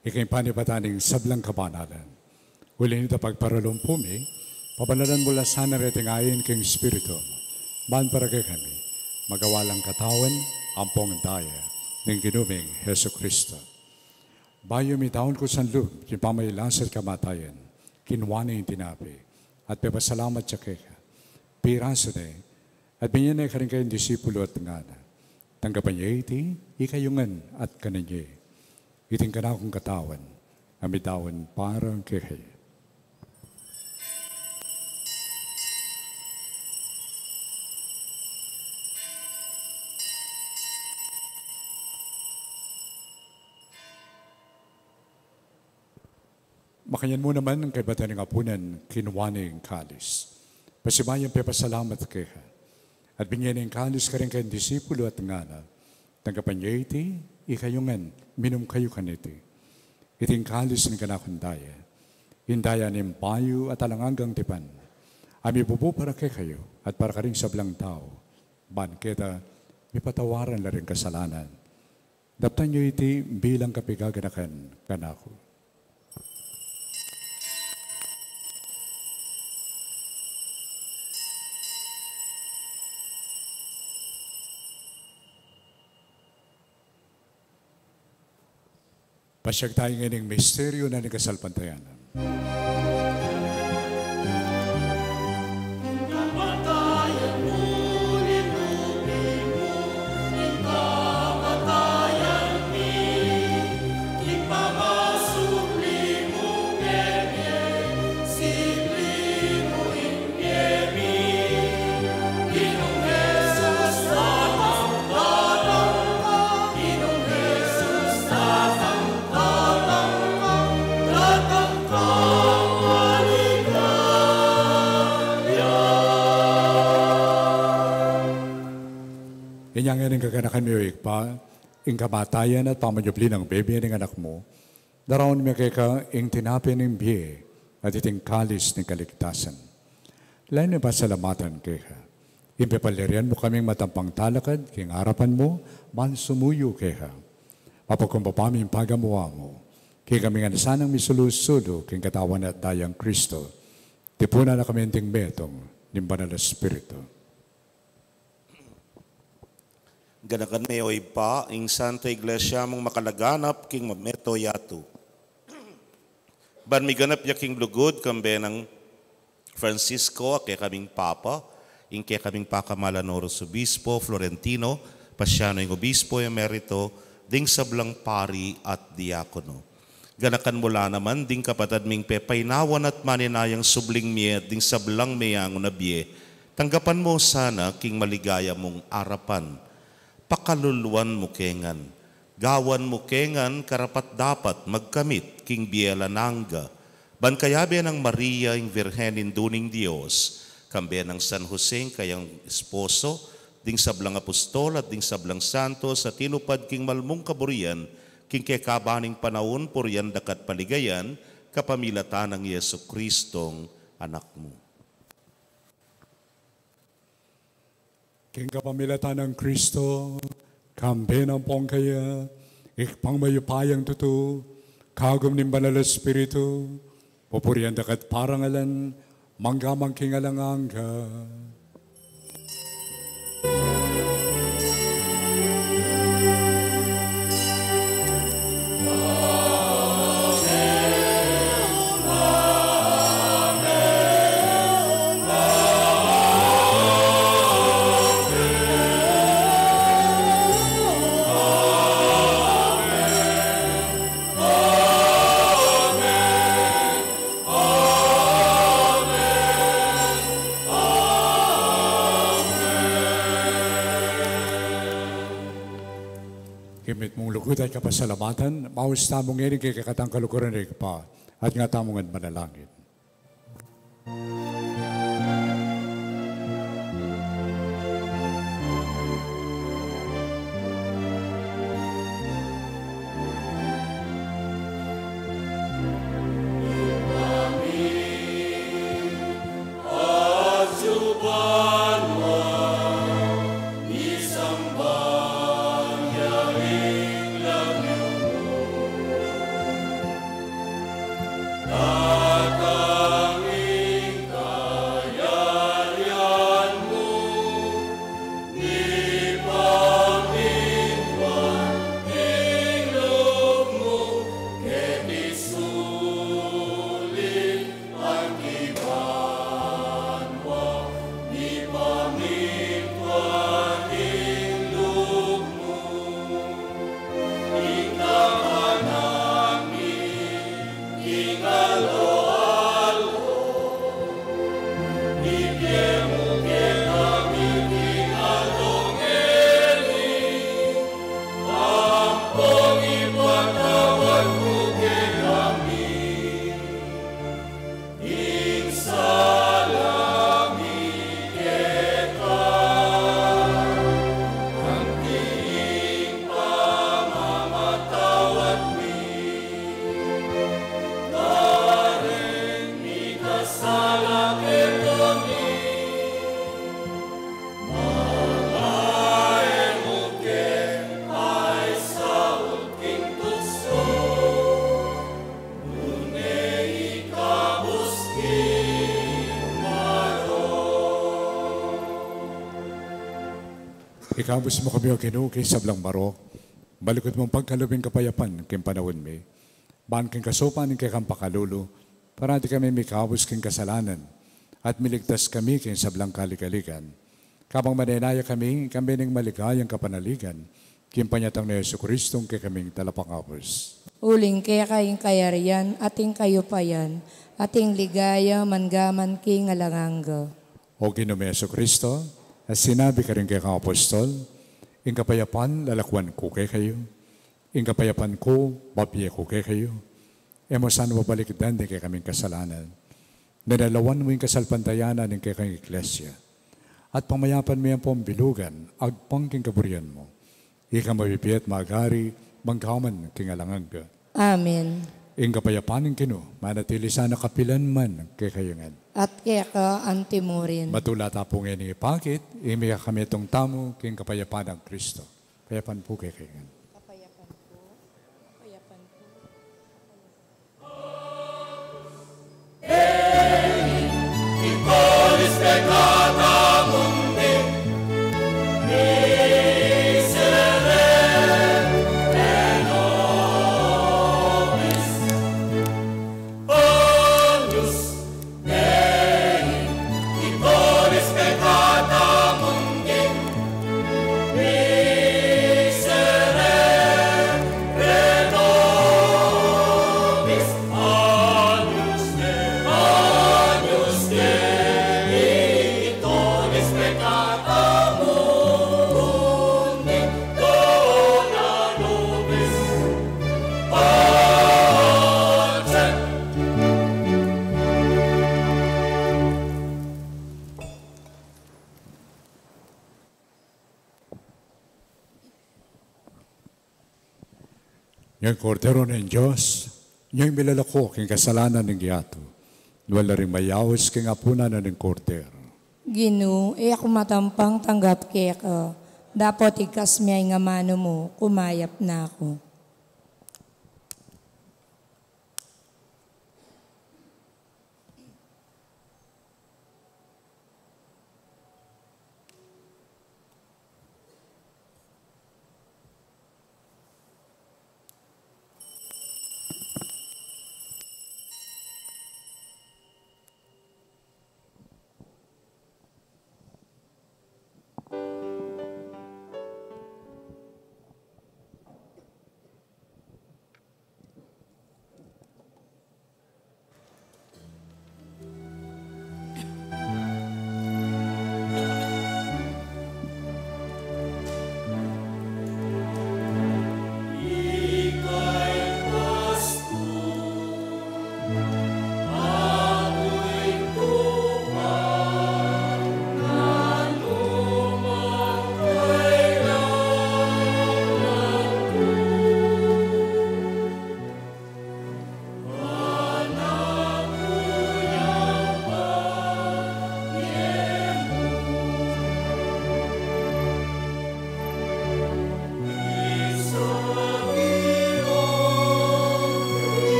ikay panipataning sablang kabanalan. Uli nito pagparalompumi, pabanalan mula sana reting ayin king Espiritu. Man para kay kami, magawalang katawan, ampong daya, ng ginuming Heso Kristo. Bayo mi taon ko sanlub, yung pamailasat kamatayan, kinwani yung tinapi. At pepasalamat siya kaya. Piraso na at binyan na ka rin kayong disipulo at nga na. Tanggapan niya iti, ikayungan at kananya. Iting ka na akong katawan, amitawan parang kaya. Makayan mo naman ang kaibatan ng apunan, kinuwani ang kalis. Pasibayang pepasalamat kaya. At binyan ng kalis ka rin kayong disipulo at ngana. Tanggapan niya iti, ikayungan, minum kayo kaniti. Iting kalis ng kanakundaya. Hindaya ng payo at alangagang tipan. Ami bubo para kay kayo at para ka rin sablang tao. Banketa, may patawaran na rin kasalanan. Daptan niyo iti bilang kapigaganakan kanako. Pasyag tayo ngayon ng misteryo na nagasalpantayanan. Kamatayan mo, linupin mo, kamatayan mi, ipamasukli mo, kemye, sikli mo, inyemi, Ginong Jesus, tatang tatang ka, Ginong Jesus, tatang Inyang nga rin kaganakan mo yung ikpa, ing kamatayan at pamayubli ng bebe ng anak mo, daraon mo kaya ka ing tinapi ng biye at iting kalis ng kaligtasan. Lain na pasalamatan kaya ka. Impepalirian mo kaming matampang talakad, king harapan mo, man sumuyo kaya ka. Papakumpapami yung pagamuha mo, kaya kami nga nasanang misulusudo, king katawan at dayang Kristo, tipuna na kami ting betong, ng banal na Espiritu. Ganakan mayo pa, ing Santa Iglesia mong makalaganap, king mameto yatu. Ban miganap ya king lugod, kambe ng Francisco, kaya kaming Papa, ing kaya kaming Pakamalanorus Obispo, Florentino, Pasyano yung Obispo, Emerito, ding sablang pari at diakono. Ganakan mula naman, ding kapatad ming pepainawan at maninayang subling miye, ding sablang mayang unabye, tanggapan mo sana, king maligaya mong arapan. Pakaluluan mo kengan, gawan mo kengan karapat dapat magkamit king biela nangga, ban kayabe ng Maria ing Virhenin duning Diyos, kambe ng San Jose kayang esposo, ding sablang apostol at ding sablang santo sa tinupad king malmong kaburian, king kekabaning panahon purian dakat paligayan, kapamilatan ng Yesu Kristong anak mo. King kapamilatan ng Kristo, kambe ng pongkaya, ikpang mayupayang tutu, kagom ng banal na Espiritu, pupurian dakat parangalan, manggamang kingalangangga. Kimit mong lugod ay kapasalamatan, maus tamong ngayon kay kakatang kalukuran rin pa, at nga tamong at manalangin. Tata sala perdoni. Malaemo que ay saul king tukso, nune ikabuski maro. Ikabos mo kami o kinukay sa blang marok, balikot mong pagkalubing kapayapan king panahon mi, baan king kasupan king kampakalulo, para di kami mikabos king kasalanan, at miligtas kami king sablang kalikalikan. Kapang manenaya kami ning maligayang kapanaligan, king panyatang na Yesu Kristong kay kaming talapangapos. Uling kaya kayong kayarian, ating kayupayan, ating ligaya, manggaman king alanganga. O Ginoong Yesu Kristo, as sinabi ka rin kay kang apostol, ing kapayapan lalakwan ko kay kayo, ing kapayapan ko babiye ko kay kayo. Emo saan mabalikidan din kay kaming kasalanan. Nanalawan mo yung kasalpantayanan ng kay kang iglesia. At pamayapan mo yan po ang bilugan, agpang king kaburian mo. Ika mabibiyat magari, mangkaman king alanganga. Amen. Ing kapayapan ng kino, manatili sana kapilan man kay kayungan. At kaya ka antimurin. Matula tapong ini ipakit, imiya kami itong tamo king kapayapan ng Kristo. Kayapan po kay kayungan. Itolis peccata mundi, miserere nobis. Agnus Dei, itolis peccata mundi, miserere nobis. Agnus Dei, Agnus Dei, itolis peccata mundi, dona nobis. Pace. Yung kordero ng Diyos, yung milalako king kasalanan ng giyato. Wala rin mayawis king apunan na ng kordero. Ginu, ako matampang tanggap kaya ka. Dapat ikas miyay nga mano mo, kumayap na ako.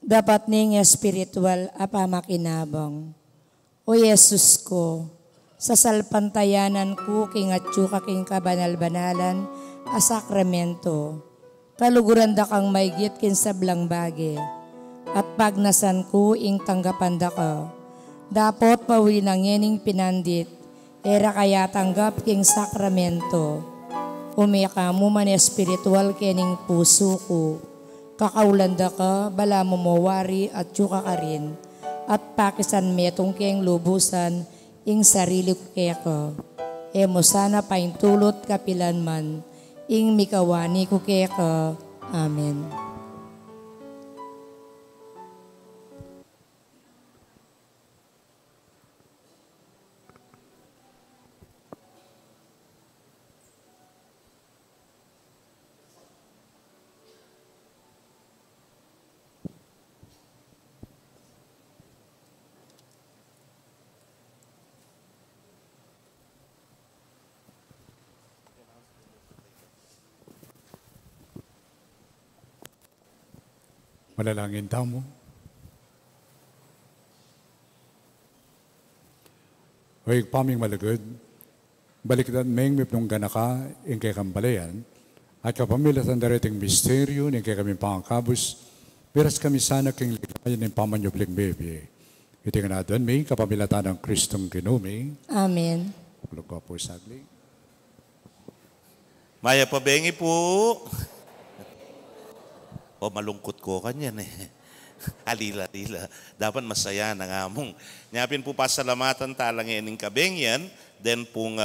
dapat ning espiritual apamakinabang. O Yesus ko, sa salpantayanan ko king atyo king kabanal-banalan a sakramento, kaluguran da kang maigit kin sablang bagi, at pagnasan ko ing tanggapan da ka, dapot pauli na ngening pinandit, era kaya tanggap king sakramento, umika mo man espiritual kening puso ko, kakaulanda ka, bala mo mawari at yuka ka rin, at pakisan metong keng lubusan, ing sarili ko kaya ka. Emo sana paintulot kapilan man, ing mikawani ko kaya ka. Amen. Manalangin tamo. Hoy paming malagod, baliktad meng mipnong ganaka, ing kay kambalayan, at kapamilya ang darating misteryo, ing kay kami pangkabos, piras kami sana king ligayan ng pamanyubling bebe. Iti nga na doon, may kapamilatan ng Kristong Ginumi. Amen. Kulog ko po sagli. Maya pabengi po. O malungkot ko kanyan eh. Alila-lila. Dapat masaya na nga mong. Nyapin po pasalamatan talang ening kabengyan. Then pong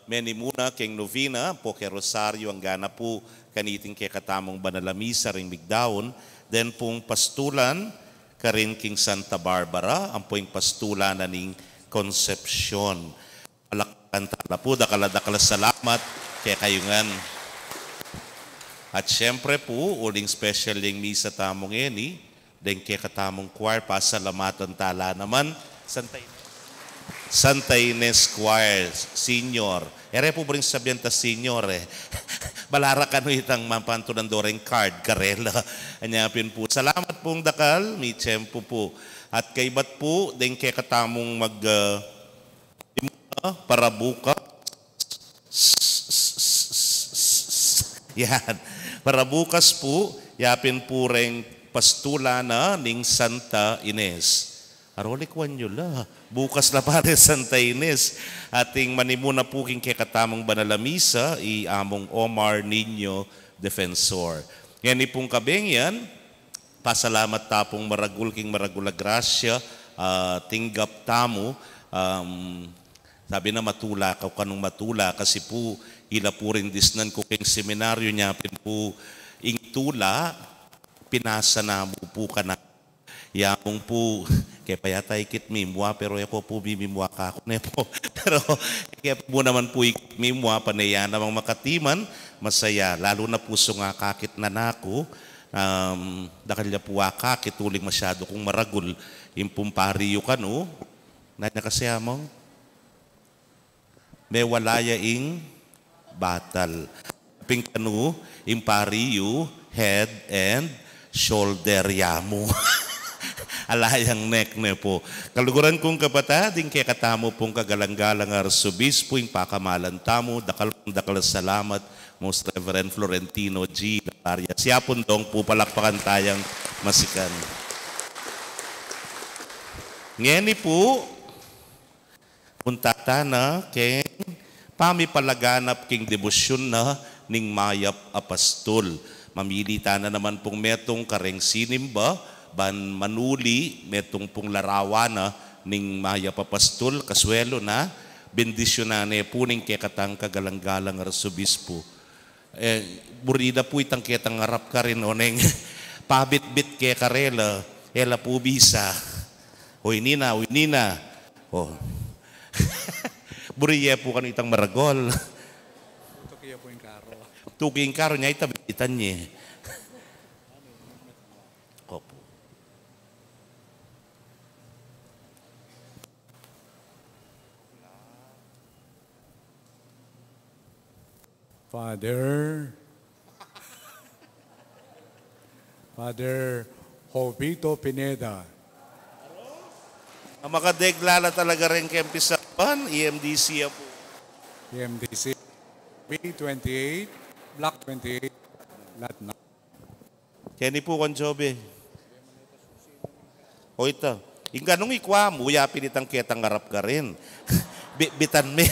meni muna king novena po kay Rosario ang gana po kaniting kay katamong banalamisa ring migdaon. Then pong pastulan karin king Santa Barbara ang poing pastulan na ning Concepcion. Malakkan tala po dakala salamat kay kayungan. At syempre po, uling special yung misa tamong eni, den kaya katamong choir, pasalamatan tala naman, Santa Ines Choir, Senior. Ere po ba rin sabihan ta Senior eh. Balara ka no itang mapanto ng doreng card, karela. Anyapin po. Salamat pong dakal, may tiyempo po. At kay ba't po, den kaya katamong para buka. Yan. Para bukas po, yapin po rin pastula na ning Santa Ines. Arolik wanyula, bukas na pare Santa Ines. Ating manimuna po king katamong banalamisa, among Omar Niño Defensor. Yan pong kabengyan, pasalamat tapong maragul king maragula grasya, tinggap tamo, sabi na matula, kanong matula, kasi po, ila po rin disnan ko king seminaryo niya, po, ing tula, pinasa na mo po ka na. Yamong po, kaya payatay kit mimwa, pero ako po bimimwa ka ako na po. Pero kaya po naman po ikit mimwa, panaya namang makatiman, masaya. Lalo na po nga kakit na nako, dakalya po kakit, uling masyado kong maragul, impumpariyo ka no, na kasi among, may walaya ing batal. Pingkanu, impariyu, head and shoulder yamu. Alayang neck ne po. Kaluguran kong kapatid, din kay katamo pong kagalang-galang arsobispo, yung pakamalan tamo, dakal salamat, Most Reverend Florentino G. Lataria. Siya pundong po palakpakan tayang masikan. Ngeni po, puntata na kay pamipalaganap king debosyon na ning mayap apastol. Mamilita na naman pong metong kareng sinimba, ban manuli, metong pong larawana ning mayap apastol, kaswelo na, bendisyonane po ning kekatang kagalang-galang arsobispo. Burida po itang ketang harap ka rin o neng pabit-bit kay karela, ela po bisa. Uy nina. Oh. Buriya po kan itang maragol. Tukiya po yung karo. Tukiya yung karo niya, itabitan niya. Opo. Father, Jovito Pineda. Ang makadeglala talaga rin kay Pisapan, EMDC po. EMDC, B28, Block 28, Lot 9. Kenny po kon Jobe. O ito. Yung ganong ikwa, muya pinitang ketang ngarap ka rin. Bitan me.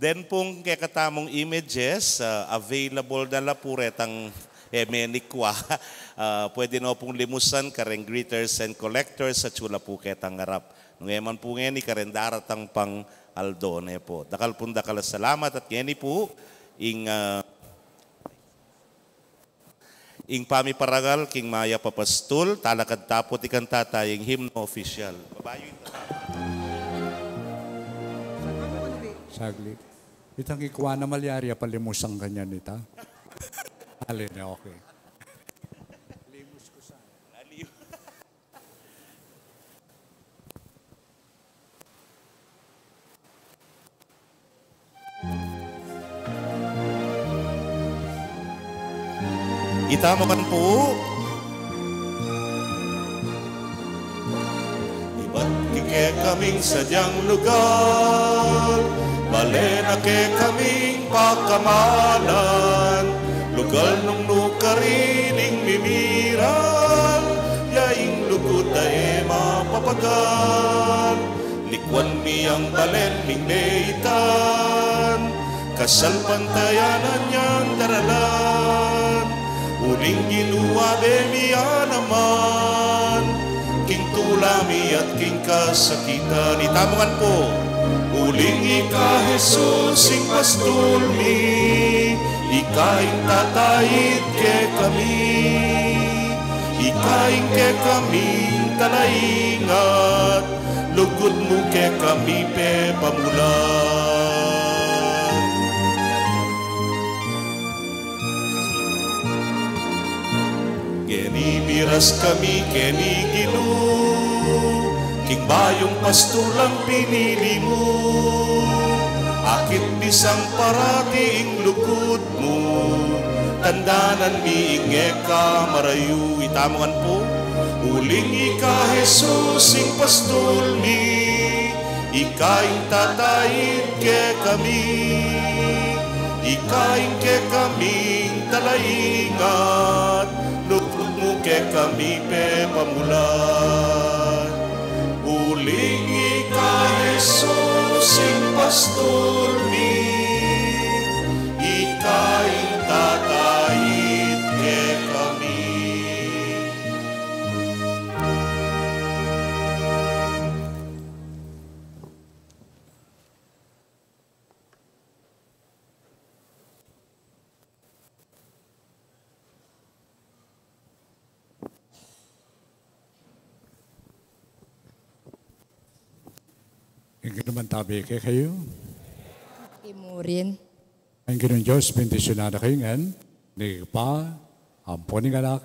Then pong kakatamong images, available na la po retang menikwa. Pwede na pong limusan kareng greeters and collectors sa chula po ketang ngarap. Nungeman po ngeni karen daratang pang aldo ne po. Dakal pun dakal salamat at ngeni po ing pamiparagal king Maya Papastul talakad tapot ikan tataying hymno official. Babayo ito. Saglit. Itang ikwa na malyarya palimusang kanya nita. Alin na okay. Limus ko sa. Itama kan po. Iba't kike kaming sadyang lugar, bale na ke kaming pakamalan, lugar nung nukarining mimiran, yaing lugod na mapapagal, likwan miyang balen ning leitan, kasal pantayanan niyang daralan, uling ginuwabe miya naman, king tulami at king kasakitan. Itamungan po. Uling ika Jesus ing pastulmi, ikaing tatayid ke kami, ikaing ke kaming talaingat, lugod mo ke kami pe pamulan. Keni miras kami, keni Ginu, king bayong pastulang pinili mo, akit bisang parating lukod mo, tandanan miinge ka marayu. Itamungan po. Uling ika Jesus ing pastulmi, ikaing tatayid ke kami, ikaing ke kaming talaingat, lukod mo ke kami pe pamulan. Uling ika Jesus ing pastulmi, ikaing tatayid ke kami. Ang ginaman tabi kay kayo. Imurin. Ang ginang Diyos, bendisyon na kayo ngan, ni Pa, ampon ng anak,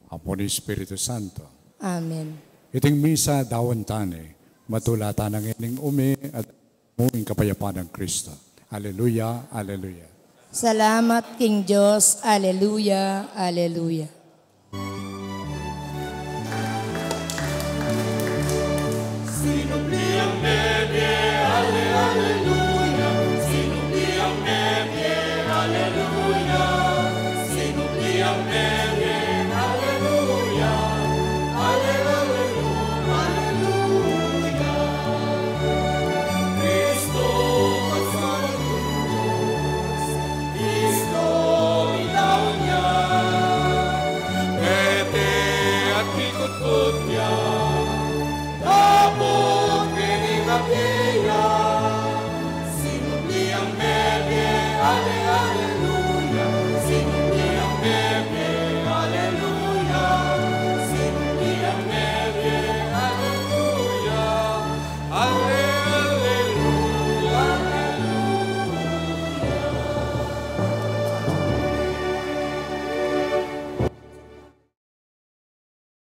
ampon ng Espiritu Santo. Amen. Iting misa dawan tani, matulatan ng ining umi at muing kapayapaan ng Kristo. Aleluya, aleluya. Salamat King Diyos. Aleluya, aleluya.